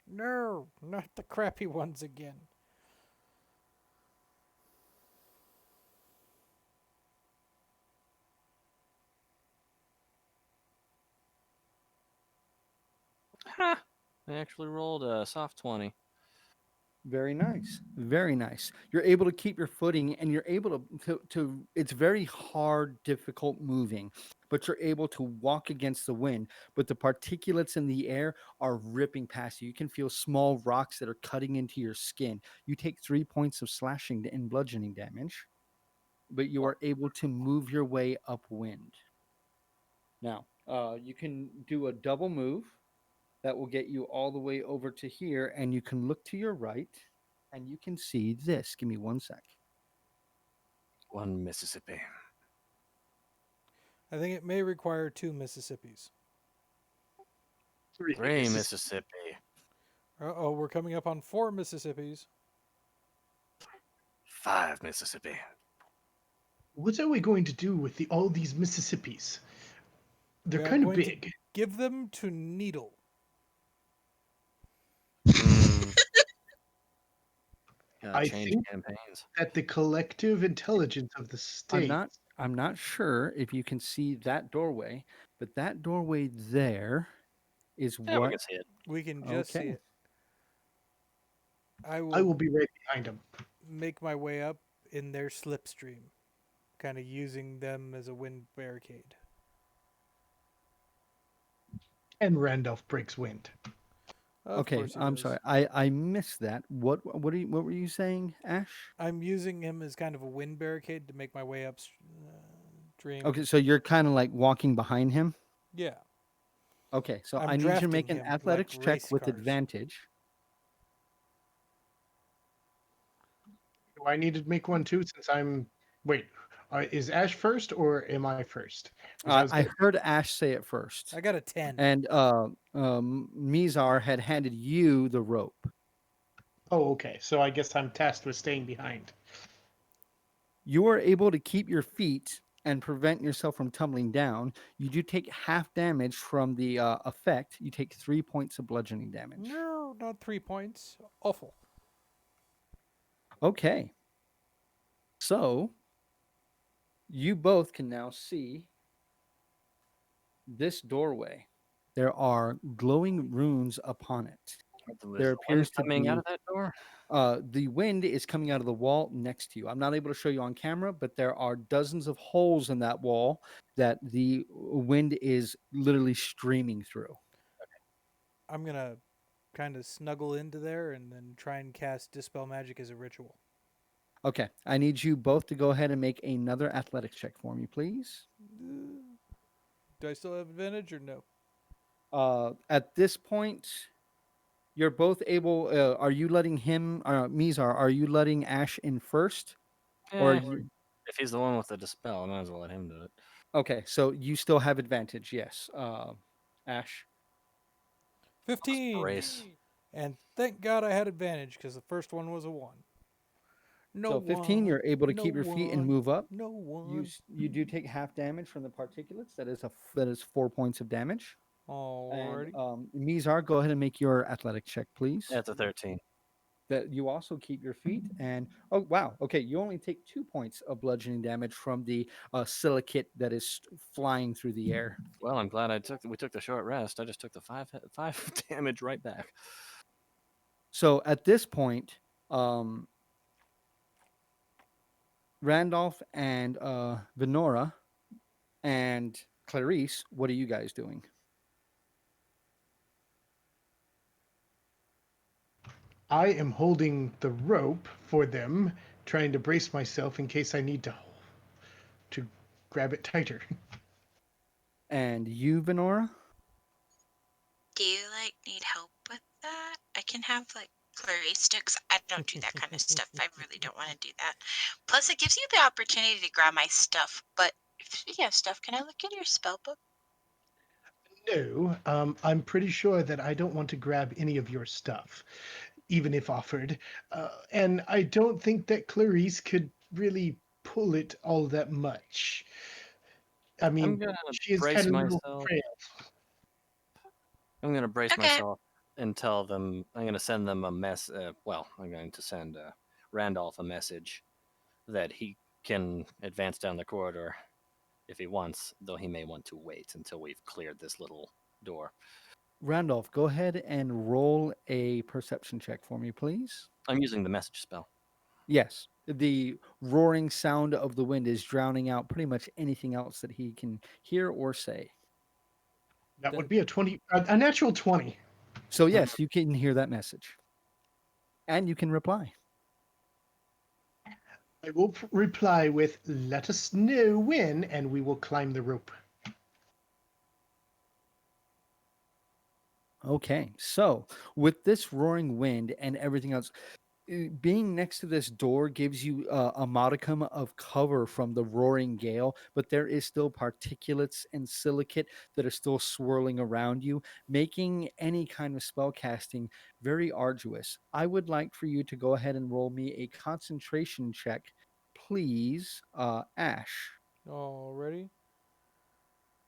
No, not the crappy ones again. Ha! I actually rolled a soft 20. Very nice. Very nice. You're able to keep your footing and you're able to it's very hard, difficult moving, but you're able to walk against the wind. But the particulates in the air are ripping past you. You can feel small rocks that are cutting into your skin. You take 3 points of slashing and bludgeoning damage, but you are able to move your way upwind. Now, you can do a double move that will get you all the way over to here, and you can look to your right and you can see this. Give me 1 sec. One Mississippi. I think it may require 2 Mississippis. 3 Mississippi. Uh-oh, we're coming up on 4 Mississippis. 5 Mississippi. What are we going to do with all these Mississippis? They're We are kind of going to big. give them to Needle. Mm. Gotta I change think campaigns. that the collective intelligence of the state. I'm not sure if you can see that doorway, but that doorway there is Yeah, we what. can see it. We can just see Okay. it. I I will will be right behind him. make my way up in their slipstream, kind of using them as a wind barricade. And Randolph breaks wind. Of Okay, course he I'm does. sorry. I missed that. What what were you saying, Ash? I'm using him as kind of a wind barricade to make my way up stream. Okay, so you're kind of like walking behind him. Yeah. Okay, so I'm I need you to drafting make an him like athletics check race with cars. advantage. Do I need to make one too since I'm. Wait, is Ash first or am I first? 'Cause I was I gonna- heard Ash say it first, I got a 10. and Mizar had handed you the rope. Oh, okay. So I guess I'm tasked with staying behind. You are able to keep your feet and prevent yourself from tumbling down. You do take half damage from the effect. You take 3 points of bludgeoning damage. No, not 3 points. Awful. Okay. So you both can now see this doorway. There are glowing runes upon it. There appears to coming be out of that door. the wind is coming out of the wall next to you. I'm not able to show you on camera, but there are dozens of holes in that wall that the wind is literally streaming through. I'm going to kind of snuggle into there and then try and cast Dispel Magic as a ritual. Okay, I need you both to go ahead and make another athletics check for me, please. Do I still have advantage or no? At this point, you're both able. Are you letting him, Mizar? Are you letting Ash in first, or are Eh, you? if he's the one with the dispel, I might as well let him do it. Okay, so you still have advantage. Yes, Ash. 15. Brace. And thank God I had advantage because the first one was a 1. No So 15, you're able to no keep your feet and one, move up. No one. You do take half damage from the particulates. That is 4 points of damage. And Alrighty. Mizar, go ahead and make your athletic check, please. That's a 13. That you also keep your feet. And oh wow, okay, you only take 2 points of bludgeoning damage from the silicate that is flying through the air. Well, I'm glad we took the short rest. I just took the five damage right back. So at this point, Randolph and Venora and Clarice, what are you guys doing? I am holding the rope for them, trying to brace myself in case I need to grab it tighter. And you, Venora? Do you like need help with that? I can have like Clarice do, 'cause I don't do that kind of stuff. I really don't want to do that. Plus, it gives you the opportunity to grab my stuff. But if you have stuff, can I look at your spell book? No, I'm pretty sure that I don't want to grab any of your stuff, even if offered. And I don't think that Clarice could really pull it all that much. I I'm mean, gonna she is brace kind of a little myself. frail. I'm gonna brace Okay. myself and tell them. I'm gonna send them a mess. Well, I'm going to send Randolph a message that he can advance down the corridor if he wants, though he may want to wait until we've cleared this little door. Randolph, go ahead and roll a perception check for me, please. I'm using the message spell. Yes, the roaring sound of the wind is drowning out pretty much anything else that he can hear or say. That would be a natural 20. So, yes, you can hear that message. And you can reply. I will reply with, "Let us know when, and we will climb the rope." Okay, so with this roaring wind and everything else, being next to this door gives you a modicum of cover from the roaring gale, but there is still particulates and silicate that are still swirling around you, making any kind of spell casting very arduous. I would like for you to go ahead and roll me a concentration check, please, Ash. Already.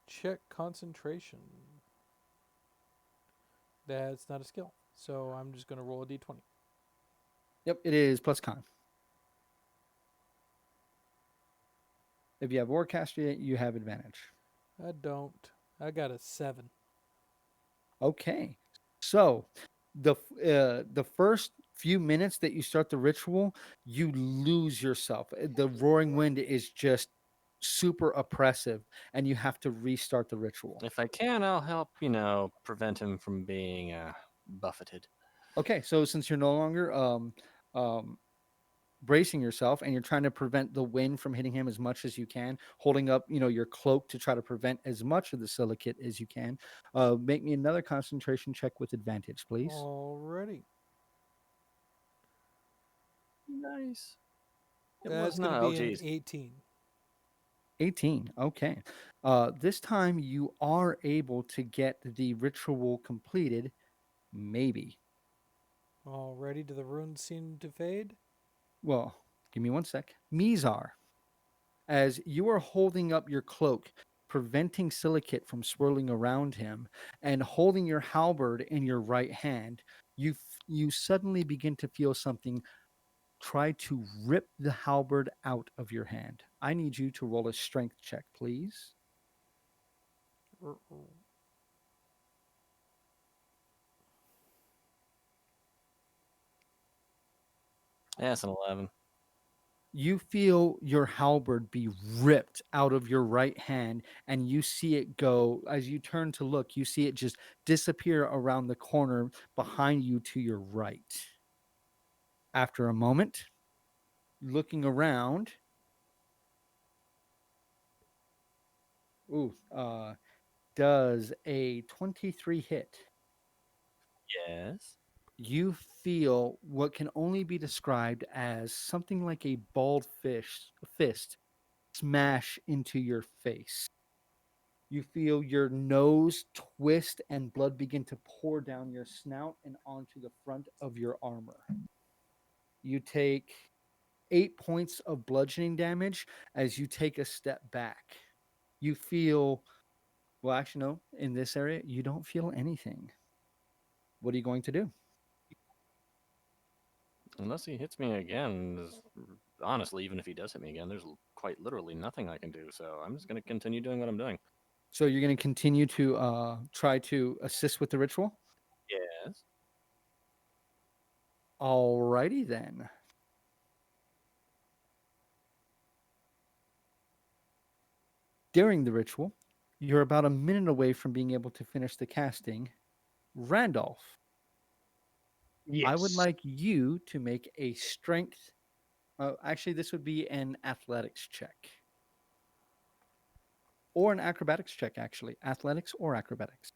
Check concentration. That's not a skill. So I'm just going to roll a d20. Yep, it is plus con. If you have Warcaster, you have advantage. I don't. I got a 7. Okay. So the first few minutes that you start the ritual, you lose yourself. The roaring wind is just super oppressive, and you have to restart the ritual. If I can, I'll help, prevent him from being buffeted. Okay, so since you're no longer um bracing yourself and you're trying to prevent the wind from hitting him as much as you can, holding up your cloak to try to prevent as much of the silicate as you can, make me another concentration check with advantage, please. Already. Nice. It That's was going to not. be Oh, an geez. 18. 18. Okay. This time you are able to get the ritual completed. Maybe. Already. Do the runes seem to fade? Well, give me one sec. Mizar, as you are holding up your cloak, preventing silicate from swirling around him, and holding your halberd in your right hand, you suddenly begin to feel something try to rip the halberd out of your hand. I need you to roll a strength check, please. R- r- Yeah, it's an 11. You feel your halberd be ripped out of your right hand, and you see it go. As you turn to look, you see it just disappear around the corner behind you to your right. After a moment, looking around, ooh, does a 23 hit? Yes. You feel what can only be described as something like a bald fist smash into your face. You feel your nose twist and blood begin to pour down your snout and onto the front of your armor. You take 8 points of bludgeoning damage as you take a step back. You feel, well, actually, no, in this area, you don't feel anything. What are you going to do? Unless he hits me again, honestly, even if he does hit me again, there's quite literally nothing I can do. So I'm just going to continue doing what I'm doing. So you're going to continue to try to assist with the ritual? Yes. Alrighty then. During the ritual, you're about a minute away from being able to finish the casting. Randolph, I would Yes. like you to make a strength. Actually, this would be an athletics check or an acrobatics check, actually. Athletics or acrobatics.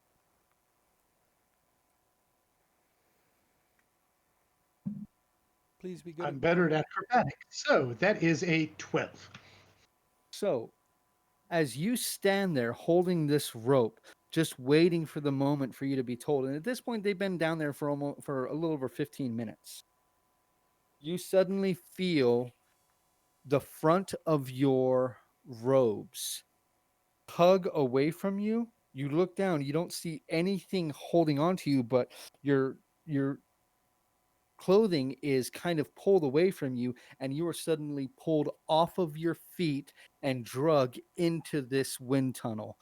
Please be good. I'm better at acrobatics. So that is a 12. So, as you stand there holding this rope, just waiting for the moment for you to be told, and at this point, they've been down there for a little over 15 minutes. You suddenly feel the front of your robes tug away from you. You look down, you don't see anything holding on to you, but your clothing is kind of pulled away from you, and you are suddenly pulled off of your feet and drug into this wind tunnel.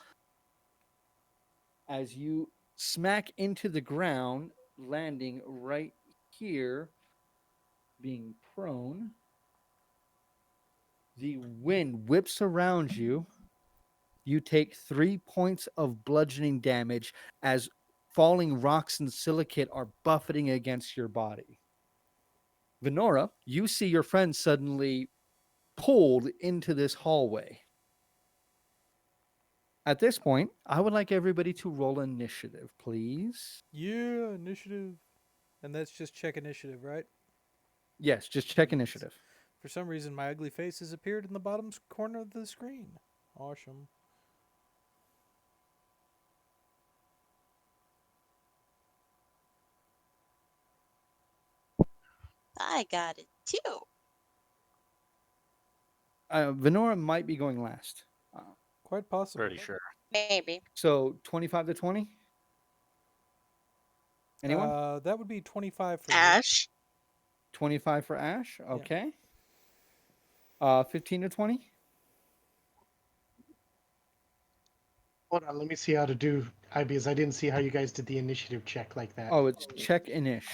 As you smack into the ground, landing right here, being prone, the wind whips around you. You take 3 points of bludgeoning damage as falling rocks and silicate are buffeting against your body. Venora, you see your friend suddenly pulled into this hallway. At this point, I would like everybody to roll initiative, please. Yeah, initiative. And that's just check initiative, right? Yes, just check initiative. For some reason, my ugly face has appeared in the bottom corner of the screen. Awesome. I got it too. Venora might be going last. Quite possible. Pretty sure. Maybe. So 25 to 20? Anyone? That would be 25 for me. Ash. 25 for Ash. Yeah. Okay. 15 to 20? Hold on, let me see how to do. Because I didn't see how you guys did the initiative check like that. Oh, it's check inish.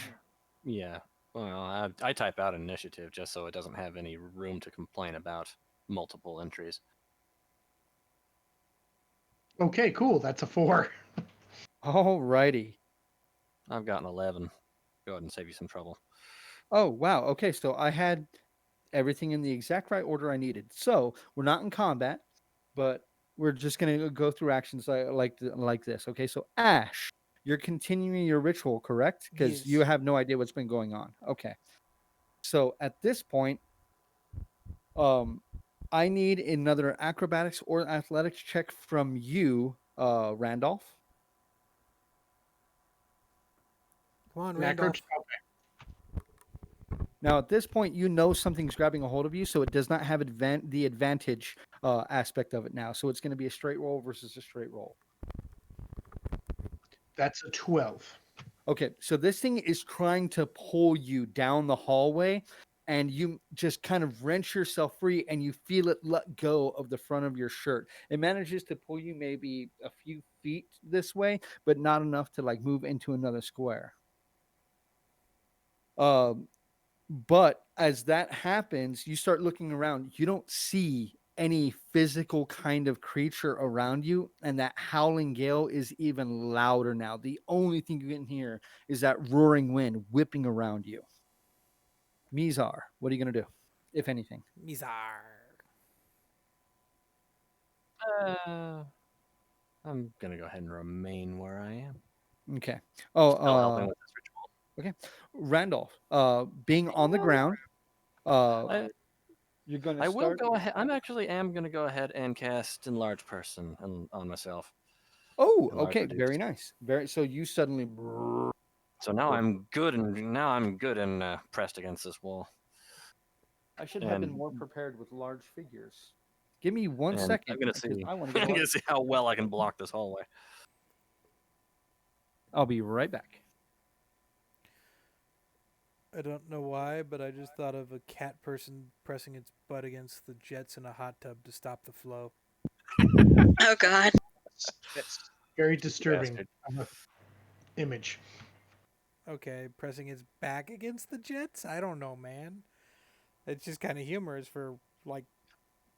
Yeah. Well, I type out initiative just so it doesn't have any room to complain about multiple entries. Okay, cool. That's a 4. Alrighty. I've got an 11. Go ahead and save you some trouble. Oh, wow. Okay, so I had everything in the exact right order I needed. So we're not in combat, but we're just going to go through actions like this. Okay, so Ash, you're continuing your ritual, correct? Because you Yes. have no idea what's been going on. Okay. So at this point, I need another acrobatics or athletics check from you, Randolph. Come on, An acro- Randolph. Now, at this point, you know something's grabbing a hold of you, so it does not have the advantage aspect of it now. So it's going to be a straight roll versus a straight roll. That's a 12. Okay, so this thing is trying to pull you down the hallway, and you just kind of wrench yourself free, and you feel it let go of the front of your shirt. It manages to pull you maybe a few feet this way, but not enough to like move into another square. But as that happens, you start looking around. You don't see any physical kind of creature around you, and that howling gale is even louder now. The only thing you can hear is that roaring wind whipping around you. Mizar, what are you going to do, if anything? Mizar. I'm gonna go ahead and remain where I am. Okay. Still helping with this ritual. Okay. Randolph, being on the ground, you're going to I will start. go ahead. I'm actually gonna go ahead and cast Enlarge Person on myself. Oh, Enlarge okay. Reduce. Very nice. So you suddenly. So now I'm good and pressed against this wall. I should have been And- more prepared with large figures. Give me one And second. I'm gonna because see. I want I'm to go. gonna see how well I can block this hallway. I'll be right back. I don't know why, but I just thought of a cat person pressing its butt against the jets in a hot tub to stop the flow. Oh God. That's very disturbing Bastard. image. Okay, pressing its back against the jets? I don't know, man. It's just kind of humorous for, like,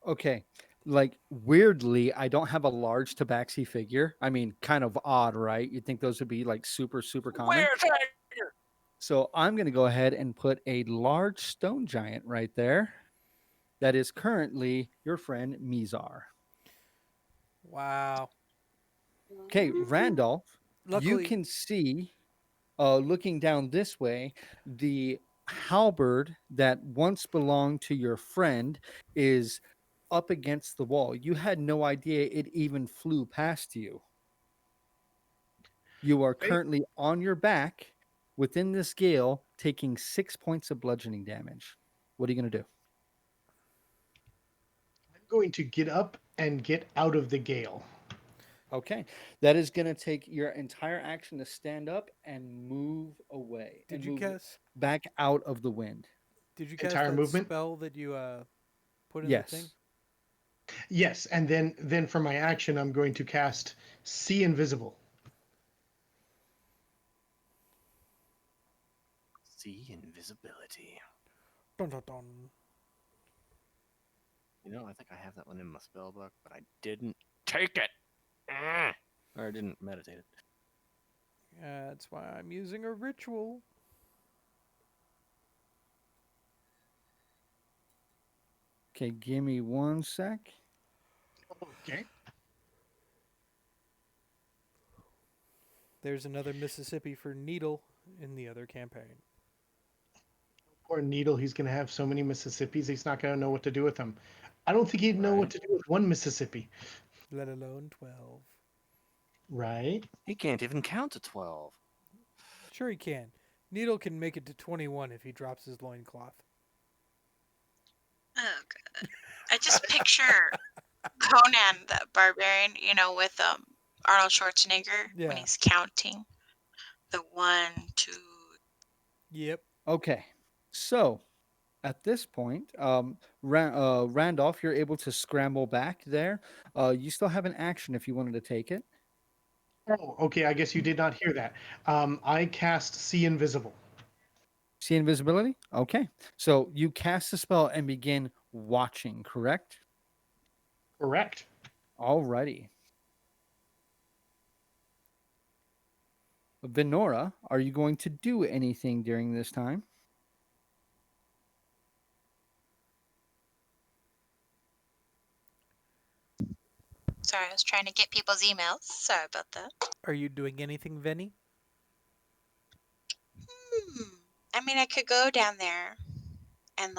Okay. Like weirdly, I don't have a large tabaxi figure. I mean, kind of odd, right? You'd think those would be like super common. So I'm going to go ahead and put a large stone giant right there. That is currently your friend Mizar. wow. Okay, Randolph, you Luckily, can see, looking down this way, the halberd that once belonged to your friend is up against the wall. You had no idea it even flew past you. You are Okay. currently on your back within this gale, taking 6 points of bludgeoning damage. What are you going to do? I'm going to get up and get out of the gale. Okay, that is going to take your entire action to stand up and move away. did and you move cast? back out of the wind? Did you cast Entire that movement? spell that you put in the thing? Yes. Yes, and then for my action, I'm going to cast See Invisible. See invisibility. Dun, dun, dun. You know, I think I have that one in my spell book, but I didn't take it. Or I didn't meditate it. That's why I'm using a ritual. Okay, give me one sec. Okay. There's another Mississippi for needle in the other campaign. Poor Needle, he's going to have so many Mississippis, he's not going to know what to do with them. I don't think he'd know what Right. to do with one Mississippi, Let alone 12. right? He can't even count to 12. Sure he can. Needle can make it to 21 if he drops his loincloth. Oh god. I just picture Conan the Barbarian, with Arnold Schwarzenegger when Yeah. he's counting the 1, 2. Yep. Okay. So at this point, Randolph, you're able to scramble back there. You still have an action if you wanted to take it. Oh, okay, I guess you did not hear that. I cast See Invisible. See invisibility? Okay. So you cast the spell and begin watching, correct? Correct. Alrighty. Venora, are you going to do anything during this time? Sorry, I was trying to get people's emails. Sorry about that. Are you doing anything, Venny? I mean, I could go down there and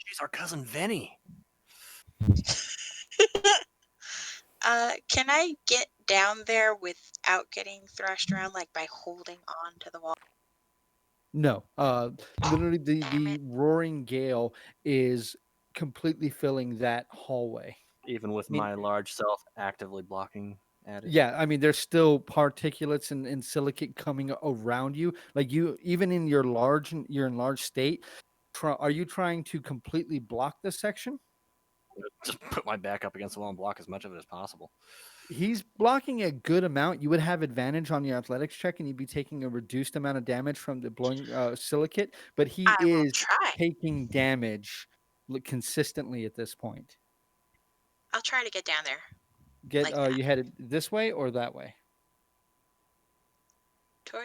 She's our cousin Vinny. can I get down there without getting thrashed around, by holding on to the wall? No. Literally, the Damn it. roaring gale is completely filling that hallway. Even with I mean, my large self actively blocking at it. yeah, I mean, there's still particulates and silicate coming around you. Like you, even in your enlarged state, are you trying to completely block this section? Just put my back up against the wall and block as much of it as possible. He's blocking a good amount. You would have advantage on your athletics check, and you'd be taking a reduced amount of damage from the blowing silicate. But he I will is try. taking damage consistently at this point. I'll try to get down there. Get Like that. you headed this way or that way?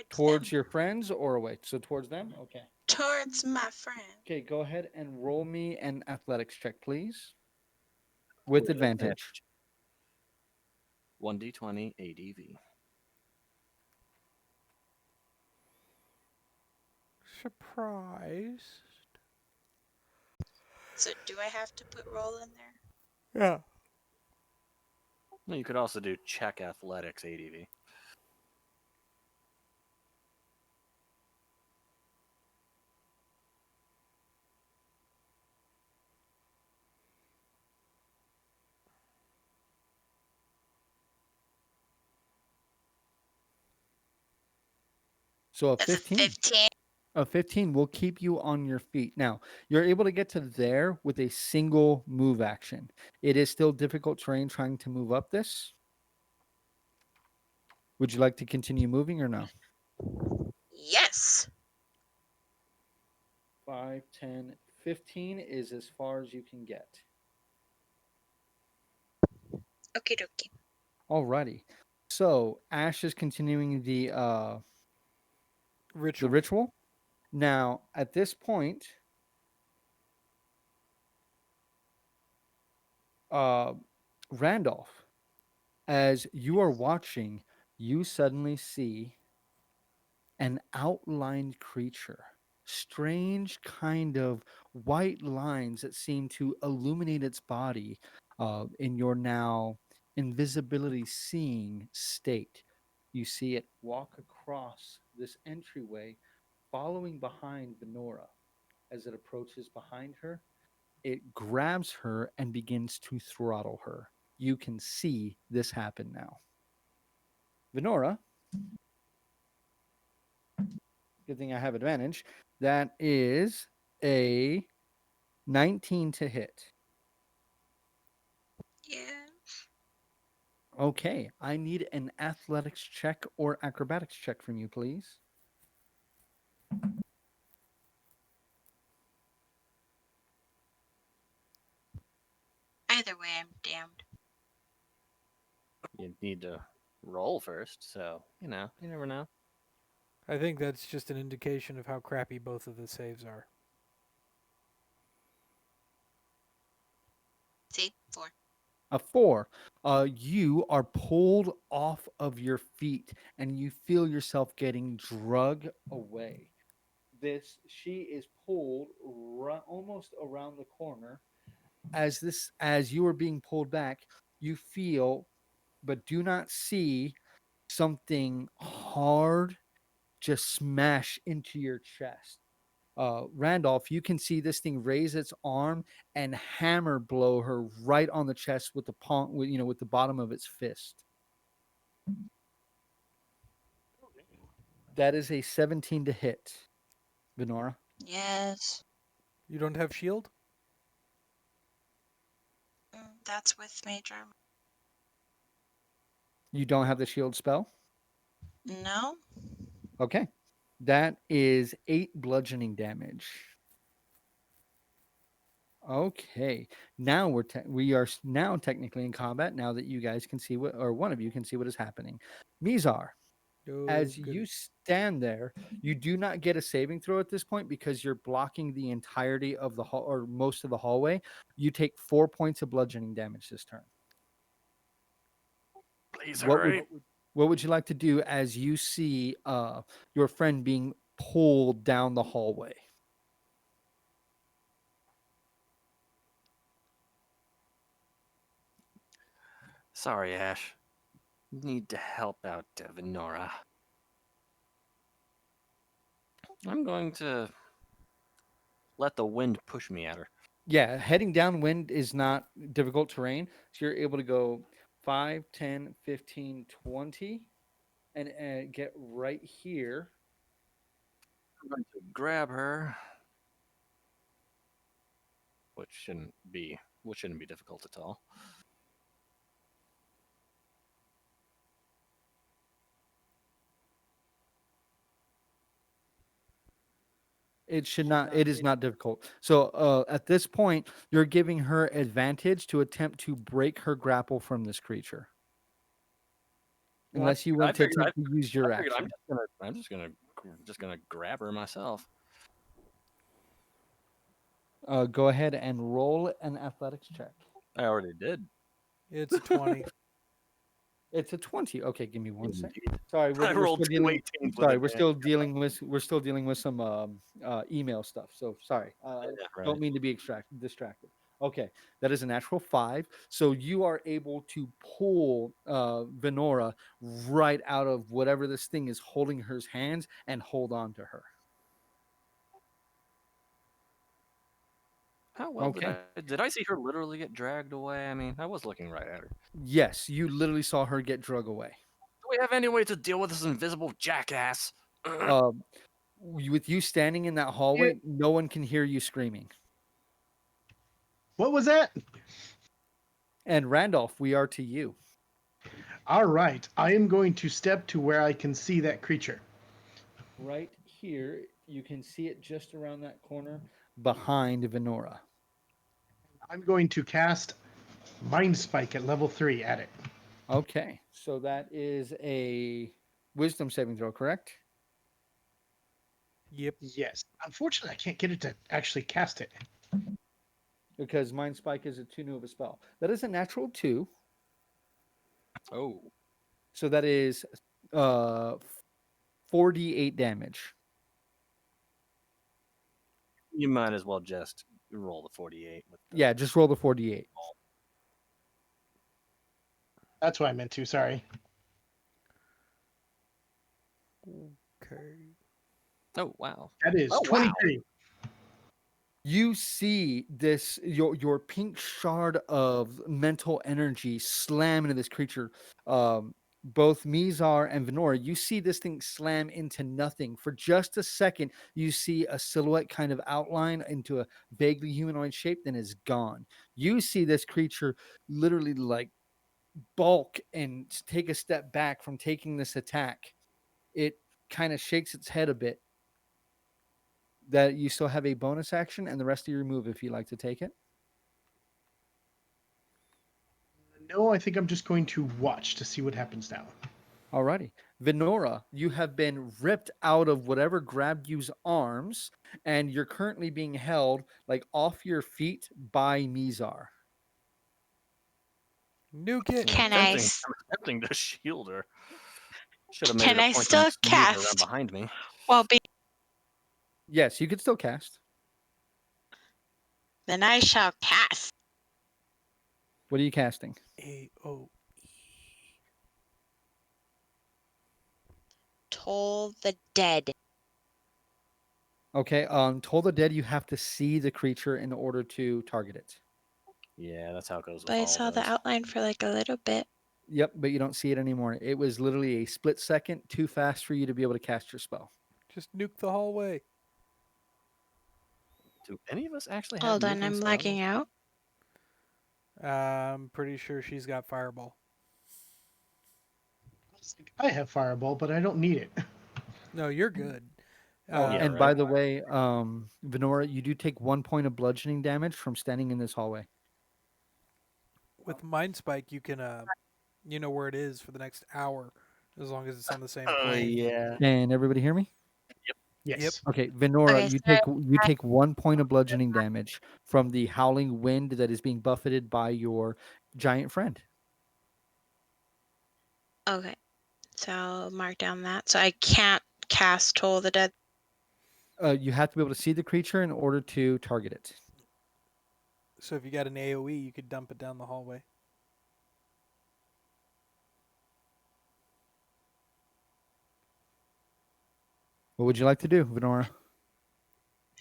Towards them. Your friends or away? So towards them. Okay. Towards my friend. Okay. Go ahead and roll me an athletics check, please, with advantage. 1d20 ADV. Surprise. So do I have to put roll in there? Yeah. No, you could also do check athletics ADV. So a That's a 15. 15. A 15 will keep you on your feet. Now, you're able to get to there with a single move action. It is still difficult terrain trying to move up this. Would you like to continue moving or no? Yes. 5, 10, 15 is as far as you can get. Okie dokie. Alrighty. So Ash is continuing the ritual. Now, at this point, Randolph, as you are watching, you suddenly see an outlined creature. Strange kind of white lines that seem to illuminate its body in your now invisibility seeing state. You see it walk across this entryway, following behind Venora. As it approaches behind her, it grabs her and begins to throttle her. You can see this happen now. Venora, good thing I have advantage. That is a 19 to hit. Yeah. Okay, I need an athletics check or acrobatics check from you, please. Either way, I'm damned. You need to roll first, so, you never know. I think that's just an indication of how crappy both of the saves are. See? 4. A 4. You are pulled off of your feet and you feel yourself getting dragged away. she is pulled almost around the corner. As you are being pulled back, you feel but do not see something hard just smash into your chest. Randolph, you can see this thing raise its arm and hammer blow her right on the chest with the palm, with the bottom of its fist. That is a 17 to hit, Venora. Yes. You don't have shield? That's with major. You don't have the shield spell? No. Okay. That is 8 bludgeoning damage. Okay. Now we are now technically in combat now that you guys can see what, or one of you can see what is happening. Mizar, Oh, as good. you stand there, you do not get a saving throw at this point because you're blocking the entirety of the hall or most of the hallway. You take 4 points of bludgeoning damage this turn. Please What hurry. would you like to do as you see your friend being pulled down the hallway? Sorry, Ash. Need to help out Venora. I'm going to let the wind push me at her. Yeah, heading downwind is not difficult terrain. So you're able to go 5, 10, 15, 20 and get right here. I'm going to grab her, which shouldn't be difficult at all. It is not difficult. So at this point, you're giving her advantage to attempt to break her grapple from this creature. Unless you want to attempt to use your action. I'm just gonna grab her myself. Go ahead and roll an athletics check. I already did. It's 20. It's a 20. Okay, give me one second. Indeed. Sorry, I rolled still dealing, 2 18s. sorry, we're still dealing with some email stuff. So sorry. Right. Don't mean to be distracted. Okay, that is a natural 5. So you are able to pull Venora right out of whatever this thing is holding her hands and hold on to her. How well Okay. did I see her literally get dragged away? I mean, I was looking right at her. Yes, you literally saw her get drug away. Do we have any way to deal with this invisible jackass? With you standing in that hallway, no one can hear you screaming. What was that? And Randolph, we are to you. All right. I am going to step to where I can see that creature. Right here, you can see it just around that corner behind Venora. I'm going to cast Mind Spike at level 3 at it. Okay, so that is a wisdom saving throw, correct? Yep. Yes. Unfortunately, I can't get it to actually cast it. Because Mind Spike is too new of a spell. That is a natural 2. Oh. So that is 48 damage. You might as well just roll the 48. Yeah, just roll the 48. That's what I meant to. Sorry. Okay. Oh, wow. That is 23. Wow. You see this your pink shard of mental energy slam into this creature. Both Mizar and Venora, you see this thing slam into nothing. For just a second, you see a silhouette kind of outline into a vaguely humanoid shape, then is gone. You see this creature literally like bulk and take a step back from taking this attack. It kind of shakes its head a bit. That you still have a bonus action and the rest of your move if you like to take it. No, I think I'm just going to watch to see what happens now. Alrighty. Venora, you have been ripped out of whatever grabbed you's arms, and you're currently being held like off your feet by Mizar. Nuke it. Can I'm I? attempting to shield her. Should have made Can it a I point still to move her around cast? behind me. Well, Yes, you could still cast. Then I shall cast. What are you casting? AOE. Toll the Dead. Okay, Toll the Dead, you have to see the creature in order to target it. Yeah, that's how it goes with But I all saw of the those. outline for like a little bit. Yep, but you don't see it anymore. It was literally a split second too fast for you to be able to cast your spell. Just nuke the hallway. Do any of us actually have Hold on, nuking I'm spells? lagging out. I'm pretty sure she's got fireball. I have fireball, but I don't need it. No, you're good. Oh, Yeah, and right. by the way, Venora, you do take 1 point of bludgeoning damage from standing in this hallway. With Mind Spike, you can you know where it is for the next hour, as long as it's on the same Oh plane. yeah. Can everybody hear me? Yes. Okay, Venora, Okay, you sorry. take 1 point of bludgeoning damage from the howling wind that is being buffeted by your giant friend. Okay, so I'll mark down that. So I can't cast Toll the Dead. You have to be able to see the creature in order to target it. So if you got an AOE, you could dump it down the hallway. What would you like to do, Venora?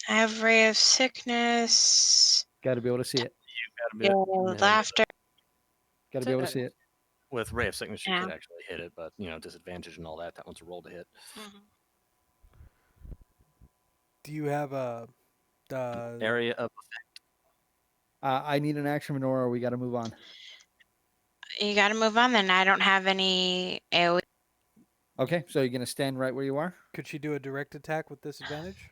I have Ray of Sickness. Got to be able to see it. You gotta be Laughter. Got to be able to see it. with Ray of Sickness, you Yeah. could actually hit it, but disadvantage and all that. That one's a roll to hit. Mhm. Do you have a Area of I need an action, Venora. Or we got to move on. You got to move on then. I don't have any AoE. Okay, so you're gonna stand right where you are. Could she do a direct attack with disadvantage?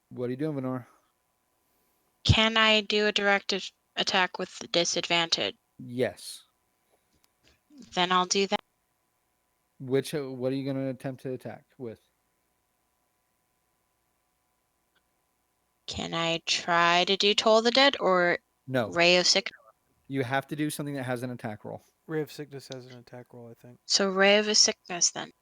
What are you doing, Venora? Can I do a direct attack with disadvantage? Yes. Then I'll do that. Which? What are you gonna attempt to attack with? Can I try to do Toll the Dead or No. Ray of Sickness? You have to do something that has an attack roll. Ray of Sickness has an attack roll, I think. So Ray of Sickness then.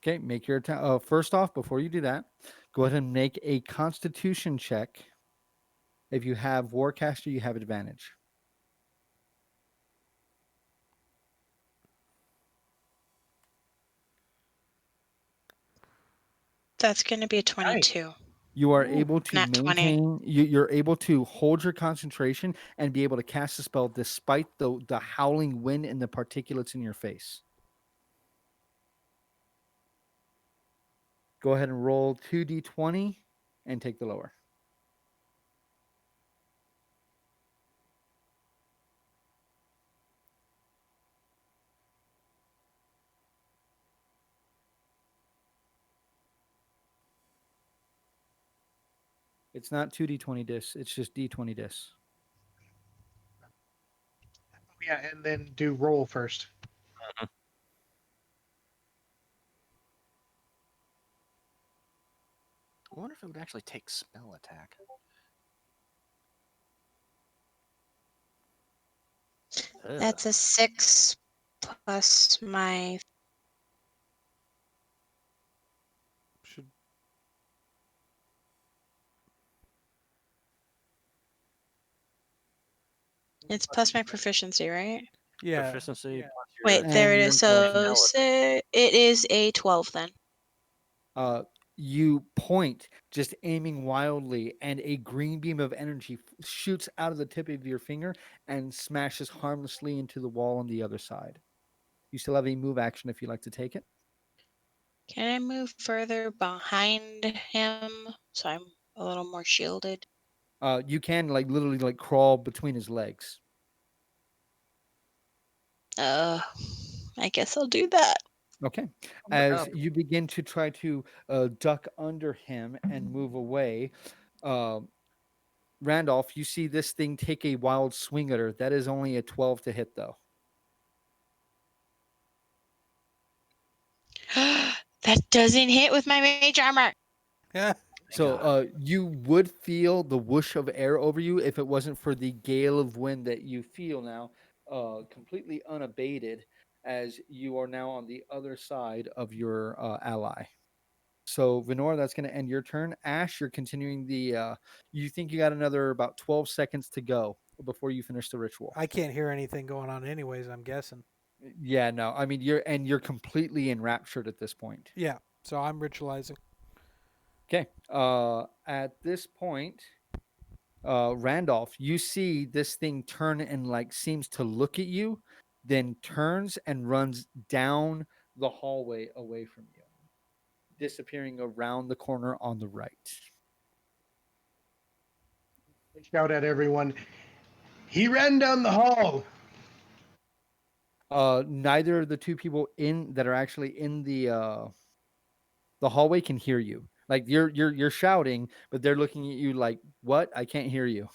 Okay, make your attack. First off, before you do that, go ahead and make a Constitution check. If you have Warcaster, you have advantage. That's going to be a 22. You are Ooh, able to nat 20. maintain. You're able to hold your concentration and be able to cast a spell despite the howling wind and the particulates in your face. Go ahead and roll 2d20 and take the lower. It's not 2d20 dis. It's just d20 dis. Yeah, and then do roll first. I wonder if it would actually take spell attack. Ugh. That's a 6 plus my. Should It's plus my proficiency, right? yeah. Proficiency. Plus your Wait, there it And is. your So it is a 12 then. You point, just aiming wildly, and a green beam of energy shoots out of the tip of your finger and smashes harmlessly into the wall on the other side. You still have a move action if you'd like to take it. Can I move further behind him so I'm a little more shielded? You can literally crawl between his legs. I guess I'll do that. Okay. my As God. you begin to try to duck under him and move away, Randolph, you see this thing take a wild swing at her. That is only a 12 to hit, though. That doesn't hit with my mage armor. Yeah. So you would feel the whoosh of air over you if it wasn't for the gale of wind that you feel now. completely unabated as you are now on the other side of your ally. So, Venora, that's going to end your turn. Ash, you're continuing the. You think you got another about 12 seconds to go before you finish the ritual. I can't hear anything going on, anyways. I'm guessing. Yeah, no. I mean, you're completely enraptured at this point. Yeah. So I'm ritualizing. Okay. At this point, Randolph, you see this thing turn and like seems to look at you, then turns and runs down the hallway away from you, disappearing around the corner on the right. Shout at everyone. He ran down the hall. Neither of the two people in that are actually in the hallway can hear you. Like you're shouting, but they're looking at you like, "What? I can't hear you."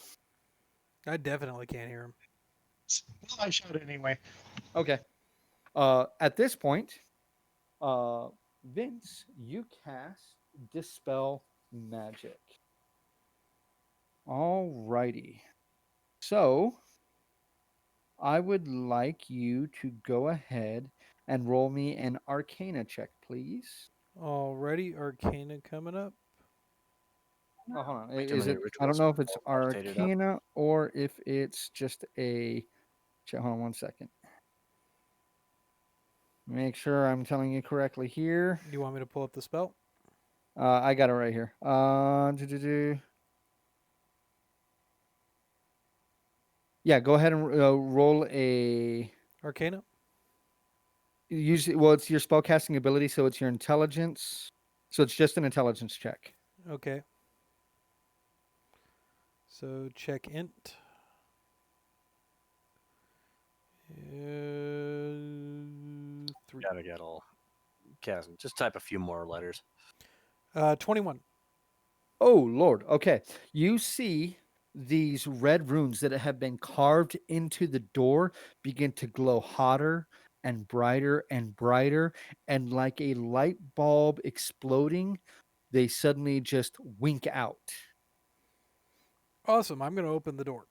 I definitely can't hear him. Well, I shout anyway. Okay. At this point, Vince, you cast Dispel Magic. Alrighty. So I would like you to go ahead and roll me an Arcana check, please. Alrighty, Arcana coming up. Oh, hold on. Way too Is many it? I don't rituals know if it's all meditated up. Arcana or if it's just a. Hold on 1 second. Make sure I'm telling you correctly here. You want me to pull up the spell? I got it right here. Yeah, go ahead and roll a. Arcana? Usually, well, it's your spellcasting ability, so it's your intelligence. So it's just an intelligence check. Okay. So check int. Three. Gotta get all chasm. Just type a few more letters. 21. Oh Lord. Okay. You see these red runes that have been carved into the door begin to glow hotter and brighter and brighter, and like a light bulb exploding, they suddenly just wink out. Awesome. I'm going to open the door.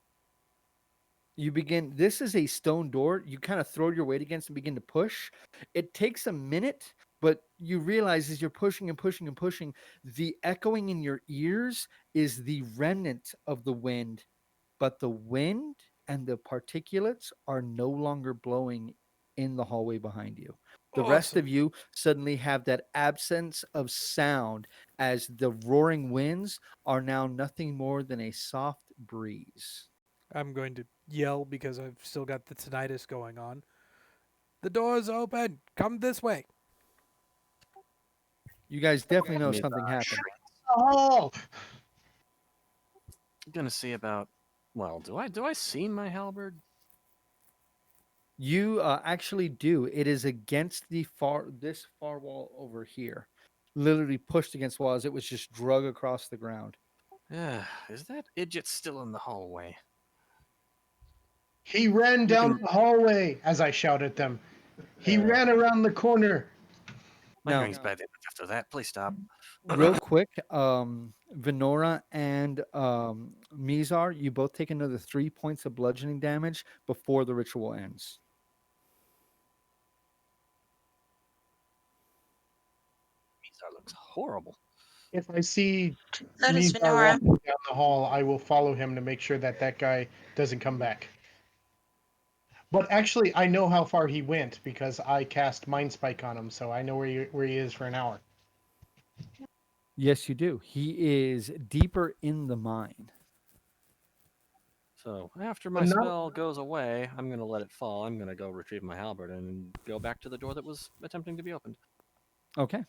You begin, this is a stone door. You kind of throw your weight against and begin to push. It takes a minute, but you realize as you're pushing and pushing and pushing, the echoing in your ears is the remnant of the wind, but the wind and the particulates are no longer blowing in the hallway behind you. The rest of Awesome. you suddenly have that absence of sound as the roaring winds are now nothing more than a soft breeze. I'm going to yell because I've still got the tinnitus going on. The door's open. Come this way. You guys definitely know Me, something happened. Oh, I'm gonna see about. Well, do I see my halberd? You actually do. It is against this far wall over here, literally pushed against the wall as it was just drug across the ground. Is that idiot still in the hallway? he ran down can- the hallway as I shout at them. He Uh, ran around the corner. My Now- hearing's bad enough after that. Please stop. Real quick, Venora and Mizar, you both take another 3 points of bludgeoning damage before the ritual ends. Mizar looks horrible. If I see So does Mizar Venora. walking down the hall, I will follow him to make sure that that guy doesn't come back. But actually, I know how far he went because I cast Mind Spike on him, so I know where he is for an hour. Yes, you do. He is deeper in the mine. So after my No. spell goes away, I'm gonna let it fall. I'm gonna go retrieve my halberd and go back to the door that was attempting to be opened. Okay.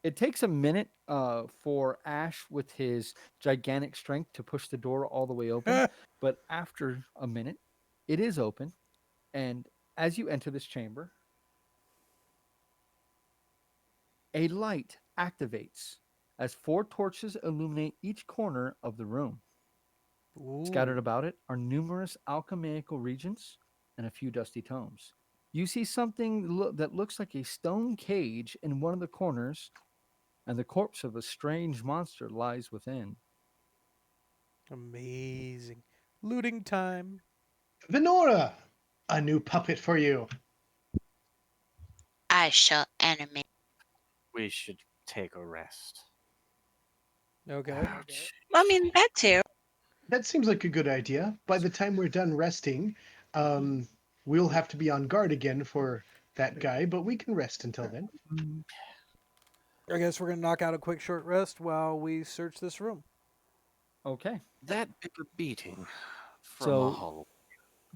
It takes a minute for Ash with his gigantic strength to push the door all the way open, but after a minute, it is open, and as you enter this chamber, a light activates as 4 torches illuminate each corner of the room. Scattered Ooh. about it are numerous alchemical regions and a few dusty tomes. You see something that looks like a stone cage in one of the corners, and the corpse of a strange monster lies within. Amazing. Looting time. Venora, a new puppet for you. I shall animate. We should take a rest. Okay. I mean, that too. That seems like a good idea. By the time we're done resting, we'll have to be on guard again for that guy, but we can rest until then. I guess we're gonna knock out a quick short rest while we search this room. Okay. That big a beating from a So hollow.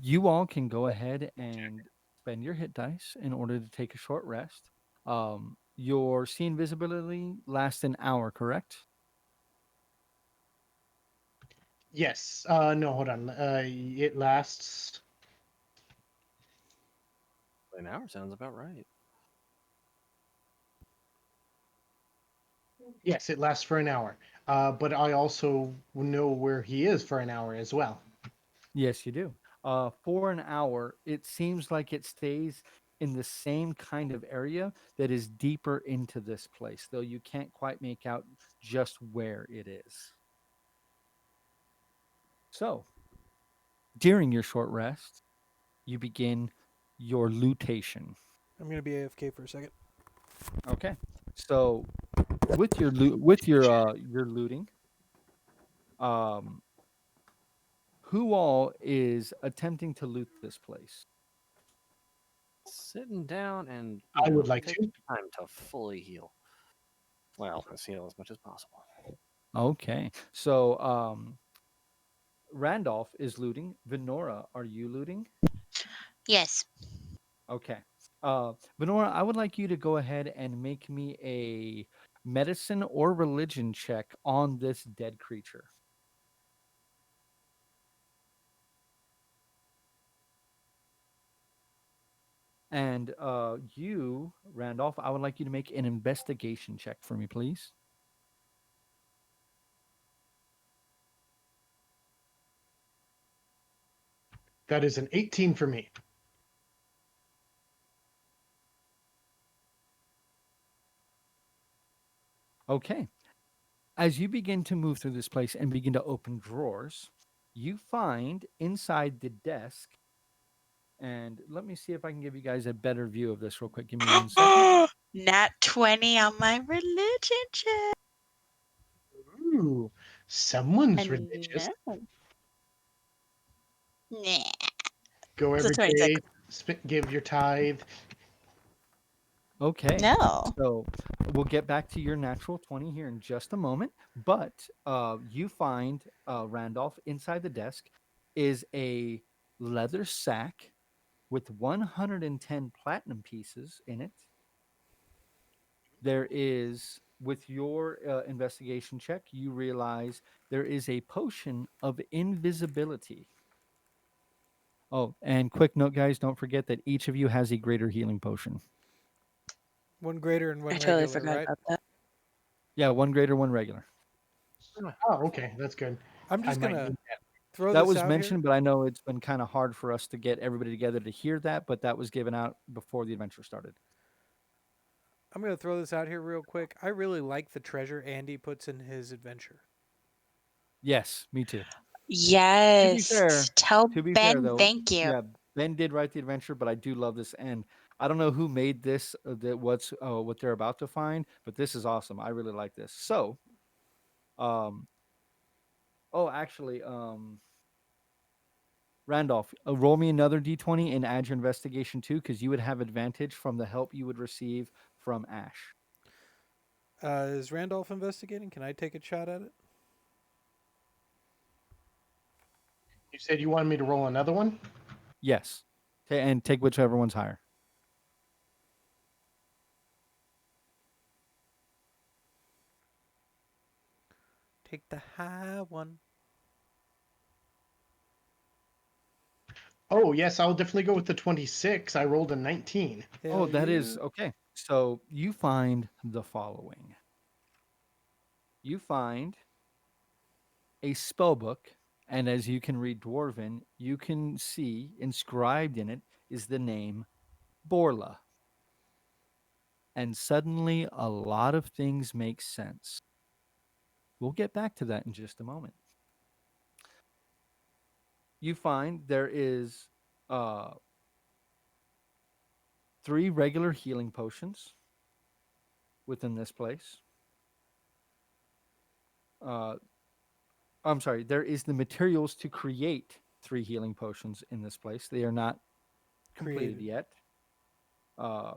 you all can go ahead and spend your hit dice in order to take a short rest. Your scene visibility lasts an hour, correct? Yes. No, hold on. It lasts. An hour sounds about right. Yes, it lasts for an hour. But I also know where he is for an hour as well. Yes, you do. For an hour, it seems like it stays in the same kind of area that is deeper into this place, though you can't quite make out just where it is. So, during your short rest, you begin your lootation. I'm gonna be AFK for a second. Okay. So, with your looting, um, who all is attempting to loot this place? Sitting down and I would like take to. time to fully heal. Well, let's heal as much as possible. Okay. So, Randolph is looting. Venora, are you looting? Yes. Okay. Venora, I would like you to go ahead and make me a medicine or religion check on this dead creature. And you, Randolph, I would like you to make an investigation check for me, please. That is an 18 for me. Okay. As you begin to move through this place and begin to open drawers, you find inside the desk, and let me see if I can give you guys a better view of this real quick. Give me 1 second. Nat 20 on my religion check. Ooh, someone's I religious. know. Nah. Go It's a every 26. day, give your tithe. Okay. No. So we'll get back to your natural 20 here in just a moment. But you find, Randolph, inside the desk is a leather sack with 110 platinum pieces in it. There is, with your investigation check, you realize there is a potion of invisibility. Oh, and quick note, guys, don't forget that each of you has a greater healing potion. One greater and one I totally regular, forgot right? about that. Yeah, one greater, one regular. Oh, okay, that's good. I'm I just might gonna need that. throw That this was out here. mentioned, but I know it's been kind of hard for us to get everybody together to hear that, but that was given out before the adventure started. I'm gonna throw this out here real quick. I really like the treasure Andy puts in his adventure. Yes, me too. To be Yes. fair, Tell to be fair Ben though, thank you. yeah, Ben did write the adventure, but I do love this end. I don't know who made this, what they're about to find, but this is awesome. I really like this. So, um, oh, actually, Randolph, roll me another d20 and add your investigation too, because you would have advantage from the help you would receive from Ash. Is Randolph investigating? Can I take a shot at it? You said you wanted me to roll another one? Yes, and take whichever one's higher. Take the high one. Oh, yes, I'll definitely go with the 26. I rolled a 19. Oh, Hell that yeah. is okay. So you find the following. You find a spell book, and as you can read Dwarven, you can see inscribed in it is the name Borla. And suddenly a lot of things make sense. We'll get back to that in just a moment. You find there is uh, 3 regular healing potions within this place. Uh, I'm sorry, there is the materials to create 3 healing potions in this place. They are not completed Created. yet. Uh,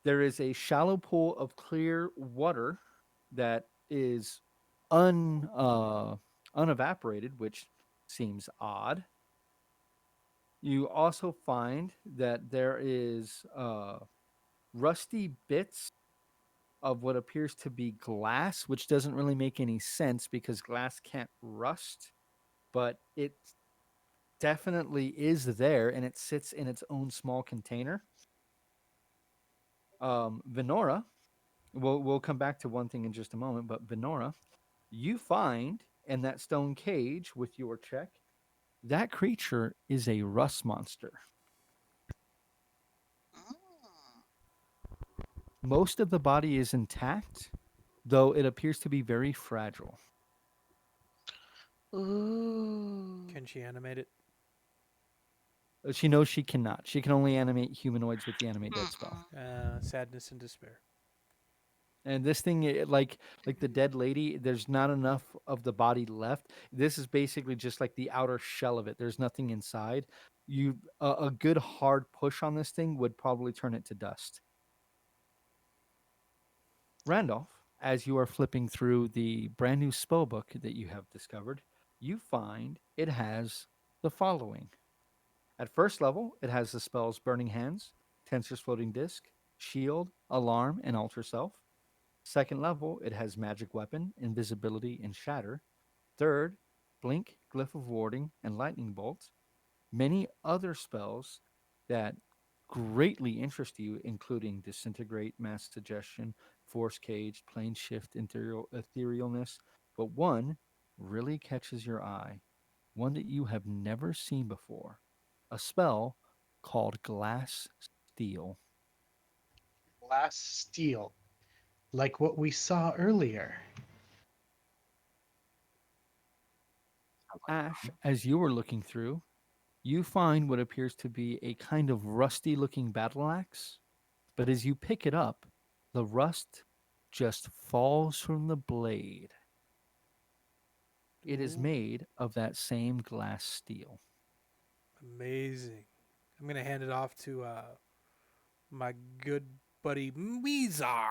there is a shallow pool of clear water that is unevaporated, which seems odd. You also find that there is rusty bits of what appears to be glass, which doesn't really make any sense because glass can't rust, but it definitely is there and it sits in its own small container. Venora, we'll come back to one thing in just a moment, but Venora, you find in that stone cage with your check that creature is a rust monster. Most of the body is intact, though it appears to be very fragile. Ooh. Can she animate it? She knows she cannot. She can only animate humanoids with the animate dead spell. Sadness and despair. And this thing, like the dead lady, there's not enough of the body left. This is basically just like the outer shell of it. There's nothing inside. A good hard push on this thing would probably turn it to dust. Randolph, as you are flipping through the brand new spell book that you have discovered, you find it has the following. At first level, it has the spells Burning Hands, Tensor's Floating Disc, Shield, Alarm, and Alter Self. Second level, it has Magic Weapon, Invisibility, and Shatter. Third, Blink, Glyph of Warding, and Lightning Bolt. Many other spells that greatly interest you, including Disintegrate, Mass Suggestion, Force Cage, Plane Shift, Etherealness. But one really catches your eye, one that you have never seen before, a spell called Glass Steel. Glass steel, like what we saw earlier. Ash, as you were looking through, you find what appears to be a kind of rusty looking battle axe, but as you pick it up, the rust just falls from the blade. It is Ooh, made of that same glass steel. amazing. I'm gonna hand it off to my good buddy Mizar.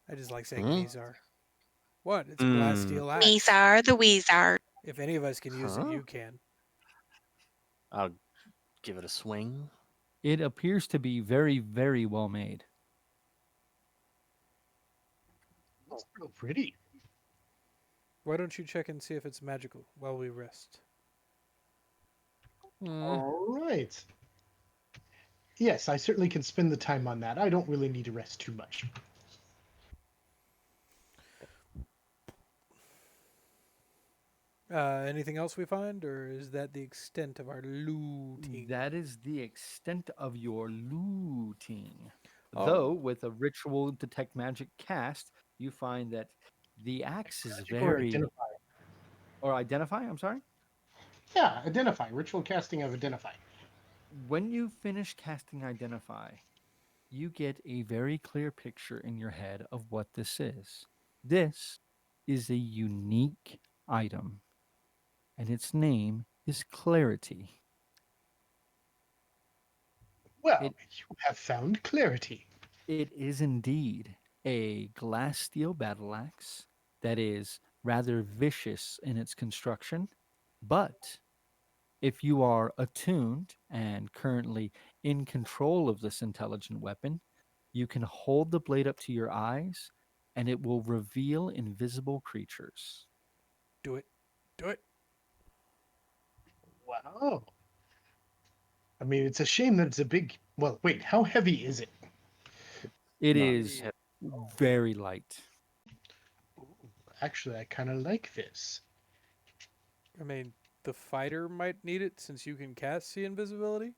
I just like saying Hmm? Mizar. What? It's a glass Mm. steel axe. Weezar the Weezar. If any of us can use it, Huh? you can. I'll give it a swing. It appears to be very, very well made. Looks real pretty. Why don't you check and see if it's magical while we rest? All right. Yes, I certainly can spend the time on that. I don't really need to rest too much. Anything else we find, or is that the extent of our looting? That is the extent of your looting. Oh, Though, with a ritual detect magic cast, you find that the axe is Magic or very. identify? Or identify, I'm sorry? Yeah, identify. Ritual casting of identify. When you finish casting Identify, you get a very clear picture in your head of what this is. This is a unique item, and its name is Clarity. Well, It, you have found clarity. it is indeed a glass steel battle axe that is rather vicious in its construction, but if you are attuned and currently in control of this intelligent weapon, you can hold the blade up to your eyes and it will reveal invisible creatures. do it. Do it. Wow. I mean, it's a shame that it's a big. Well, wait, how heavy is it? It Not is hit. very light. Ooh, actually, I kind of like this. I mean, the fighter might need it since you can cast see invisibility.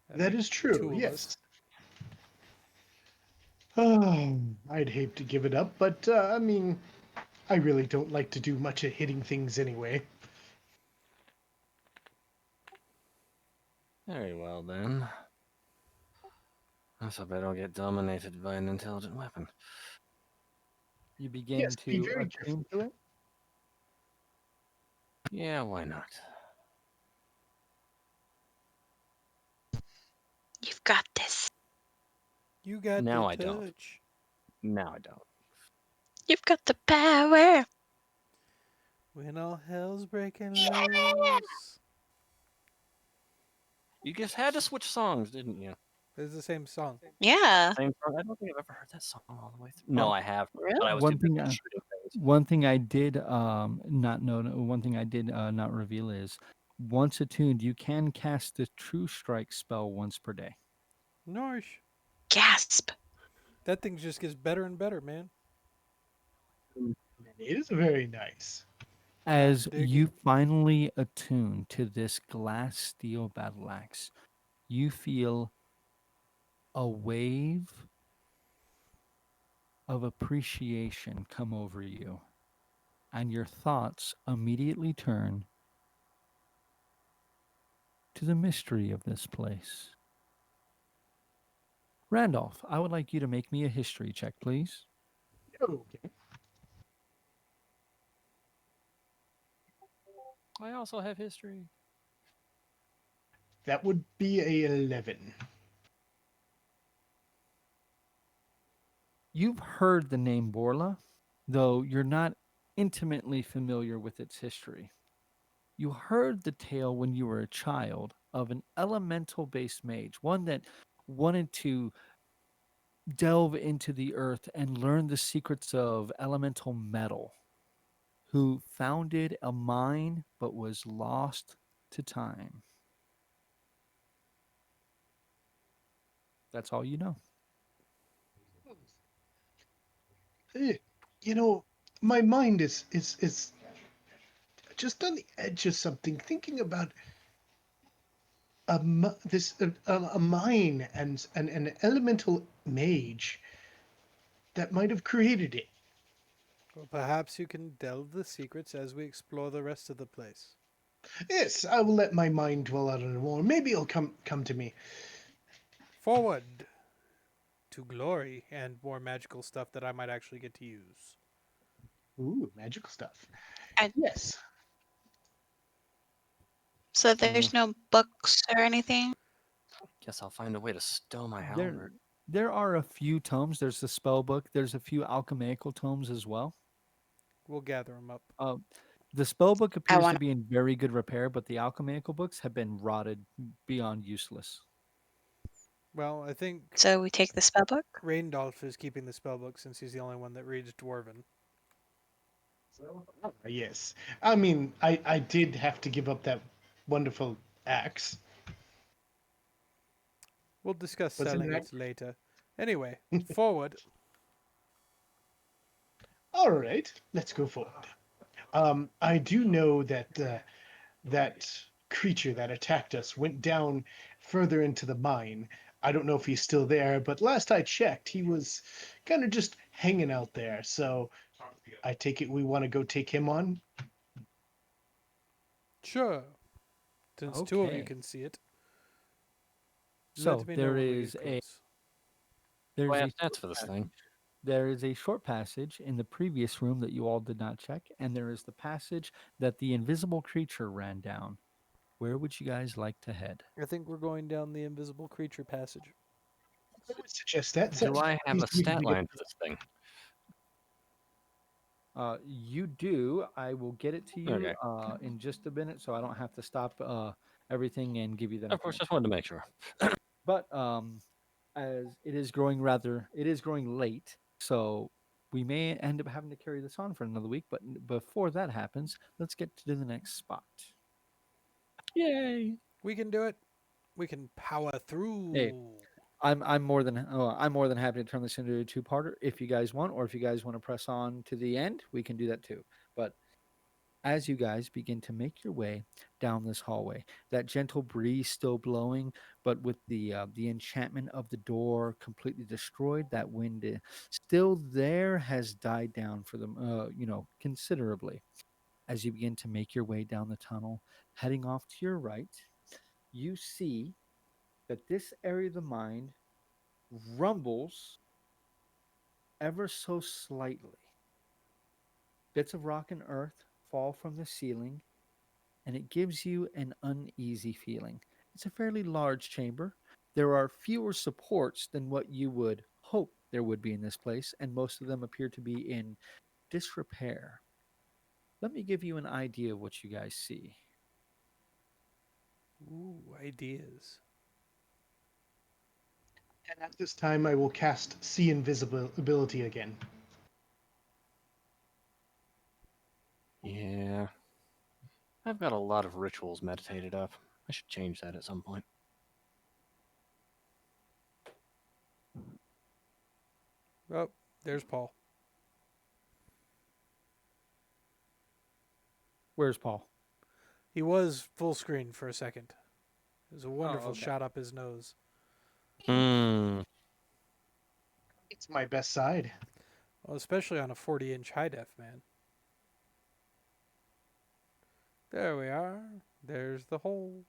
That'd That make is true, two of us. yes. Oh, I'd hate to give it up, but I mean, I really don't like to do much of hitting things anyway. Very well then. Let's hope I don't get dominated by an intelligent weapon. You begin Yes, be to very careful. attune to it. Yeah, why not? You've got this. You got Now the I don't. touch. Now I don't. You've got the power. When all hell's breaking loose. You just had to switch songs, didn't you? It's the same song. Yeah. Same song. I don't think I've ever heard that song all the way through. No, Oh, I have, Really? but I was one too busy thing, shooting things. one thing I did not know. One thing I did not reveal is once attuned, you can cast the True Strike spell once per day. Norsh. Gasp. That thing just gets better and better, man. It is very nice. As dig you it. finally attune to this glass steel battle axe, you feel a wave of appreciation come over you, and your thoughts immediately turn to the mystery of this place. Randolph, I would like you to make me a history check, please. Okay. I also have history. That would be a 11. You've heard the name Borla, though you're not intimately familiar with its history. You heard the tale when you were a child of an elemental based mage, one that wanted to delve into the earth and learn the secrets of elemental metal, who founded a mine but was lost to time. That's all you know. Eh, You know, my mind is just on the edge of something, thinking about a mine and an elemental mage that might have created it. Well, perhaps you can delve the secrets as we explore the rest of the place. Yes, I will let my mind dwell on it more. Maybe it'll come to me. Forward to glory and more magical stuff that I might actually get to use. Ooh, magical stuff. And Yes. so there's no books or anything? Guess I'll find a way to stow my There, halberd. there are a few tomes. There's the spell book. There's a few alchemical tomes as well. We'll gather them up. Uh, the spell book I appears to want be in very good repair, but the alchemical books have been rotted beyond useless. Well, I think So we take the spell book? Raindolph is keeping the spellbook since he's the only one that reads Dwarven. Yes. I mean, I did have to give up that wonderful axe. We'll discuss Was it selling an it later. Anyway, forward. All right, let's go forward. I do know that that creature that attacked us went down further into the mine. I don't know if he's still there, but last I checked, he was kind of just hanging out there. So I take it we want to go take him on. Sure. Since two of you Okay. can see it, let So me know when we get close. Do I there's a have stats short for this passage. thing? There is a short passage in the previous room that you all did not check, and there is the passage that the invisible creature ran down. Where would you guys like to head? I think we're going down the invisible creature passage. I would suggest that. Do I have Seems a to me to stat be line for this thing? You do. I will get it to you Okay. in just a minute, so I don't have to stop everything and give you that Of course, information. just wanted to make sure. But as it is growing late, so we may end up having to carry this on for another week. But before that happens, let's get to the next spot. Yay! We can do it. We can power Hey, through. I'm more than happy to turn this into a two-parter if you guys want, or if you guys want to press on to the end, we can do that too. But as you guys begin to make your way down this hallway. That gentle breeze still blowing, but with the enchantment of the door completely destroyed, that wind still there has died down for them, considerably. As you begin to make your way down the tunnel, heading off to your right, you see that this area of the mind rumbles ever so slightly. Bits of rock and earth fall from the ceiling, and it gives you an uneasy feeling. It's a fairly large chamber. There are fewer supports than what you would hope there would be in this place, and most of them appear to be in disrepair. Let me give you an idea of what you guys see. Ooh, ideas. And at this time, I will cast See Invisibility again. Yeah. I've got a lot of rituals meditated up. I should change that at some point. Oh, there's Paul. Where's Paul? He was full screen for a second. It was a wonderful okay. shot up his nose. Hmm. It's my best side. Well, especially on a 40-inch high def, man. There we are. There's the hole.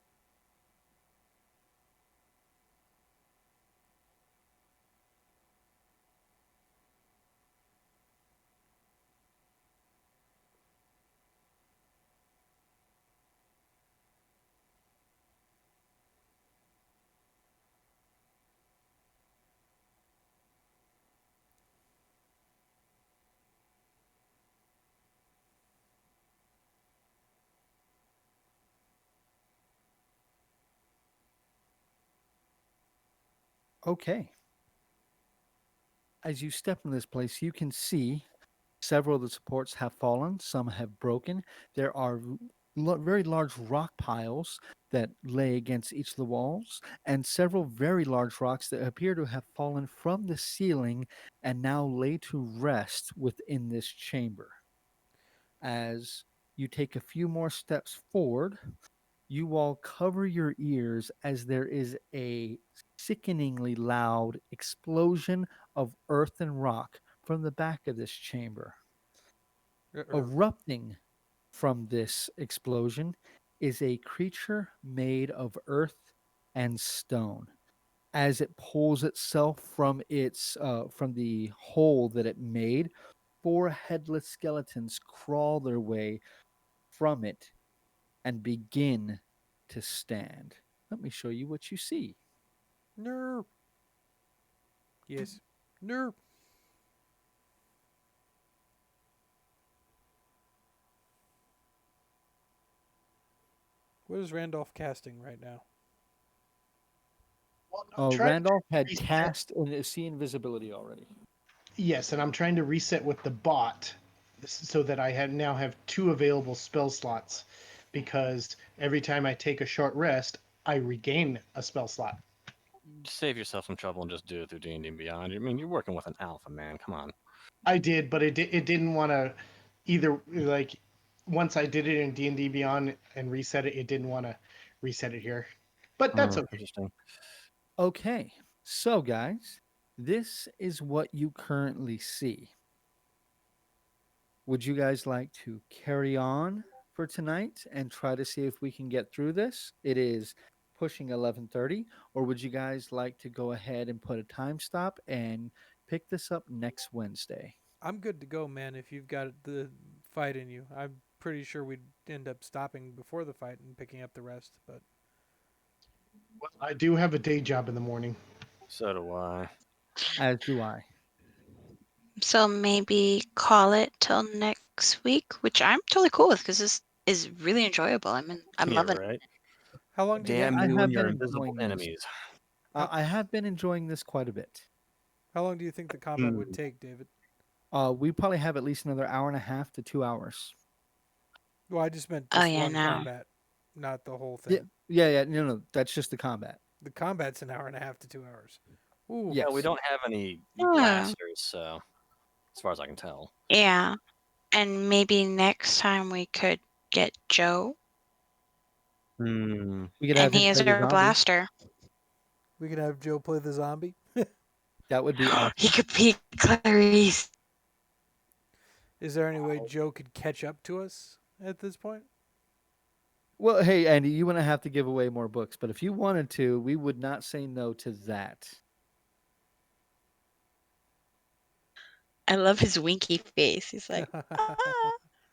Okay. As you step in this place, you can see several of the supports have fallen, some have broken. There are very large rock piles that lay against each of the walls, and several very large rocks that appear to have fallen from the ceiling and now lay to rest within this chamber. As you take a few more steps forward, you all cover your ears as there is a sickeningly loud explosion of earth and rock from the back of this chamber. Erupting from this explosion is a creature made of earth and stone. As it pulls itself from the hole that it made, four headless skeletons crawl their way from it and begin to stand. Let me show you what you see. Nerp. Yes. Nerp. What is Randolph casting right now? Well, I'm trying to Randolph had reset. cast See Invisibility already. Yes, and I'm trying to reset with the bot so that I now have 2 available spell slots, because every time I take a short rest, I regain a spell slot. Save yourself some trouble and just do it through D&D Beyond. I mean, you're working with an alpha, man. Come on. I did, but it didn't want to either, like, once I did it in D&D Beyond and reset it, it didn't want to reset it here. But that's okay. Interesting. Okay, so guys, this is what you currently see. Would you guys like to carry on for tonight and try to see if we can get through this? It is pushing 11:30, or would you guys like to go ahead and put a time stop and pick this up next Wednesday? I'm good to go, man, if you've got the fight in you. I'm pretty sure we'd end up stopping before the fight and picking up the rest, but Well, I do have a day job in the morning. So do I. As do I. So maybe call it till next week, which I'm totally cool with because this is really enjoyable. I'm Yeah, loving it. right. how long do you Damn I you have and been your invisible enjoying this. enemies. I have been enjoying this quite a bit. how long do you think the combat would take, David? We probably have at least another hour and a half to 2 hours. Well, I just meant Oh just yeah, one no. combat, not the whole Yeah, thing. yeah. No. That's just the combat. The combat's an hour and a half to 2 hours. Ooh. Yes. Yeah, we don't have any Oh. blasters, so as far as I can tell. Yeah. And maybe next time we could get Joe, Hmm. We could have and him he play is the our zombie. blaster. We can have Joe play the zombie. That would be He awesome. could be Clarice. Is there any way Joe could catch up to us at this point? Well, hey, Andy, you wouldn't have to give away more books, but if you wanted to, we would not say no to that. I love his winky face. He's like, ah.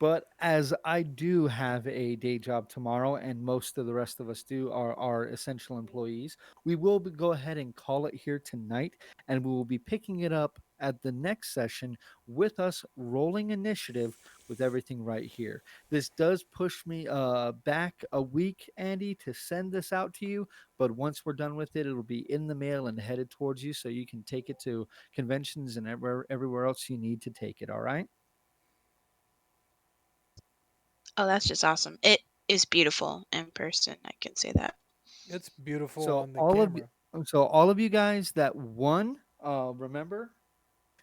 But as I do have a day job tomorrow, and most of the rest of us do are essential employees, we will go ahead and call it here tonight, and we will be picking it up at the next session with us rolling initiative with everything right here. This does push me back a week, Andy, to send this out to you. But once we're done with it, it'll be in the mail and headed towards you, so you can take it to conventions and everywhere else you need to take it. All right. Oh, that's just awesome. It is beautiful in person. I can say that. It's beautiful So on the all of camera. all of you guys that won, remember,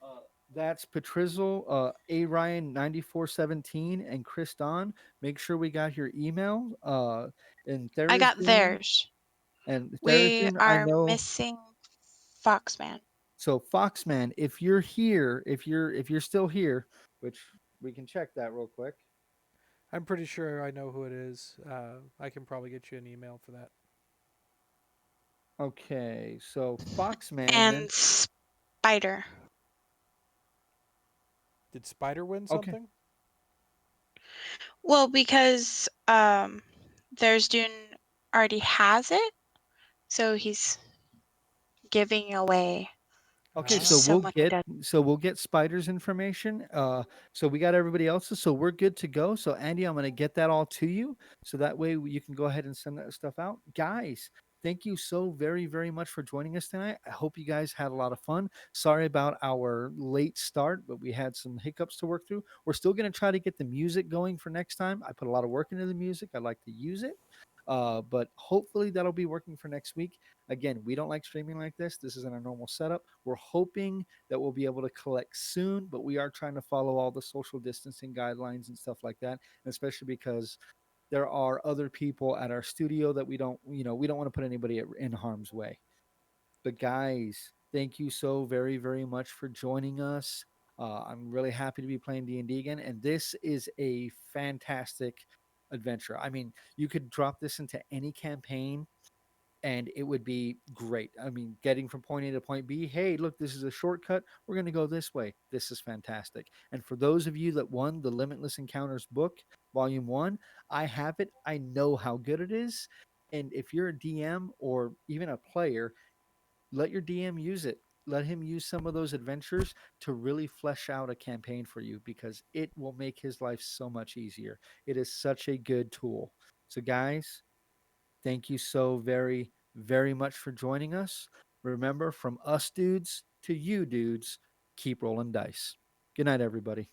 uh, that's Patrizzle, A Ryan 9417, and Chris Don. Make sure we got your email. And I got Therazine theirs. and We Therazine, I are know. missing Foxman. So Foxman, if you're here, if you're still here, which we can check that real quick. I'm pretty sure I know who it is. I can probably get you an email for that. Okay, so Foxman then. And Spider. Did Spider win Okay. something? Well, because there's Dune already has it, so he's giving away Okay, just so so Ah, much stuff. we'll get Spider's information. So we got everybody else's, so we're good to go. So Andy, I'm gonna get that all to you, so that way you can go ahead and send that stuff out, guys. Thank you so very very much for joining us tonight. I hope you guys had a lot of fun. Sorry about our late start, but we had some hiccups to work through. We're still gonna try to get the music going for next time. I put a lot of work into the music. I like to use it. But hopefully that'll be working for next week. Again, we don't like streaming like this. This isn't our normal setup. We're hoping that we'll be able to collect soon, but we are trying to follow all the social distancing guidelines and stuff like that, especially because there are other people at our studio that we don't want to put anybody in harm's way. But guys, thank you so very, very much for joining us. I'm really happy to be playing D&D again, and this is a fantastic adventure. I mean, you could drop this into any campaign and it would be great. I mean, getting from point A to point B, hey, look, this is a shortcut. We're going to go this way. This is fantastic. And for those of you that won the Limitless Encounters book, volume 1, I have it. I know how good it is. And if you're a DM or even a player, let your DM use it. Let him use some of those adventures to really flesh out a campaign for you because it will make his life so much easier. It is such a good tool. So, guys, thank you so very, very much for joining us. Remember, from us dudes to you dudes, keep rolling dice. Good night, everybody.